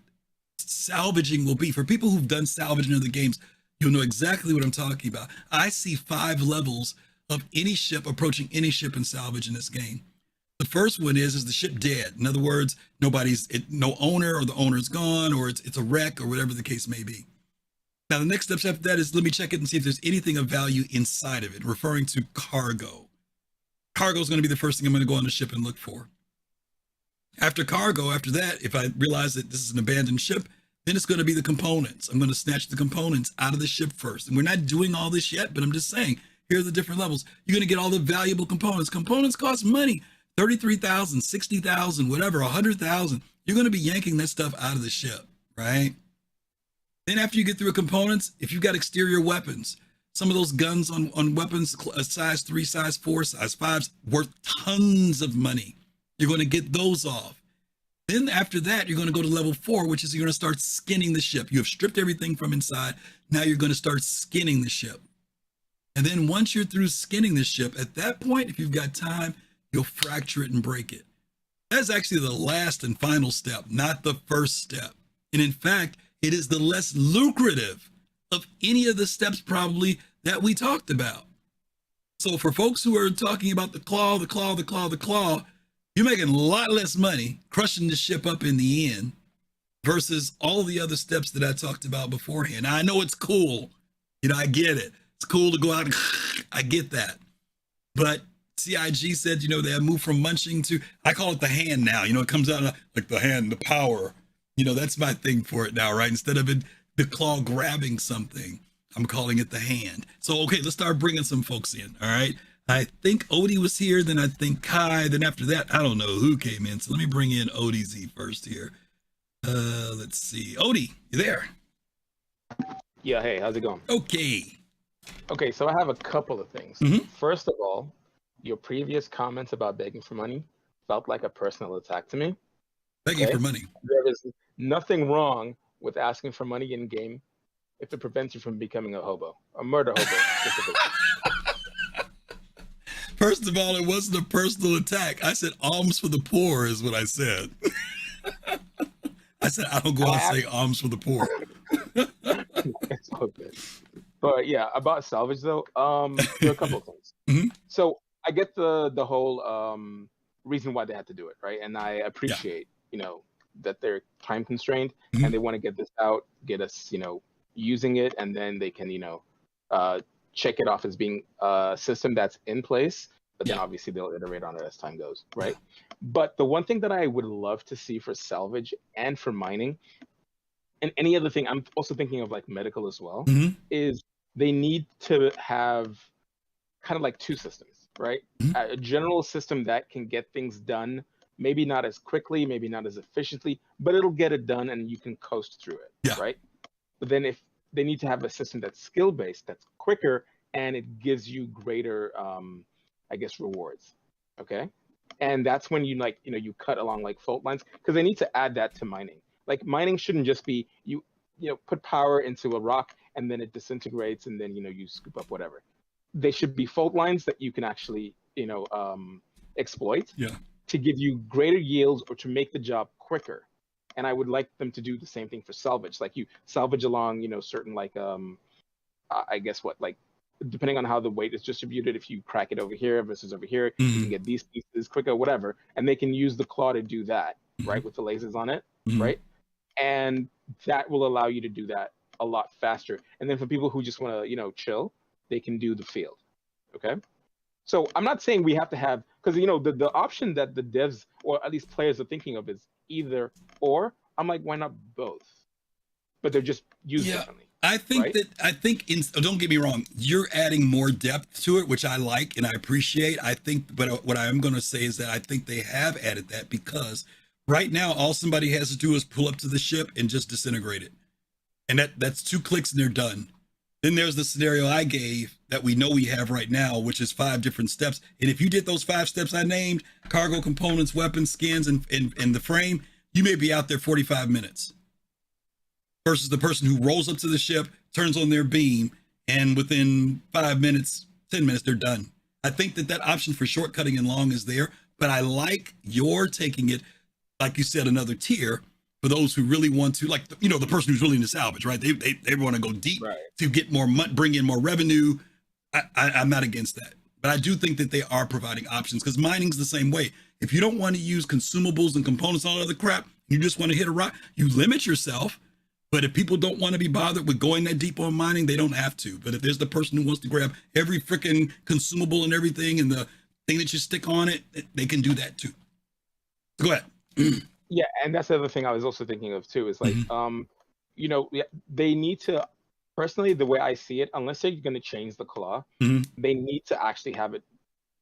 salvaging will be. For people who've done salvage in other games, you'll know exactly what I'm talking about. I see 5 levels of any ship approaching any ship in salvage in this game. The first one is the ship dead? In other words, no owner, or the owner's gone, or it's a wreck, or whatever the case may be. Now, the next step after that is let me check it and see if there's anything of value inside of it, referring to cargo. Cargo is going to be the first thing I'm going to go on the ship and look for. After cargo, after that, if I realize that this is an abandoned ship, then it's going to be the components. I'm going to snatch the components out of the ship first. And we're not doing all this yet, but I'm just saying, here are the different levels. You're going to get all the valuable components. Components cost money. 33,000, 60,000, whatever, 100,000. You're going to be yanking that stuff out of the ship, right? Then after you get through components, if you've got exterior weapons, some of those guns on weapons, size 3, size 4, size 5s, worth tons of money. You're going to get those off. Then after that, you're going to go to level 4, which is you're going to start skinning the ship. You have stripped everything from inside. Now you're going to start skinning the ship. And then once you're through skinning the ship, at that point, if you've got time, you'll fracture it and break it. That's actually the last and final step, not the first step. And in fact, it is the less lucrative of any of the steps probably that we talked about. So for folks who are talking about the claw, you're making a lot less money crushing the ship up in the end versus all the other steps that I talked about beforehand. Now, I know it's cool. I get it. It's cool to go out and I get that. But CIG said, they have moved from munching to, I call it the hand now. It comes out like the hand, the power. That's my thing for it now, right? Instead of the claw grabbing something, I'm calling it the hand. So, okay, let's start bringing some folks in, all right? I think Odie was here, then I think Kai, then after that, I don't know who came in. So let me bring in Odie Z first here. Let's see. Odie, you there? Yeah, hey, how's it going? Okay, so I have a couple of things. Mm-hmm. First of all, your previous comments about begging for money felt like a personal attack to me. Begging for money. There is nothing wrong with asking for money in game if it prevents you from becoming a hobo, a murder hobo specifically. First of all, it wasn't a personal attack. I said alms for the poor is what I said. I said I don't go out and say alms for the poor. It's all good. But yeah, about Salvage though, there are a couple of things. Mm-hmm. So I get the whole reason why they had to do it, right? And I appreciate, that they're time constrained and they want to get this out, get us, using it, and then they can, check it off as being a system that's in place. But then obviously they'll iterate on it as time goes, right? But the one thing that I would love to see for Salvage and for mining, and any other thing, I'm also thinking of like medical as well, is they need to have kind of like two systems, right? A general system that can get things done, maybe not as quickly, maybe not as efficiently, but it'll get it done and you can coast through it, right? But then if they need to have a system that's skill-based, that's quicker, and it gives you greater, rewards, okay? And that's when you you cut along like fault lines, because they need to add that to mining. Like mining shouldn't just be you put power into a rock and then it disintegrates and then you scoop up whatever. They should be fault lines that you can actually exploit to give you greater yields or to make the job quicker. And I would like them to do the same thing for salvage. Like you salvage along certain depending on how the weight is distributed, if you crack it over here versus over here, you can get these pieces quicker, whatever. And they can use the claw to do that, right? With the lasers on it, right? And that will allow you to do that a lot faster. And then for people who just want to, chill, they can do the field, okay? So I'm not saying we have to have, because, the option that the devs, or at least players are thinking of is either or. I'm like, why not both? But they're just used differently. I think don't get me wrong, you're adding more depth to it, which I like and I appreciate. But what I am going to say is that I think they have added that because right now, all somebody has to do is pull up to the ship and just disintegrate it. And that's 2 clicks and they're done. Then there's the scenario I gave that we know we have right now, which is 5 different steps. And if you did those 5 steps I named, cargo components, weapons, skins, and the frame, you may be out there 45 minutes. Versus the person who rolls up to the ship, turns on their beam, and within 5 minutes, 10 minutes, they're done. I think that option for shortcutting and long is there, but I like your taking it, like you said, another tier for those who really want to, like, the person who's really into salvage, right? They want to go deep to get more money, bring in more revenue. I'm not against that. But I do think that they are providing options, because mining's the same way. If you don't want to use consumables and components, all other crap, you just want to hit a rock, you limit yourself. But if people don't want to be bothered with going that deep on mining, they don't have to. But if there's the person who wants to grab every freaking consumable and everything and the thing that you stick on it, they can do that too. Go ahead. Yeah, and that's the other thing I was also thinking of too, is like, you know, they need to, personally, the way I see it, unless they're going to change the claw, they need to actually have it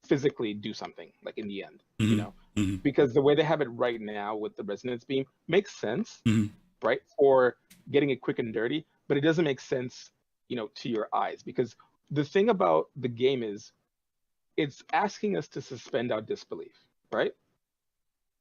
physically do something, like in the end, you know, because the way they have it right now with the resonance beam makes sense, right, for getting it quick and dirty, but it doesn't make sense, you know, to your eyes, because the thing about the game is it's asking us to suspend our disbelief, right?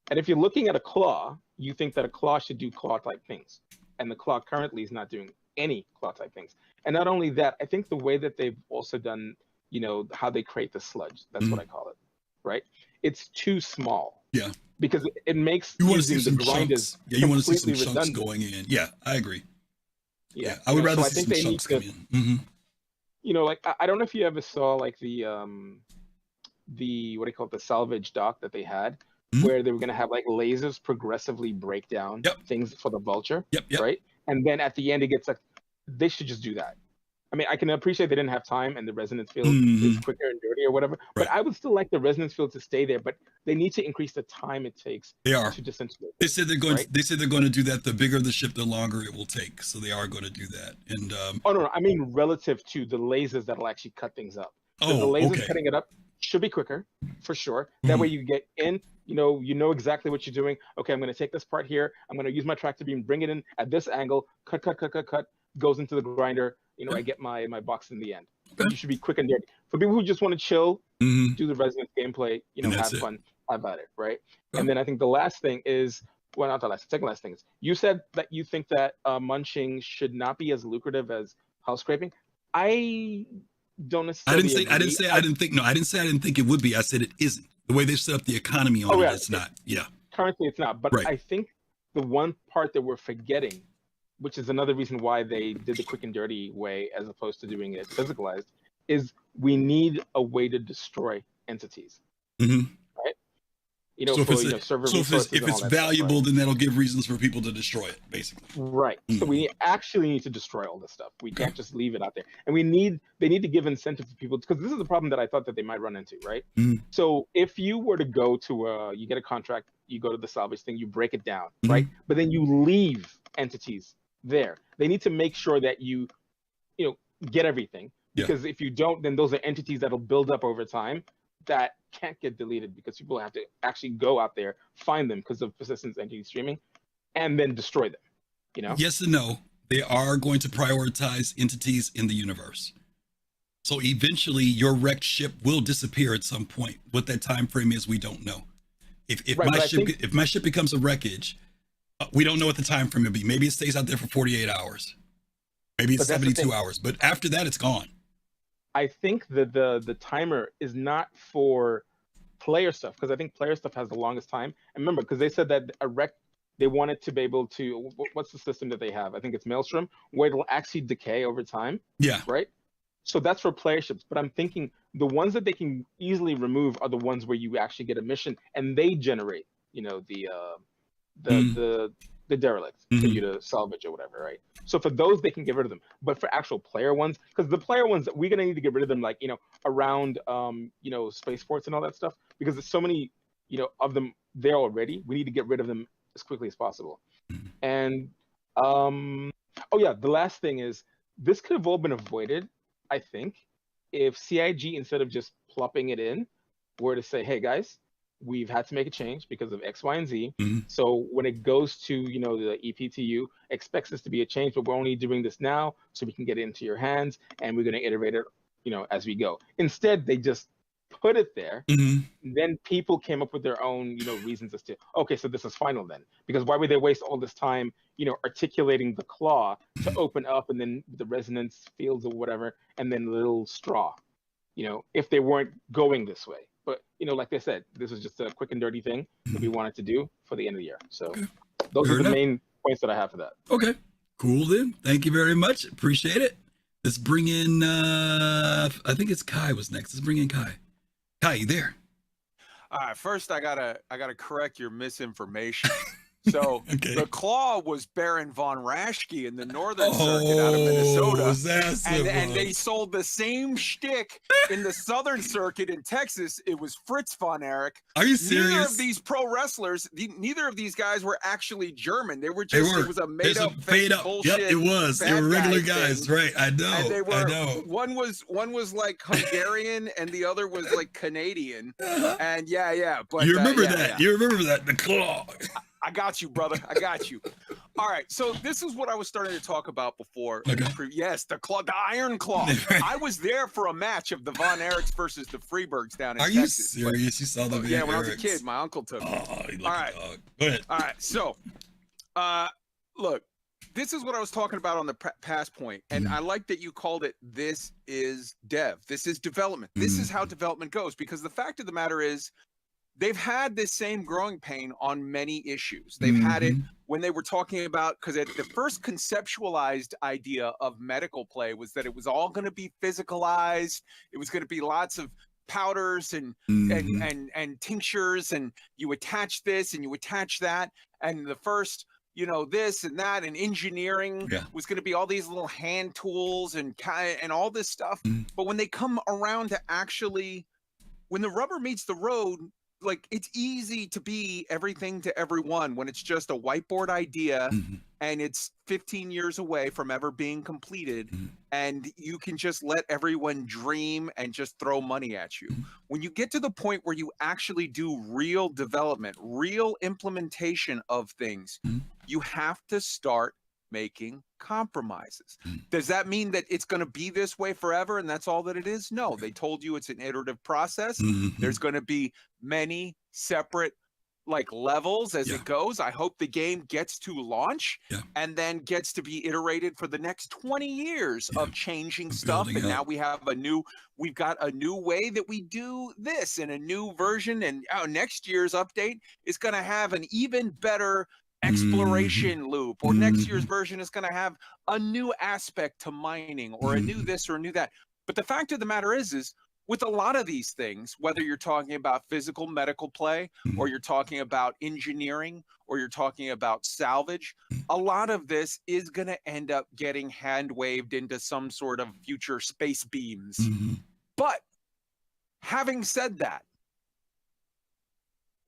And if you're looking at a claw, you think that a claw should do claw-type things, and the claw currently is not doing any claw-type things. And not only that, I think the way that they've also done, you know, how they create the sludge, that's what I call it, right? It's too small. Yeah. Because it makes you want to see using some the grinders chunks. Yeah, you want to see some completely chunks redundant. going in. Yeah, I agree. Yeah, I would rather so I see think some they chunks need come in. You know, like I don't know if you ever saw like the what do you call it, the salvage dock that they had, where they were going to have like lasers progressively break down things for the vulture, right? And then at the end it gets like, they should just do that. I mean, I can appreciate they didn't have time and the resonance field is quicker and dirty or whatever, but I would still like the resonance field to stay there, but they need to increase the time it takes to disintegrate. They said they're going. They said they're going to do that. The bigger the ship, the longer it will take. So they are going to do that. And oh no, I mean relative to the lasers that'll actually cut things up. So the lasers cutting it up should be quicker for sure. That way you get in. You know exactly what you're doing. Okay, I'm going to take this part here. I'm going to use my tractor beam, bring it in at this angle. Cut. Goes into the grinder. You know, I get my box in the end. You should be quick and dirty. For people who just want to chill, do the resonance gameplay, you know, have fun, have at it, right? And then I think the last thing is, well, not the last, second last thing is, you said that you think that munching should not be as lucrative as house scraping. I don't necessarily I didn't say I didn't think it would be. I said it isn't. The way they set up the economy on it, it's not. Yeah. Currently it's not. But I think the one part that we're forgetting, which is another reason why they did the quick and dirty way as opposed to doing it physicalized, is we need a way to destroy entities. Right? You know, if it's valuable, then that'll give reasons for people to destroy it, basically. Right. So we actually need to destroy all this stuff. We can't just leave it out there. And they need to give incentive to people, because this is the problem that I thought that they might run into, right? So if you were to go to you get a contract, you go to the salvage thing, you break it down, right? But then you leave entities there. They need to make sure that you get everything, because if you don't, then those are entities that'll build up over time that can't get deleted, because people have to actually go out there, find them because of persistence entity streaming, and then destroy them. You know? Yes and no. They are going to prioritize entities in the universe. So eventually your wrecked ship will disappear at some point. What that time frame is, we don't know. If my ship becomes a wreckage, we don't know what the time frame will be. Maybe it stays out there for 48 hours. Maybe it's 72 hours. But after that, it's gone. I think that the timer is not for player stuff, because I think player stuff has the longest time. And remember, because they said that a wreck, they wanted to be able to, what's the system that they have? I think it's Maelstrom, where it'll actually decay over time. Yeah. Right? So that's for player ships. But I'm thinking the ones that they can easily remove are the ones where you actually get a mission and they generate, the derelicts for you to salvage or whatever, right? So for those, they can get rid of them. But for actual player ones, because the player ones, we're gonna need to get rid of them, like around spaceports and all that stuff, because there's so many of them there already. We need to get rid of them as quickly as possible. And the last thing is, this could have all been avoided, I think, if CIG, instead of just plopping it in, were to say, hey guys, we've had to make a change because of X, Y, and Z. So when it goes to, the EPTU, expects this to be a change, but we're only doing this now so we can get it into your hands, and we're going to iterate it, as we go. Instead, they just put it there. Then people came up with their own, reasons as to, okay, so this is final then. Because why would they waste all this time, articulating the claw to open up, and then the resonance fields or whatever, and then a little straw, if they weren't going this way. But, like I said, this is just a quick and dirty thing that we wanted to do for the end of the year. So those are the main points that I have for that. Okay, cool then. Thank you very much. Appreciate it. Let's bring in, I think it's Kai was next. Let's bring in Kai. Hi, you there? All right, first I gotta correct your misinformation. So the Claw was Baron von Raschke in the Northern Circuit out of Minnesota, and they sold the same shtick in the Southern Circuit in Texas. It was Fritz von Erich. Are you serious? Neither of these pro wrestlers, neither of these guys were actually German. They were just it was a made up bullshit. Yep, it was. They were regular guys, right? I know. And they were. I know. One was like Hungarian, and the other was like Canadian. And yeah. But you remember that? Yeah. You remember that? The Claw. I got you, brother. I got you. All right. So this is what I was starting to talk about before. Yes, the Claw, the Iron Claw. I was there for a match of the Von Erichs versus the Freebergs down in Texas. Are you serious? You saw the Yeah, when I was a kid, my uncle took me. Oh, you lucky dog. Go ahead. All right. So, look, this is what I was talking about on the past point, and I like that you called it. This is dev. This is development. This is how development goes. Because the fact of the matter is, they've had this same growing pain on many issues. They've had it when they were talking about, because the first conceptualized idea of medical play was that it was all going to be physicalized. It was going to be lots of powders and tinctures, and you attach this and you attach that. And the first, this and that, and engineering was going to be all these little hand tools and all this stuff. But when they come around to actually, when the rubber meets the road, like, it's easy to be everything to everyone when it's just a whiteboard idea and it's 15 years away from ever being completed, and you can just let everyone dream and just throw money at you. When you get to the point where you actually do real development, real implementation of things, you have to start making compromises. Does that mean that it's going to be this way forever and that's all that it is? No, they told you it's an iterative process. There's going to be many separate levels as it goes. I hope the game gets to launch and then gets to be iterated for the next 20 years of changing stuff. And now we've got a new way that we do this in a new version, and next year's update is going to have an even better exploration loop, or next year's version is going to have a new aspect to mining, or a new this or a new that. But the fact of the matter is with a lot of these things, whether you're talking about physical medical play, or you're talking about engineering, or you're talking about salvage, a lot of this is going to end up getting hand waved into some sort of future space beams. But having said that,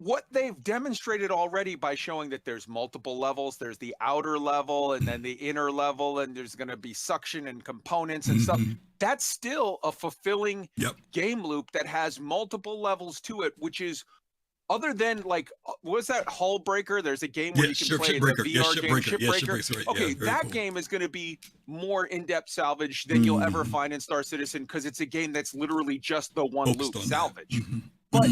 what they've demonstrated already by showing that there's multiple levels, there's the outer level and then the inner level, and there's going to be suction and components and stuff, that's still a fulfilling game loop that has multiple levels to it, which is, other than what's that, Hull Breaker? There's a game where you can play a VR game, Shipbreaker. Right. Okay, that cool. game is going to be more in-depth salvage than you'll ever find in Star Citizen, because it's a game that's literally just the one loop salvage. But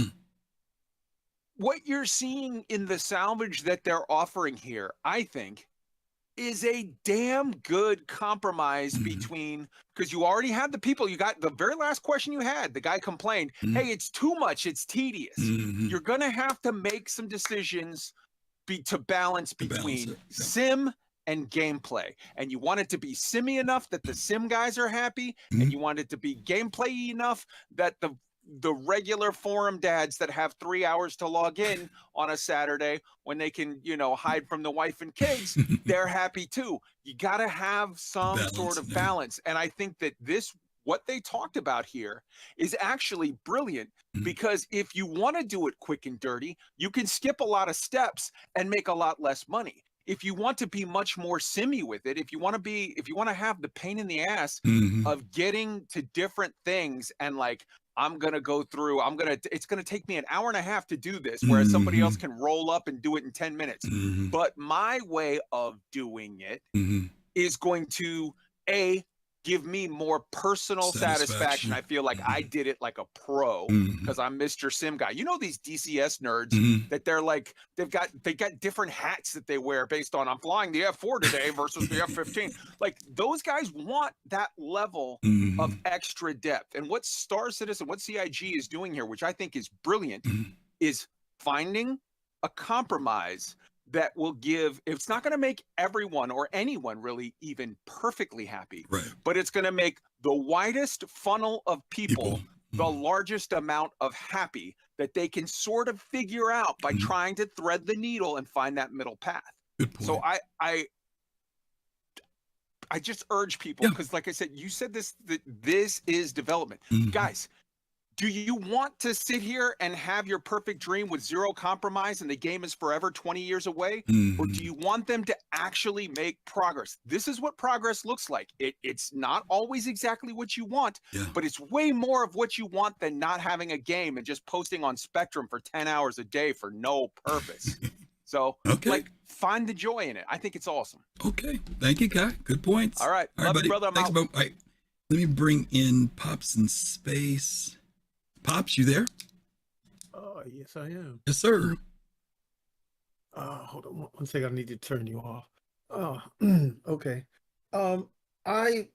what you're seeing in the salvage that they're offering here, I think, is a damn good compromise between, because you already had the people, you got the very last question you had, the guy complained, hey, it's too much, it's tedious. You're going to have to make some decisions to balance between sim and gameplay. And you want it to be simmy enough that the sim guys are happy, and you want it to be gameplay enough that the regular forum dads that have 3 hours to log in on a Saturday when they can, hide from the wife and kids, they're happy too. You got to have some sort of balance. And I think that what they talked about here is actually brilliant, because if you want to do it quick and dirty, you can skip a lot of steps and make a lot less money. If you want to be much more simmy with it, if you want to have the pain in the ass of getting to different things and I'm going to go through, it's going to take me an hour and a half to do this, whereas somebody else can roll up and do it in 10 minutes. But my way of doing it is going to, give me more personal satisfaction. I feel like I did it like a pro, because I'm Mr. Sim guy. These DCS nerds that they got different hats that they wear based on, I'm flying the F4 today versus the F-15. Those guys want that level of extra depth. And what Star Citizen, what CIG is doing here, which I think is brilliant, is finding a compromise that will give, it's not going to make everyone or anyone really even perfectly happy, but it's going to make the widest funnel of people the largest amount of happy that they can sort of figure out by trying to thread the needle and find that middle path. Good point. So I just urge people, because like I said, you said this is development. Guys, do you want to sit here and have your perfect dream with zero compromise and the game is forever 20 years away? Or do you want them to actually make progress? This is what progress looks like. It's not always exactly what you want, but it's way more of what you want than not having a game and just posting on Spectrum for 10 hours a day for no purpose. So, like, find the joy in it. I think it's awesome. Okay. Thank you, Kai. Good points. All right. Love you, brother. Thanks, All right. Let me bring in Pops in Space. Pops, you there? Yes, I am. Yes, sir. Hold on one second. I need to turn you off. Okay. I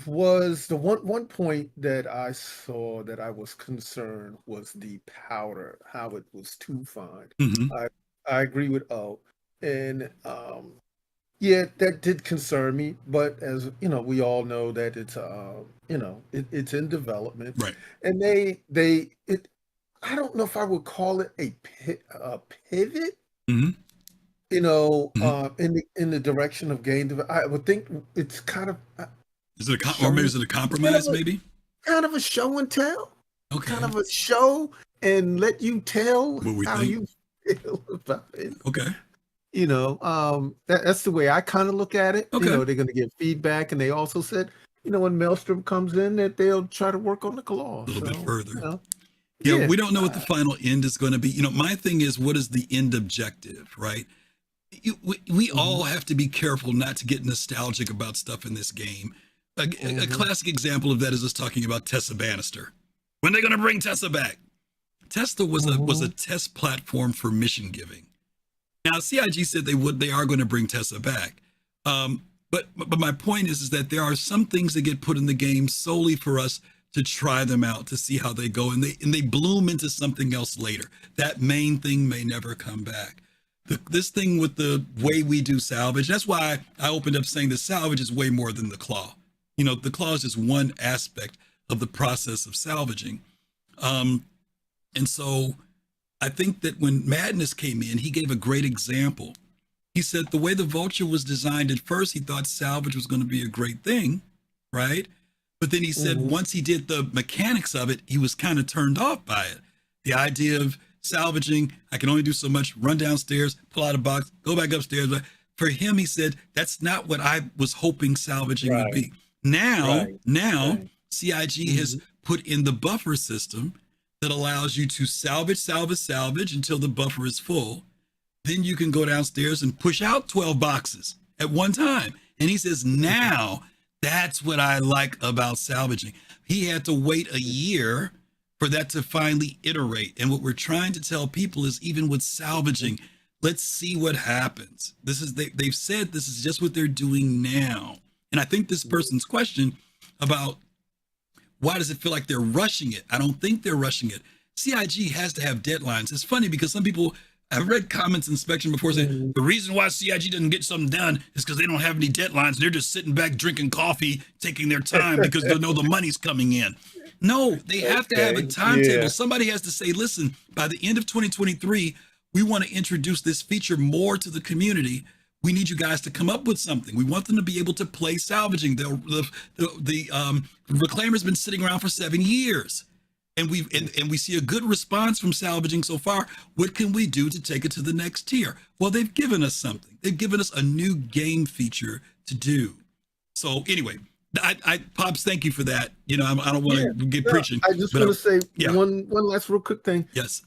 was the one point that I saw that I was concerned was the powder, how it was too fine. I agree with and yeah, that did concern me. But as you know, we all know that it's it's in development, right? And I don't know if I would call it a pivot. In the direction of game development. I would think it's kind of. Is it or maybe is it a compromise? Maybe kind of a show and tell. Okay. Kind of a show and let you tell how you feel about it. Okay. That's the way I kind of look at it. Okay. They're going to get feedback, and they also said, when Maelstrom comes in, that they'll try to work on the claw a little bit further. Yeah, we don't know what the final end is going to be. My thing is, what is the end objective, right? We all have to be careful not to get nostalgic about stuff in this game. A classic example of that is us talking about Tessa Bannister. When are they going to bring Tessa back? Tessa was a test platform for mission giving. Now, CIG said they are going to bring Tessa back. But my point is that there are some things that get put in the game solely for us to try them out, to see how they go, and they bloom into something else later. That main thing may never come back. This thing with the way we do salvage, that's why I opened up saying that salvage is way more than the claw. The claw is just one aspect of the process of salvaging. And so I think that when Madness came in, he gave a great example. He said the way the Vulture was designed at first, he thought salvage was going to be a great thing, right? But then he said once he did the mechanics of it, he was kind of turned off by it. The idea of salvaging, I can only do so much, run downstairs, pull out a box, go back upstairs. But for him, he said, that's not what I was hoping salvaging would be. Now, CIG has put in the buffer system that allows you to salvage until the buffer is full. Then you can go downstairs and push out 12 boxes at one time. And he says, now that's what I like about salvaging. He had to wait a year for that to finally iterate. And what we're trying to tell people is, even with salvaging, let's see what happens. They've said this is just what they're doing now. And I think this person's question about why does it feel like they're rushing it? I don't think they're rushing it. CIG has to have deadlines. It's funny because some people, I've read comments in Spectrum before saying the reason why CIG doesn't get something done is because they don't have any deadlines. They're just sitting back drinking coffee, taking their time because they know the money's coming in. No, they have to have a timetable. Somebody has to say, listen, by the end of 2023, we want to introduce this feature more to the community. We need you guys to come up with something. We want them to be able to play salvaging. The Reclaimer's been sitting around for 7 years. And we see a good response from salvaging so far. What can we do to take it to the next tier? Well, they've given us something. They've given us a new game feature to do. So anyway, I Pops, thank you for that. I don't want to get preaching. I just want to say one last real quick thing. Yes.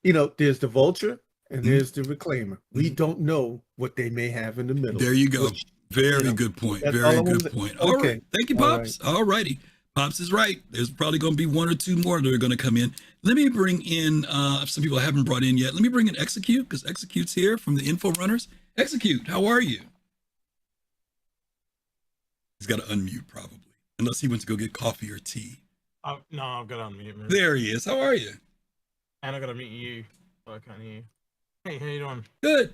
There's the Vulture and there's the Reclaimer. We don't know what they may have in the middle. There you go. Very good point. Very good point. All right. Thank you, Pops. All righty. Pops is right. There's probably going to be one or two more that are going to come in. Let me bring in some people I haven't brought in yet. Let me bring in Execute, because Execute's here from the Info Runners. Execute, how are you? He's got to unmute probably, unless he went to go get coffee or tea. No, I've got to unmute. Man. There he is. How are you? And I got to mute you. So I can't hear you. Hey, how you doing? Good.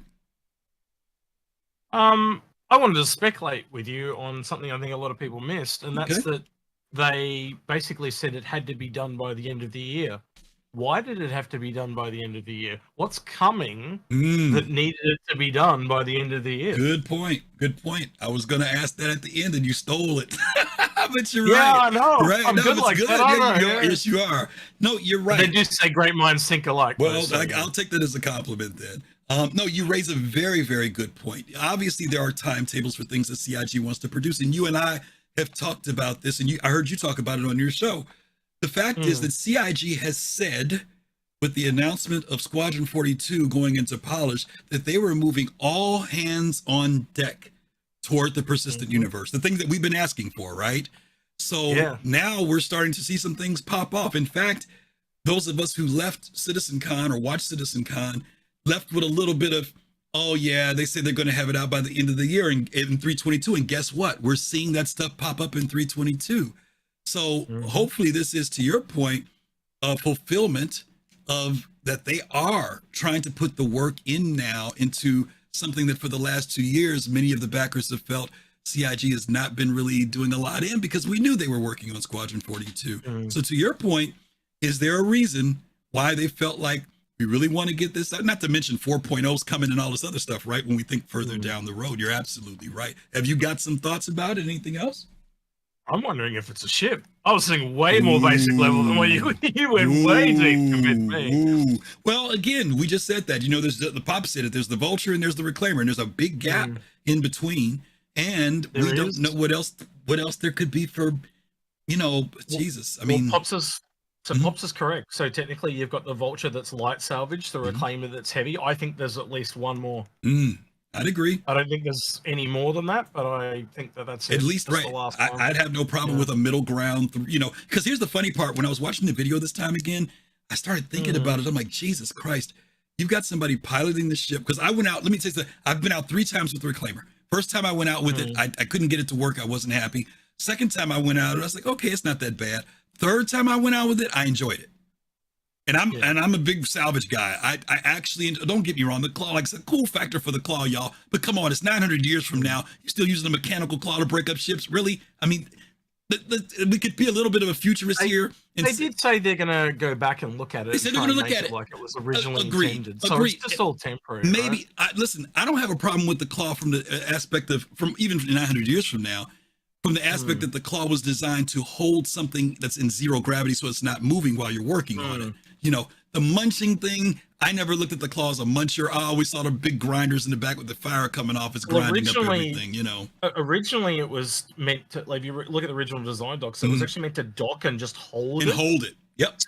I wanted to speculate with you on something I think a lot of people missed, and that's that they basically said it had to be done by the end of the year. Why did it have to be done by the end of the year? What's coming that needed it to be done by the end of the year? Good point. Good point. I was going to ask that at the end, and you stole it. But you're yeah, right. I know. Right? I'm no, good it's like good. that. I know, Yes, you are. No, you're right. They do say great minds think alike. Well, I'll take that as a compliment then. No, you raise a very, very good point. Obviously, there are timetables for things that CIG wants to produce, and you and I have talked about this, and I heard you talk about it on your show. The fact is that CIG has said, with the announcement of Squadron 42 going into polish, that they were moving all hands on deck toward the persistent universe, the thing that we've been asking for, right? So now we're starting to see some things pop off. In fact, those of us who left CitizenCon or watched CitizenCon left with a little bit of, oh yeah, they say they're going to have it out by the end of the year in 322. And guess what? We're seeing that stuff pop up in 322. So hopefully this is, to your point, a fulfillment of that they are trying to put the work in now into something that for the last 2 years, many of the backers have felt CIG has not been really doing a lot in, because we knew they were working on Squadron 42. So to your point, is there a reason why they felt like we really want to get this out? Not to mention 4.0's coming and all this other stuff, right? When we think further down the road, you're absolutely right. Have you got some thoughts about it? Anything else? I'm wondering if it's a ship. I was thinking way more basic level than what you went way deep to me. Well, again, we just said that. You know, there's the Pop said it. There's the Vulture and there's the Reclaimer, and there's a big gap in between. And we don't know what else there could be for, you know, Jesus. I mean, Pops is correct. So technically, you've got the Vulture that's light salvage, the Reclaimer that's heavy. I think there's at least one more. I'd agree. I don't think there's any more than that, but I think that's at least right. I'd have no problem with a middle ground, you know, because here's the funny part. When I was watching the video this time again, I started thinking about it. I'm like, Jesus Christ, you've got somebody piloting the ship. Because I went out, let me tell you something, I've been out 3 times with the Reclaimer. First time I went out with it, I couldn't get it to work. I wasn't happy. Second time I went out, I was like, okay, it's not that bad. Third time I went out with it, I enjoyed it. And I'm a big salvage guy. I actually, don't get me wrong, the claw, like it's a cool factor for the claw, y'all. But come on, it's 900 years from now. You're still using a mechanical claw to break up ships. Really? I mean, we could be a little bit of a futurist here. They did say they're going to go back and look at it. They said they're going to look at it like it was originally intended. So it's just all temporary. Maybe. Right? Listen, I don't have a problem with the claw from the aspect of, from even 900 years from now, from the aspect that the claw was designed to hold something that's in zero gravity so it's not moving while you're working on it. You know, the munching thing, I never looked at the claw as a muncher. I always saw the big grinders in the back with the fire coming off. It's grinding up everything, you know. Originally, it was meant to, like, if you look at the original design docs, it was actually meant to dock and just hold it. Hold it. Yep.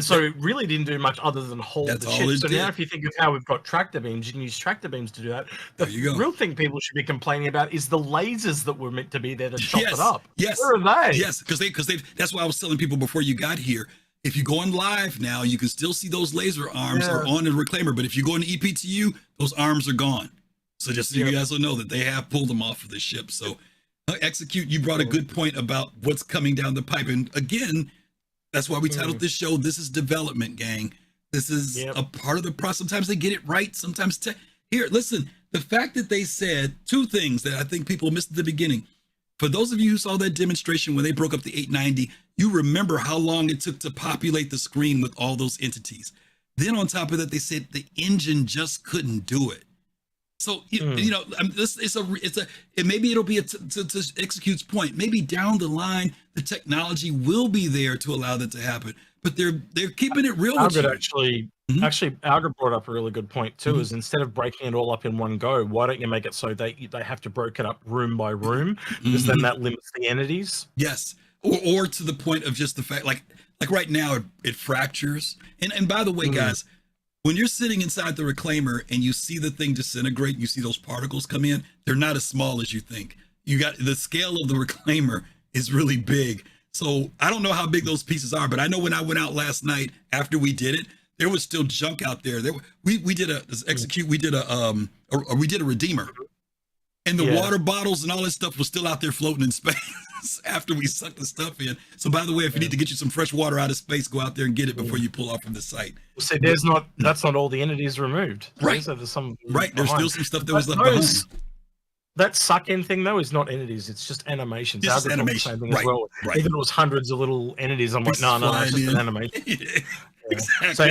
So it really didn't do much other than hold the ship. So now if you think of how we've got tractor beams, you can use tractor beams to do that. The real thing people should be complaining about is the lasers that were meant to be there to chop it up. Yes. Where are they? Yes, because they that's why I was telling people before you got here. If you go on live now, you can still see those laser arms are on the Reclaimer, but if you go into EPTU, those arms are gone. So just so you guys will know that they have pulled them off of the ship. So Execute, you brought a good point about what's coming down the pipe. And again, that's why we titled this show, This is Development, gang. This is a part of the process. Sometimes they get it right. Sometimes, here, listen, the fact that they said 2 things that I think people missed at the beginning. For those of you who saw that demonstration when they broke up the 890, you remember how long it took to populate the screen with all those entities. Then on top of that, they said the engine just couldn't do it. So, you know, maybe it'll be to Execute's point, maybe down the line, the technology will be there to allow that to happen, but they're keeping it real. Actually, Alga brought up a really good point too, is instead of breaking it all up in one go, why don't you make it so they have to break it up room by room, because then that limits the entities. Yes. Or to the point of just the fact, like right now, it fractures. And by the way, guys, when you're sitting inside the Reclaimer and you see the thing disintegrate, and you see those particles come in, they're not as small as you think. You got the scale of the Reclaimer is really big. So I don't know how big those pieces are, but I know when I went out last night after we did it, there was still junk out there. We did a Redeemer, and the water bottles and all that stuff was still out there floating in space after we sucked the stuff in. So by the way, if you need to get you some fresh water out of space, go out there and get it before you pull off from the site. So that's not all the entities removed. Right. So there's some there's still some stuff that was left behind. that suck-in thing though is not entities; it's just animations. It's just animation, same thing as well. Right. Even if it was hundreds of little entities, I'm like, no, it's just an animation. Exactly. So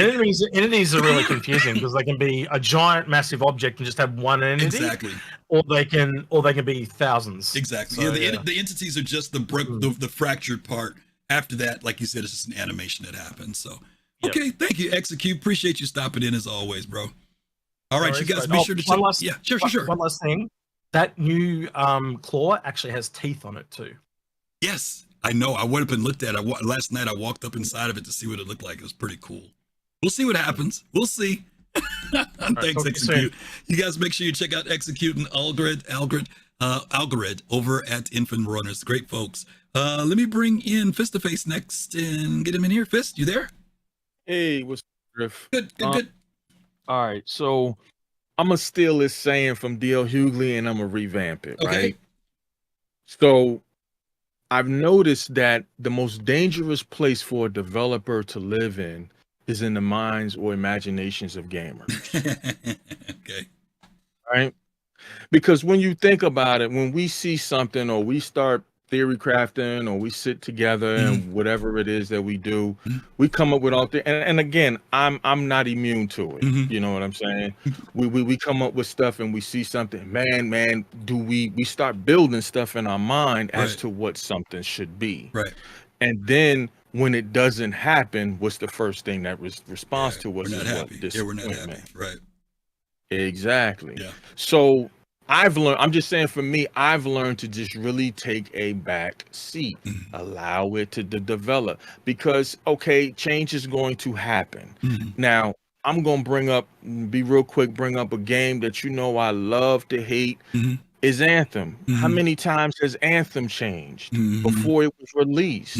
entities are really confusing because they can be a giant, massive object and just have one entity. Exactly. Or they can be thousands. Exactly. So, the entities are just the fractured part. After that, like you said, it's just an animation that happens. So, okay, thank you, Execute. Appreciate you stopping in as always, bro. All right, you guys be sure to check. Sure. One last thing. That new claw actually has teeth on it too. Yes. I know. I went up and looked at it. Last night I walked up inside of it to see what it looked like. It was pretty cool. We'll see what happens. We'll see. Thanks, Execute. You guys make sure you check out Execute and Algorid over at Infant Runners. Great folks. Let me bring in Fist to Face next and get him in here. Fist, you there? Hey, what's up, Griff? Good. All right, so I'm going to steal this saying from D.L. Hughley and I'm going to revamp it, right? So I've noticed that the most dangerous place for a developer to live in is in the minds or imaginations of gamers. Okay. Right? Because when you think about it, when we see something or we start theory crafting or we sit together and whatever it is that we do, we come up with all things. And again, I'm not immune to it. You know what I'm saying? We come up with stuff and we see something, man, we start building stuff in our mind as to what something should be. Right. And then when it doesn't happen, what's the first thing that responds to us? We're not happy. We're not happy. Right. Exactly. Yeah. So I'm just saying for me, I've learned to just really take a back seat, allow it to develop because, okay, change is going to happen. Now, I'm going to bring up a game that I love to hate is Anthem. How many times has Anthem changed before it was released?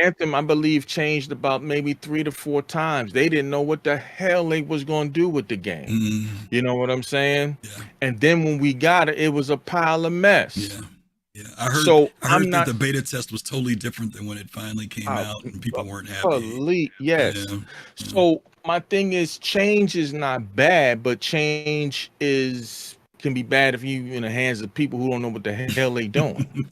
Anthem, I believe, changed about maybe 3 to 4 times. They didn't know what the hell they was going to do with the game. You know what I'm saying? Yeah. And then when we got it, it was a pile of mess. Yeah. I heard that the beta test was totally different than when it finally came out and people weren't happy. Yes. Yeah. So my thing is change is not bad, but change can be bad if you in the hands of people who don't know what the hell they doing.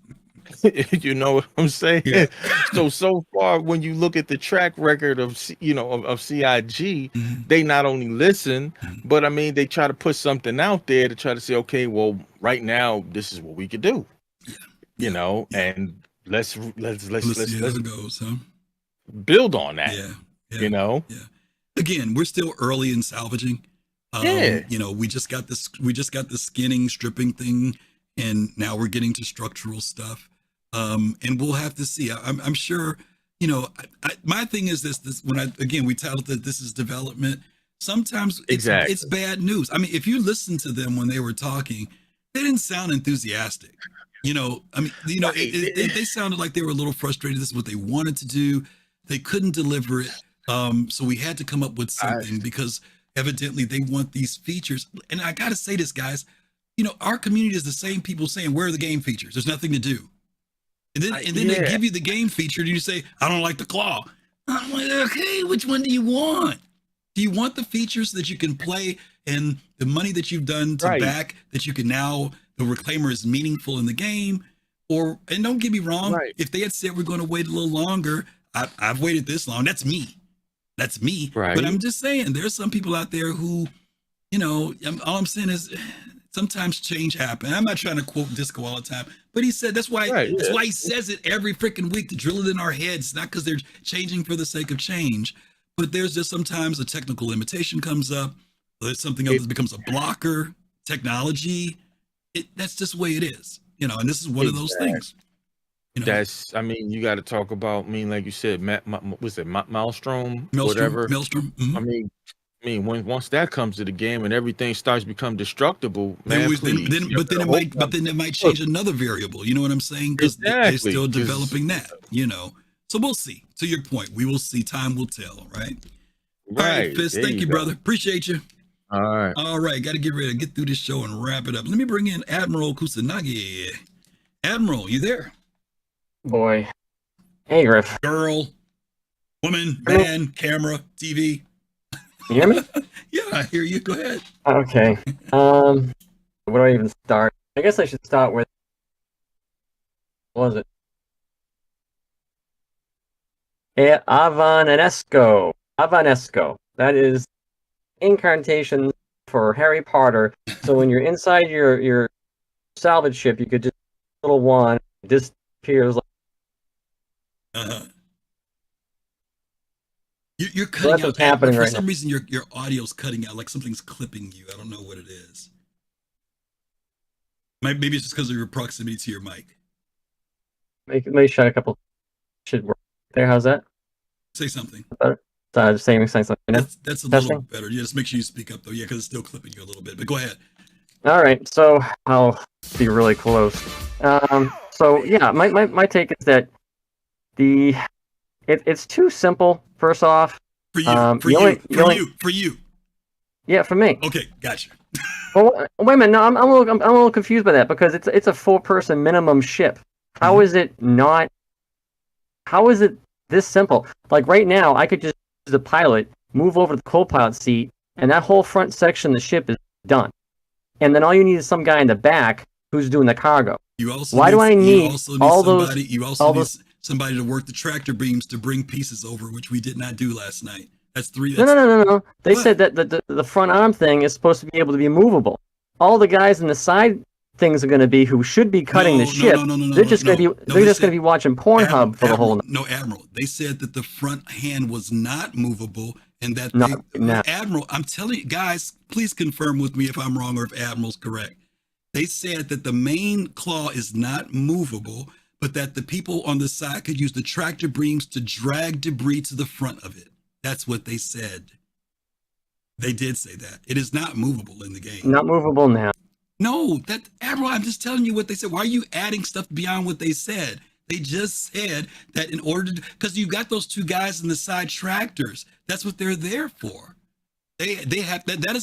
You know what I'm saying? Yeah. So far, when you look at the track record of CIG, they not only listen, but I mean they try to put something out there to try to say, okay, well, right now this is what we could do. And let's see how it goes, huh? Build on that. Yeah. Again, we're still early in salvaging. We just got the skinning, stripping thing, and now we're getting to structural stuff. And we'll have to see. I'm sure, my thing is this when we titled that this is development. Sometimes it's bad news. I mean, if you listen to them when they were talking, they didn't sound enthusiastic. They sounded like they were a little frustrated. This is what they wanted to do. They couldn't deliver it. So we had to come up with something because evidently they want these features. And I got to say this, guys, our community is the same people saying, where are the game features? There's nothing to do. And then they give you the game feature and you say, I don't like the claw. I'm like, okay, which one do you want? Do you want the features that you can play and the money that you've done to back that you can now, the reclaimer is meaningful in the game? And don't get me wrong, if they had said we're going to wait a little longer, I've waited this long. That's me. Right. But I'm just saying, there's some people out there who, all I'm saying is sometimes change happens. I'm not trying to quote Disco all the time, but he said that's why he says it every freaking week to drill it in our heads, not because they're changing for the sake of change, but there's just sometimes a technical limitation comes up. There's something else that becomes a blocker, technology. That's just the way it is, and this is one of those things. You got to talk about, like you said, was it Maelstrom? Whatever. Maelstrom. Once that comes to the game and everything starts to become destructible, then it might change another variable. You know what I'm saying? Because they're still developing that. So we'll see. To your point, we will see. Time will tell. Right. All right, Fist. Thank you, brother. Appreciate you. All right. Got to get ready to get through this show and wrap it up. Let me bring in Admiral Kusanagi. Admiral, you there? Boy. Hey, Griff. Girl, woman, man, camera, TV. You hear me? Yeah, I hear you. Go ahead. Okay. Where do I even start? I guess I should start with, what was it? Avanesco. That is incantation for Harry Potter. So when you're inside your salvage ship, you could just a little wand disappears. You're cutting out. Happening for right some now. reason, your audio's cutting out. Like something's clipping you. I don't know what it is. Maybe it's just because of your proximity to your mic. Maybe shut a couple. Should work there. How's that? Say something. Better. Just saying something. That's a little better. Yeah, just make sure you speak up though. Yeah, because it's still clipping you a little bit. But go ahead. All right, so I'll be really close. So yeah, my take is that it's too simple. First off, for you, for you. Yeah, for me. Okay, gotcha. Well, wait a minute. No, I'm a little confused by that because it's a 4-person minimum ship. How is it not? How is it this simple? Like right now, I could just use the pilot, move over to the co-pilot seat, and that whole front section of the ship is done. And then all you need is some guy in the back who's doing the cargo. Why do I need all those? You also need somebody to work the tractor beams to bring pieces over, which we did not do last night. That's 3. No. They said that the front arm thing is supposed to be able to be movable. All the guys in the side things are going to be who should be cutting the ship. They're just going to be watching Pornhub for the whole night. No, Admiral. They said that the front hand was not movable, and that Admiral. I'm telling you guys, please confirm with me if I'm wrong or if Admiral's correct. They said that the main claw is not movable, but that the people on the side could use the tractor beams to drag debris to the front of it. That's what they said. They did say that. It is not movable in the game. Not movable now. No, Admiral, I'm just telling you what they said. Why are you adding stuff beyond what they said? They just said that in order to, because you got those 2 guys in the side tractors. That's what they're there for. They have that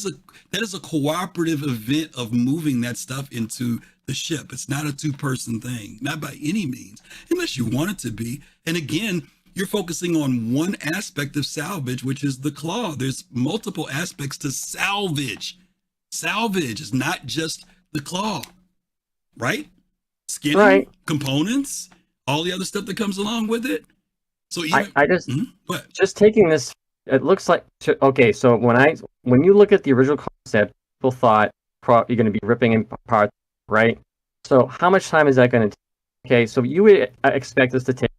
is a cooperative event of moving that stuff into the ship. It's not a 2-person thing, not by any means, unless you want it to be. And again, you're focusing on one aspect of salvage, which is the claw. There's multiple aspects to salvage. Salvage is not just the claw, right? Skinning, components, all the other stuff that comes along with it. So even, I just just taking this, it looks like okay. So when you look at the original concept, people thought you're going to be ripping in parts, right? So how much time is that going to take? Okay, so you would expect this to take an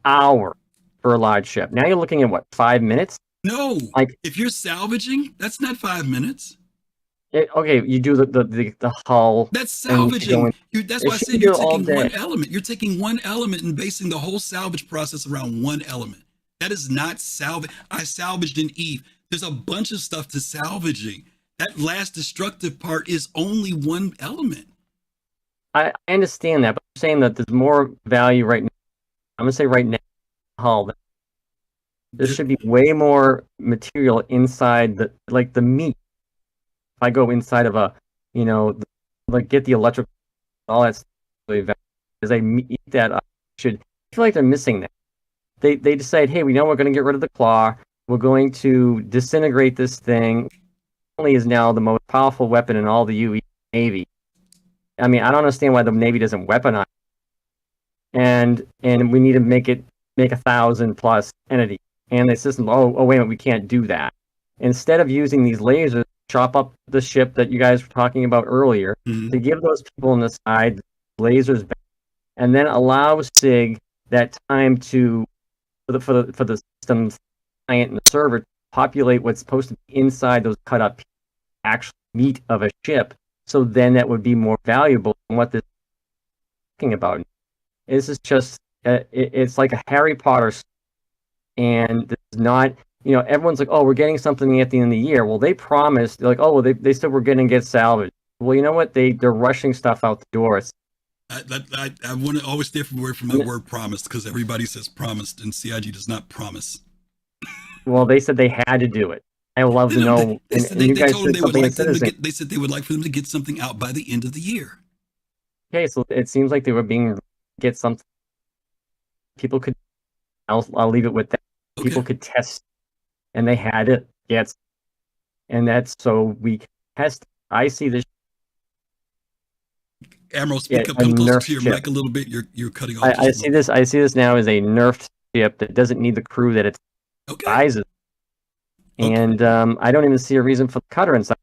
hour for a large ship. Now you're looking at what, 5 minutes? No, like if you're salvaging, that's not 5 minutes. Okay, you do the hull. That's salvaging. That's why I said you're taking one element. You're taking one element and basing the whole salvage process around one element. That is not salvage. I salvaged an Eve. There's a bunch of stuff to salvaging. That last destructive part is only one element. I understand that, but I'm saying that there's more value right now. I'm going to say right now, hull. There should be way more material inside the meat. If I go inside of get the electrical, all that stuff, as I eat that, I feel like they're missing that. They decide, hey, we know we're going to get rid of the claw. We're going to disintegrate this thing. Only is now the most powerful weapon in all the UE Navy. I mean, I don't understand why the Navy doesn't weaponize. And we need to make 1,000+ entities. And the system, wait a minute, we can't do that. Instead of using these lasers, chop up the ship that you guys were talking about earlier, to give those people on the side lasers back, and then allow SIG that time for the system's client and the server to populate what's supposed to be inside those cut up actual meat of a ship. So then that would be more valuable than what this is talking about. This is just it's like a Harry Potter, and this is not. Everyone's like, oh, we're getting something at the end of the year. Well, they promised, they're like, oh, well, they said we're going to get salvaged. Well, you know what? They're rushing stuff out the door. I want to always stay away from that word promised, because everybody says promised, and CIG does not promise. Well, they said they had to do it. I would love to know. They said they would like for them to get something out by the end of the year. Okay, so it seems like they were get something. People could. I'll leave it with that. Okay. People could test. And they had it, yes. And that's so we test. I see this. Admiral, speak up. Come closer to your mic a little bit. You're cutting off. I see this. I see this now as a nerfed ship that doesn't need the crew that its size is. And I don't even see a reason for the cutter inside.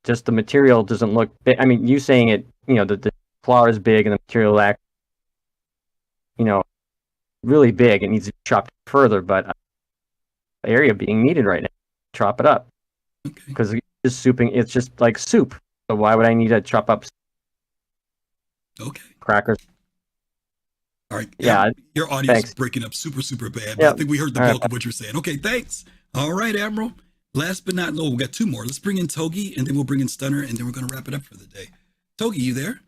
Just the material doesn't look big. I mean, you saying it, the claw is big and the material act, really big. It needs to be chopped further, but the area being needed right now, chop it up. Because it's just like soup. So why would I need to chop up crackers? All right. Yeah. Your audio is breaking up super bad. But I think we heard the bulk of what you're saying. Okay, thanks. All right, Admiral. Last but not least, we got two more. Let's bring in Togi, and then we'll bring in Stunner, and then we're going to wrap it up for the day. Togi, you there?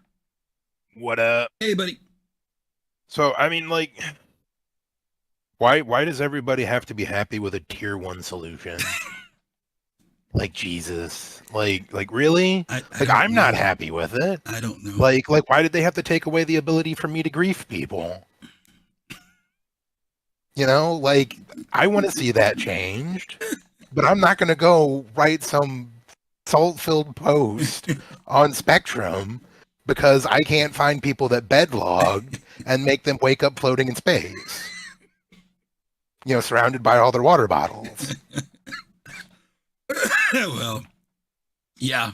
What up? Hey, buddy. So, I mean, like, why does everybody have to be happy with a tier 1 solution? Like, Jesus. Like really? I'm not happy with it. I don't know. Like, why did they have to take away the ability for me to grief people? I want to see that changed. But I'm not going to go write some salt-filled post on Spectrum because I can't find people that bedlog and make them wake up floating in space. Surrounded by all their water bottles. Well, yeah.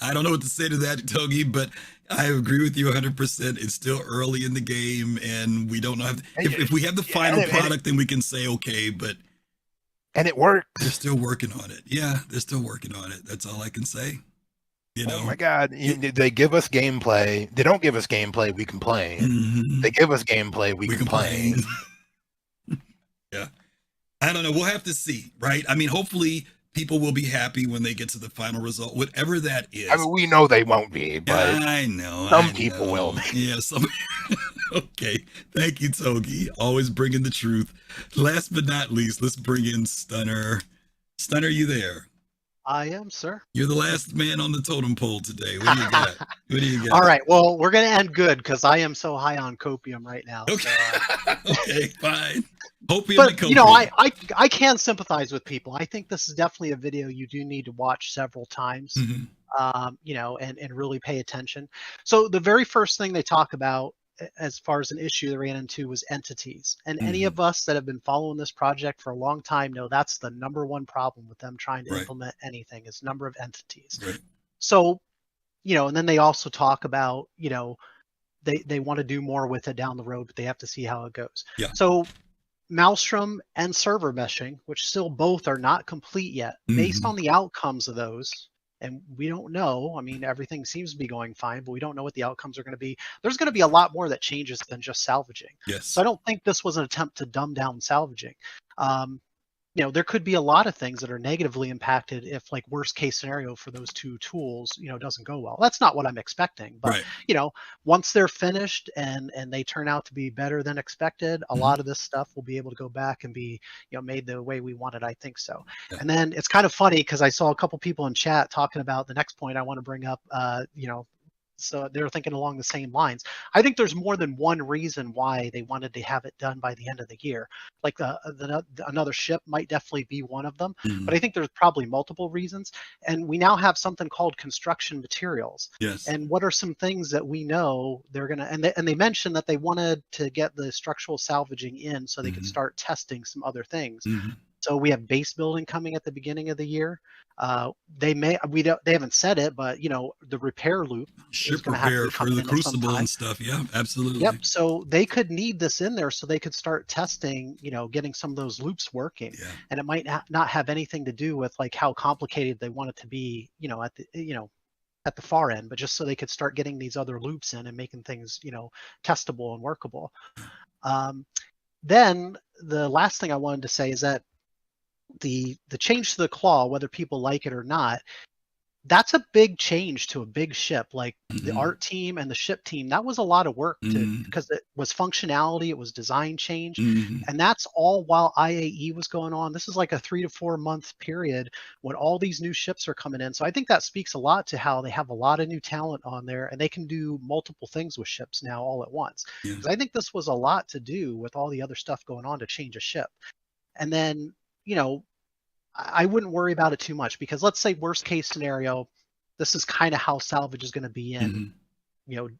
I don't know what to say to that, Togi, but I agree with you 100%. It's still early in the game, and we don't know. If we have the final product, then we can say, okay, but... And it works. They're still working on it. Yeah, they're still working on it. That's all I can say. Oh my God. They give us gameplay. They don't give us gameplay, we complain. Mm-hmm. They give us gameplay, we complain. Yeah. I don't know. We'll have to see, right? I mean, hopefully people will be happy when they get to the final result, whatever that is. I mean, we know they won't be, but I know. Some people will be. Yeah, some. Okay. Thank you, Togi. Always bringing the truth. Last but not least, let's bring in Stunner. Stunner, you there? I am, sir. You're the last man on the totem pole today. What do you got? All right. Well, we're going to end good because I am so high on copium right now. Okay. So, okay, fine. But, I can sympathize with people. I think this is definitely a video you do need to watch several times, and really pay attention. So the very first thing they talk about as far as an issue they ran into was entities. And any of us that have been following this project for a long time know that's the number one problem with them trying to implement anything is number of entities. Right. So, and then they also talk about, they want to do more with it down the road, but they have to see how it goes. Yeah. So Maelstrom and server meshing, which still both are not complete yet, based on the outcomes of those. And we don't know. I mean, everything seems to be going fine, but we don't know what the outcomes are going to be. There's going to be a lot more that changes than just salvaging. Yes. So I don't think this was an attempt to dumb down salvaging. There could be a lot of things that are negatively impacted if, like, worst case scenario for those two tools, doesn't go well. That's not what I'm expecting. But, once they're finished and they turn out to be better than expected, a lot of this stuff will be able to go back and be, made the way we wanted. I think so. Yeah. And then it's kind of funny because I saw a couple people in chat talking about the next point I want to bring up, so they're thinking along the same lines. I think there's more than one reason why they wanted to have it done by the end of the year. Like another ship might definitely be one of them, but I think there's probably multiple reasons. And we now have something called construction materials. Yes. And what are some things that we know they're gonna? And they mentioned that they wanted to get the structural salvaging in so they could start testing some other things. So we have base building coming at the beginning of the year. They haven't said it, but the repair loop ship repair for the crucible and stuff. Yeah, absolutely. Yep. So they could need this in there so they could start testing, getting some of those loops working. Yeah. And it might not have anything to do with like how complicated they want it to be, at the far end, but just so they could start getting these other loops in and making things, testable and workable. Then the last thing I wanted to say is that the change to the claw, whether people like it or not, that's a big change to a big ship. Like the art team and the ship team, that was a lot of work because it was functionality, it was design change, and that's all while IAE was going on. This is like a 3 to 4 month period when all these new ships are coming in. So I think that speaks a lot to how they have a lot of new talent on there and they can do multiple things with ships now all at once. Because I think this was a lot to do with all the other stuff going on to change a ship. And then I wouldn't worry about it too much because let's say worst case scenario, this is kind of how salvage is going to be in.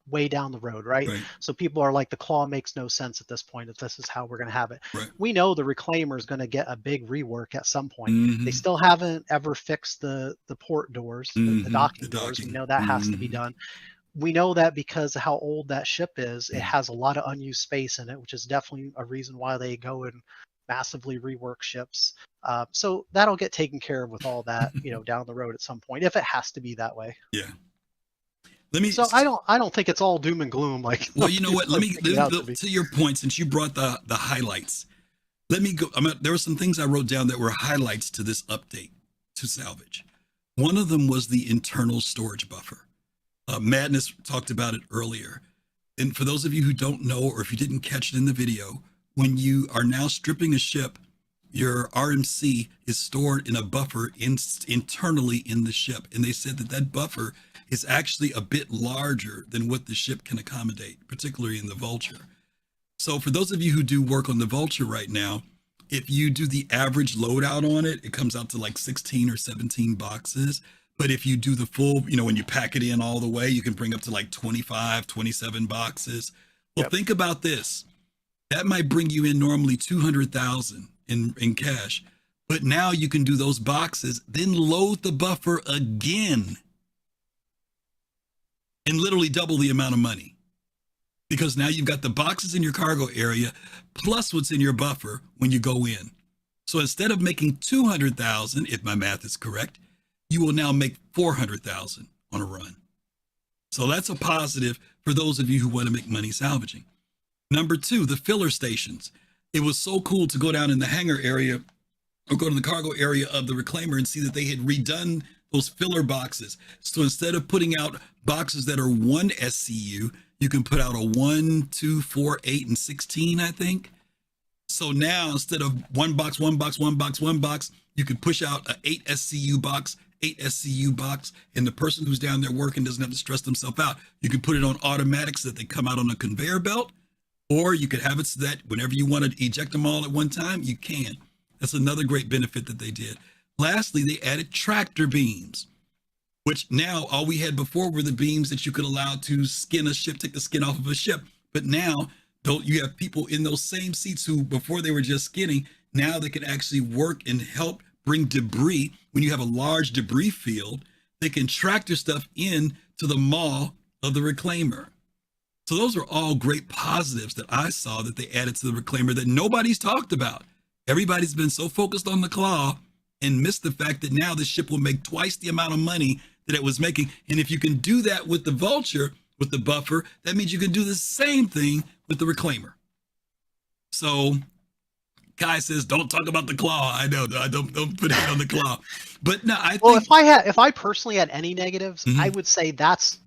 way down the road, right? So people are like, the claw makes no sense at this point if this is how we're going to have it. We know the Reclaimer is going to get a big rework at some point. They still haven't ever fixed the port doors, the docking doors. We know that has to be done. We know that because of how old that ship is, it has a lot of unused space in it, which is definitely a reason why they go and massively rework ships. So that'll get taken care of with all that, down the road at some point, if it has to be that way. Yeah. So I don't think it's all doom and gloom. Like, well, you know what? Let me go to your point, since you brought the highlights. Let me go. There were some things I wrote down that were highlights to this update to Salvage. One of them was the internal storage buffer. Madness talked about it earlier. And for those of you who don't know, or if you didn't catch it in the video, when you are now stripping a ship, your RMC is stored in a buffer internally in the ship. And they said that buffer is actually a bit larger than what the ship can accommodate, particularly in the Vulture. So for those of you who do work on the Vulture right now, if you do the average loadout on it, it comes out to like 16 or 17 boxes. But if you do the full, when you pack it in all the way, you can bring up to like 25, 27 boxes. Well, think about this. That might bring you in normally 200,000 in cash. But now you can do those boxes, then load the buffer again and literally double the amount of money. Because now you've got the boxes in your cargo area plus what's in your buffer when you go in. So instead of making 200,000, if my math is correct, you will now make 400,000 on a run. So that's a positive for those of you who want to make money salvaging. Number two, the filler stations. It was so cool to go down in the hangar area or go to the cargo area of the Reclaimer and see that they had redone those filler boxes. So instead of putting out boxes that are 1 SCU, you can put out a 1, 2, 4, 8, and 16, I think. So now instead of one box, you can push out an 8 SCU box, 8 SCU box, and the person who's down there working doesn't have to stress themselves out. You can put it on automatic so that they come out on a conveyor belt, or you could have it so that whenever you want to eject them all at one time, you can. That's another great benefit that they did. Lastly, they added tractor beams, which now all we had before were the beams that you could allow to skin a ship, take the skin off of a ship. But now you have people in those same seats who before they were just skinning, now they can actually work and help bring debris. When you have a large debris field, they can tractor stuff in to the maw of the Reclaimer. So those are all great positives that I saw that they added to the Reclaimer that nobody's talked about. Everybody's been so focused on the Claw and missed the fact that now the ship will make twice the amount of money that it was making. And if you can do that with the Vulture, with the buffer, that means you can do the same thing with the Reclaimer. So Kai says, don't talk about the Claw. I know, don't put it on the Claw. But no, I think, if I personally had any negatives, I would say that's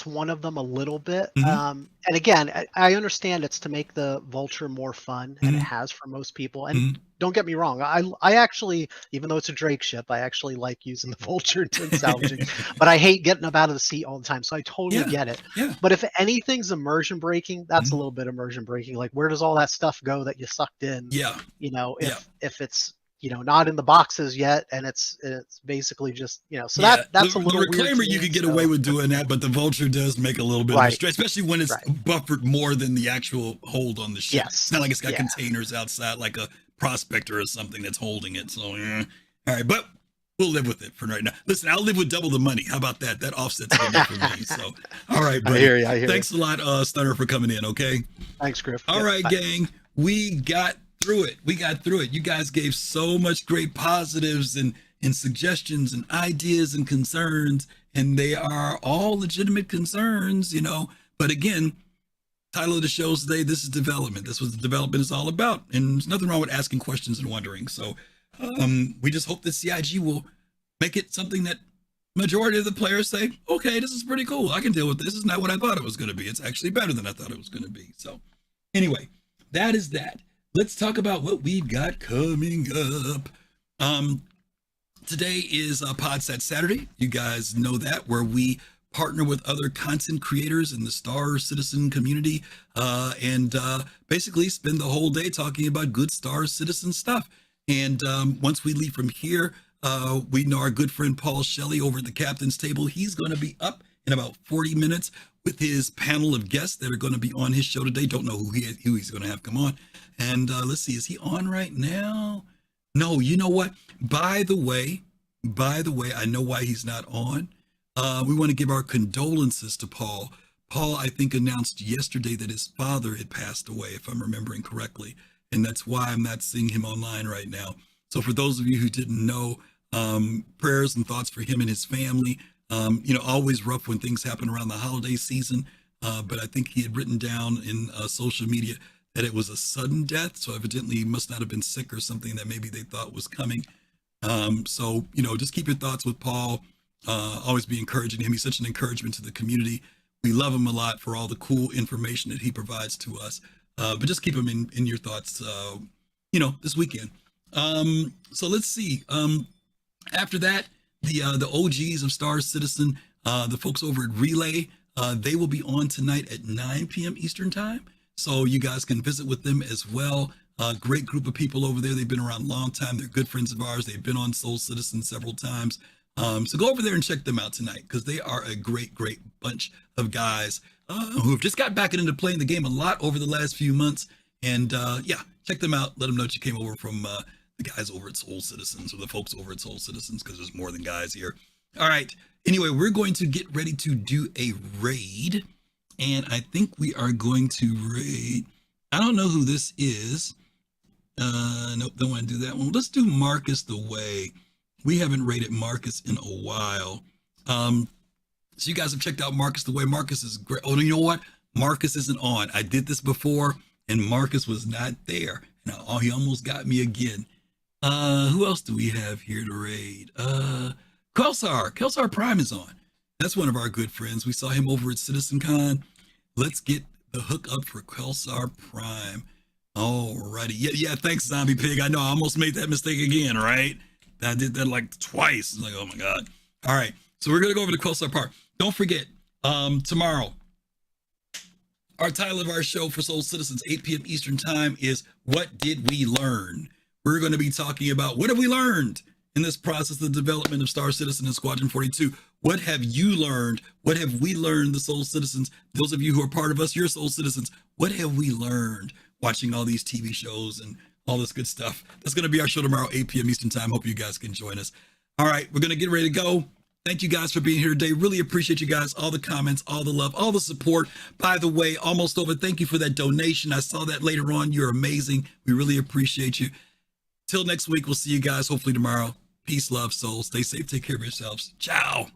one of them a little bit. And again, I understand it's to make the Vulture more fun, and it has for most people. And don't get me wrong, I actually, even though it's a Drake ship, I actually like using the Vulture in salvaging. But I hate getting up out of the seat all the time, so I totally get it. But if anything's immersion breaking, that's a little bit immersion breaking. Like, where does all that stuff go that you sucked in? If it's not in the boxes yet, and it's basically just so that's a little the Reclaimer weird. You could get away with doing that, but the Vulture does make a little bit of a stretch, especially when it's buffered more than the actual hold on the ship. It's not like it's got containers outside like a Prospector or something that's holding it. So all right, but we'll live with it for right now. Listen, I'll live with double the money. How about that? That offsets it for me. So all right, buddy. I hear Thanks a lot, Stunner, for coming in. Okay. Thanks, Griff. All right, gang. We got through it. You guys gave so much great positives and suggestions and ideas and concerns, and they are all legitimate concerns, but again, title of the show today, this is development. This is what the development is all about, and there's nothing wrong with asking questions and wondering. So we just hope that CIG will make it something that majority of the players say, okay, this is pretty cool, I can deal with this. This is not what I thought it was going to be. It's actually better than I thought it was going to be. So anyway, that is that. Let's talk about what we've got coming up. Today is PodSat Saturday. You guys know that, where we partner with other content creators in the Star Citizen community and basically spend the whole day talking about good Star Citizen stuff. And once we leave from here, we know our good friend Paul Shelley over at the Captain's Table. He's going to be up in about 40 minutes with his panel of guests that are going to be on his show today. Don't know who he's going to have come on. And let's see, is he on right now? No, you know what? By the way, I know why he's not on. We want to give our condolences to Paul. Paul, I think, announced yesterday that his father had passed away, if I'm remembering correctly. And that's why I'm not seeing him online right now. So for those of you who didn't know, prayers and thoughts for him and his family. Always rough when things happen around the holiday season. But I think he had written down in social media that it was a sudden death. So evidently he must not have been sick or something that maybe they thought was coming. So just keep your thoughts with Paul. Always be encouraging him. He's such an encouragement to the community. We love him a lot for all the cool information that he provides to us. But just keep him in your thoughts, this weekend. So let's see. After that, the OGs of Star Citizen, the folks over at Relay, they will be on tonight at 9 p.m. Eastern time. So you guys can visit with them as well. Great group of people over there. They've been around a long time. They're good friends of ours. They've been on Soul Citizen several times. So go over there and check them out tonight because they are a great, great bunch of guys who have just got back into playing the game a lot over the last few months. And check them out. Let them know that you came over from the guys over at Soul Citizens or the folks over at Soul Citizens because there's more than guys here. All right. Anyway, we're going to get ready to do a raid. And I think we are going to raid. I don't know who this is. Nope, don't want to do that one. Let's do Marcus the Way. We haven't raided Marcus in a while. So you guys have checked out Marcus the Way. Marcus is great. Oh, you know what? Marcus isn't on. I did this before, and Marcus was not there. Now, he almost got me again. Who else do we have here to raid? Kelsar Prime is on. That's one of our good friends. We saw him over at CitizenCon. Let's get the hook up for Kelsar Prime. Alrighty. Yeah, thanks, Zombie Pig. I know I almost made that mistake again, right? I did that like twice. It's like, oh my God. All right. So we're going to go over to Kelsar Park. Don't forget, tomorrow, our title of our show for Soul Citizens, 8 p.m. Eastern time is What Did We Learn? We're going to be talking about what have we learned in this process of development of Star Citizen and Squadron 42. What have you learned? What have we learned, the Soul Citizens? Those of you who are part of us, you're Soul Citizens. What have we learned watching all these TV shows and all this good stuff? That's going to be our show tomorrow, 8 p.m. Eastern time. Hope you guys can join us. All right, we're going to get ready to go. Thank you guys for being here today. Really appreciate you guys, all the comments, all the love, all the support. By the way, almost over. Thank you for that donation. I saw that later on. You're amazing. We really appreciate you. Till next week, we'll see you guys hopefully tomorrow. Peace, love, soul. Stay safe. Take care of yourselves. Ciao.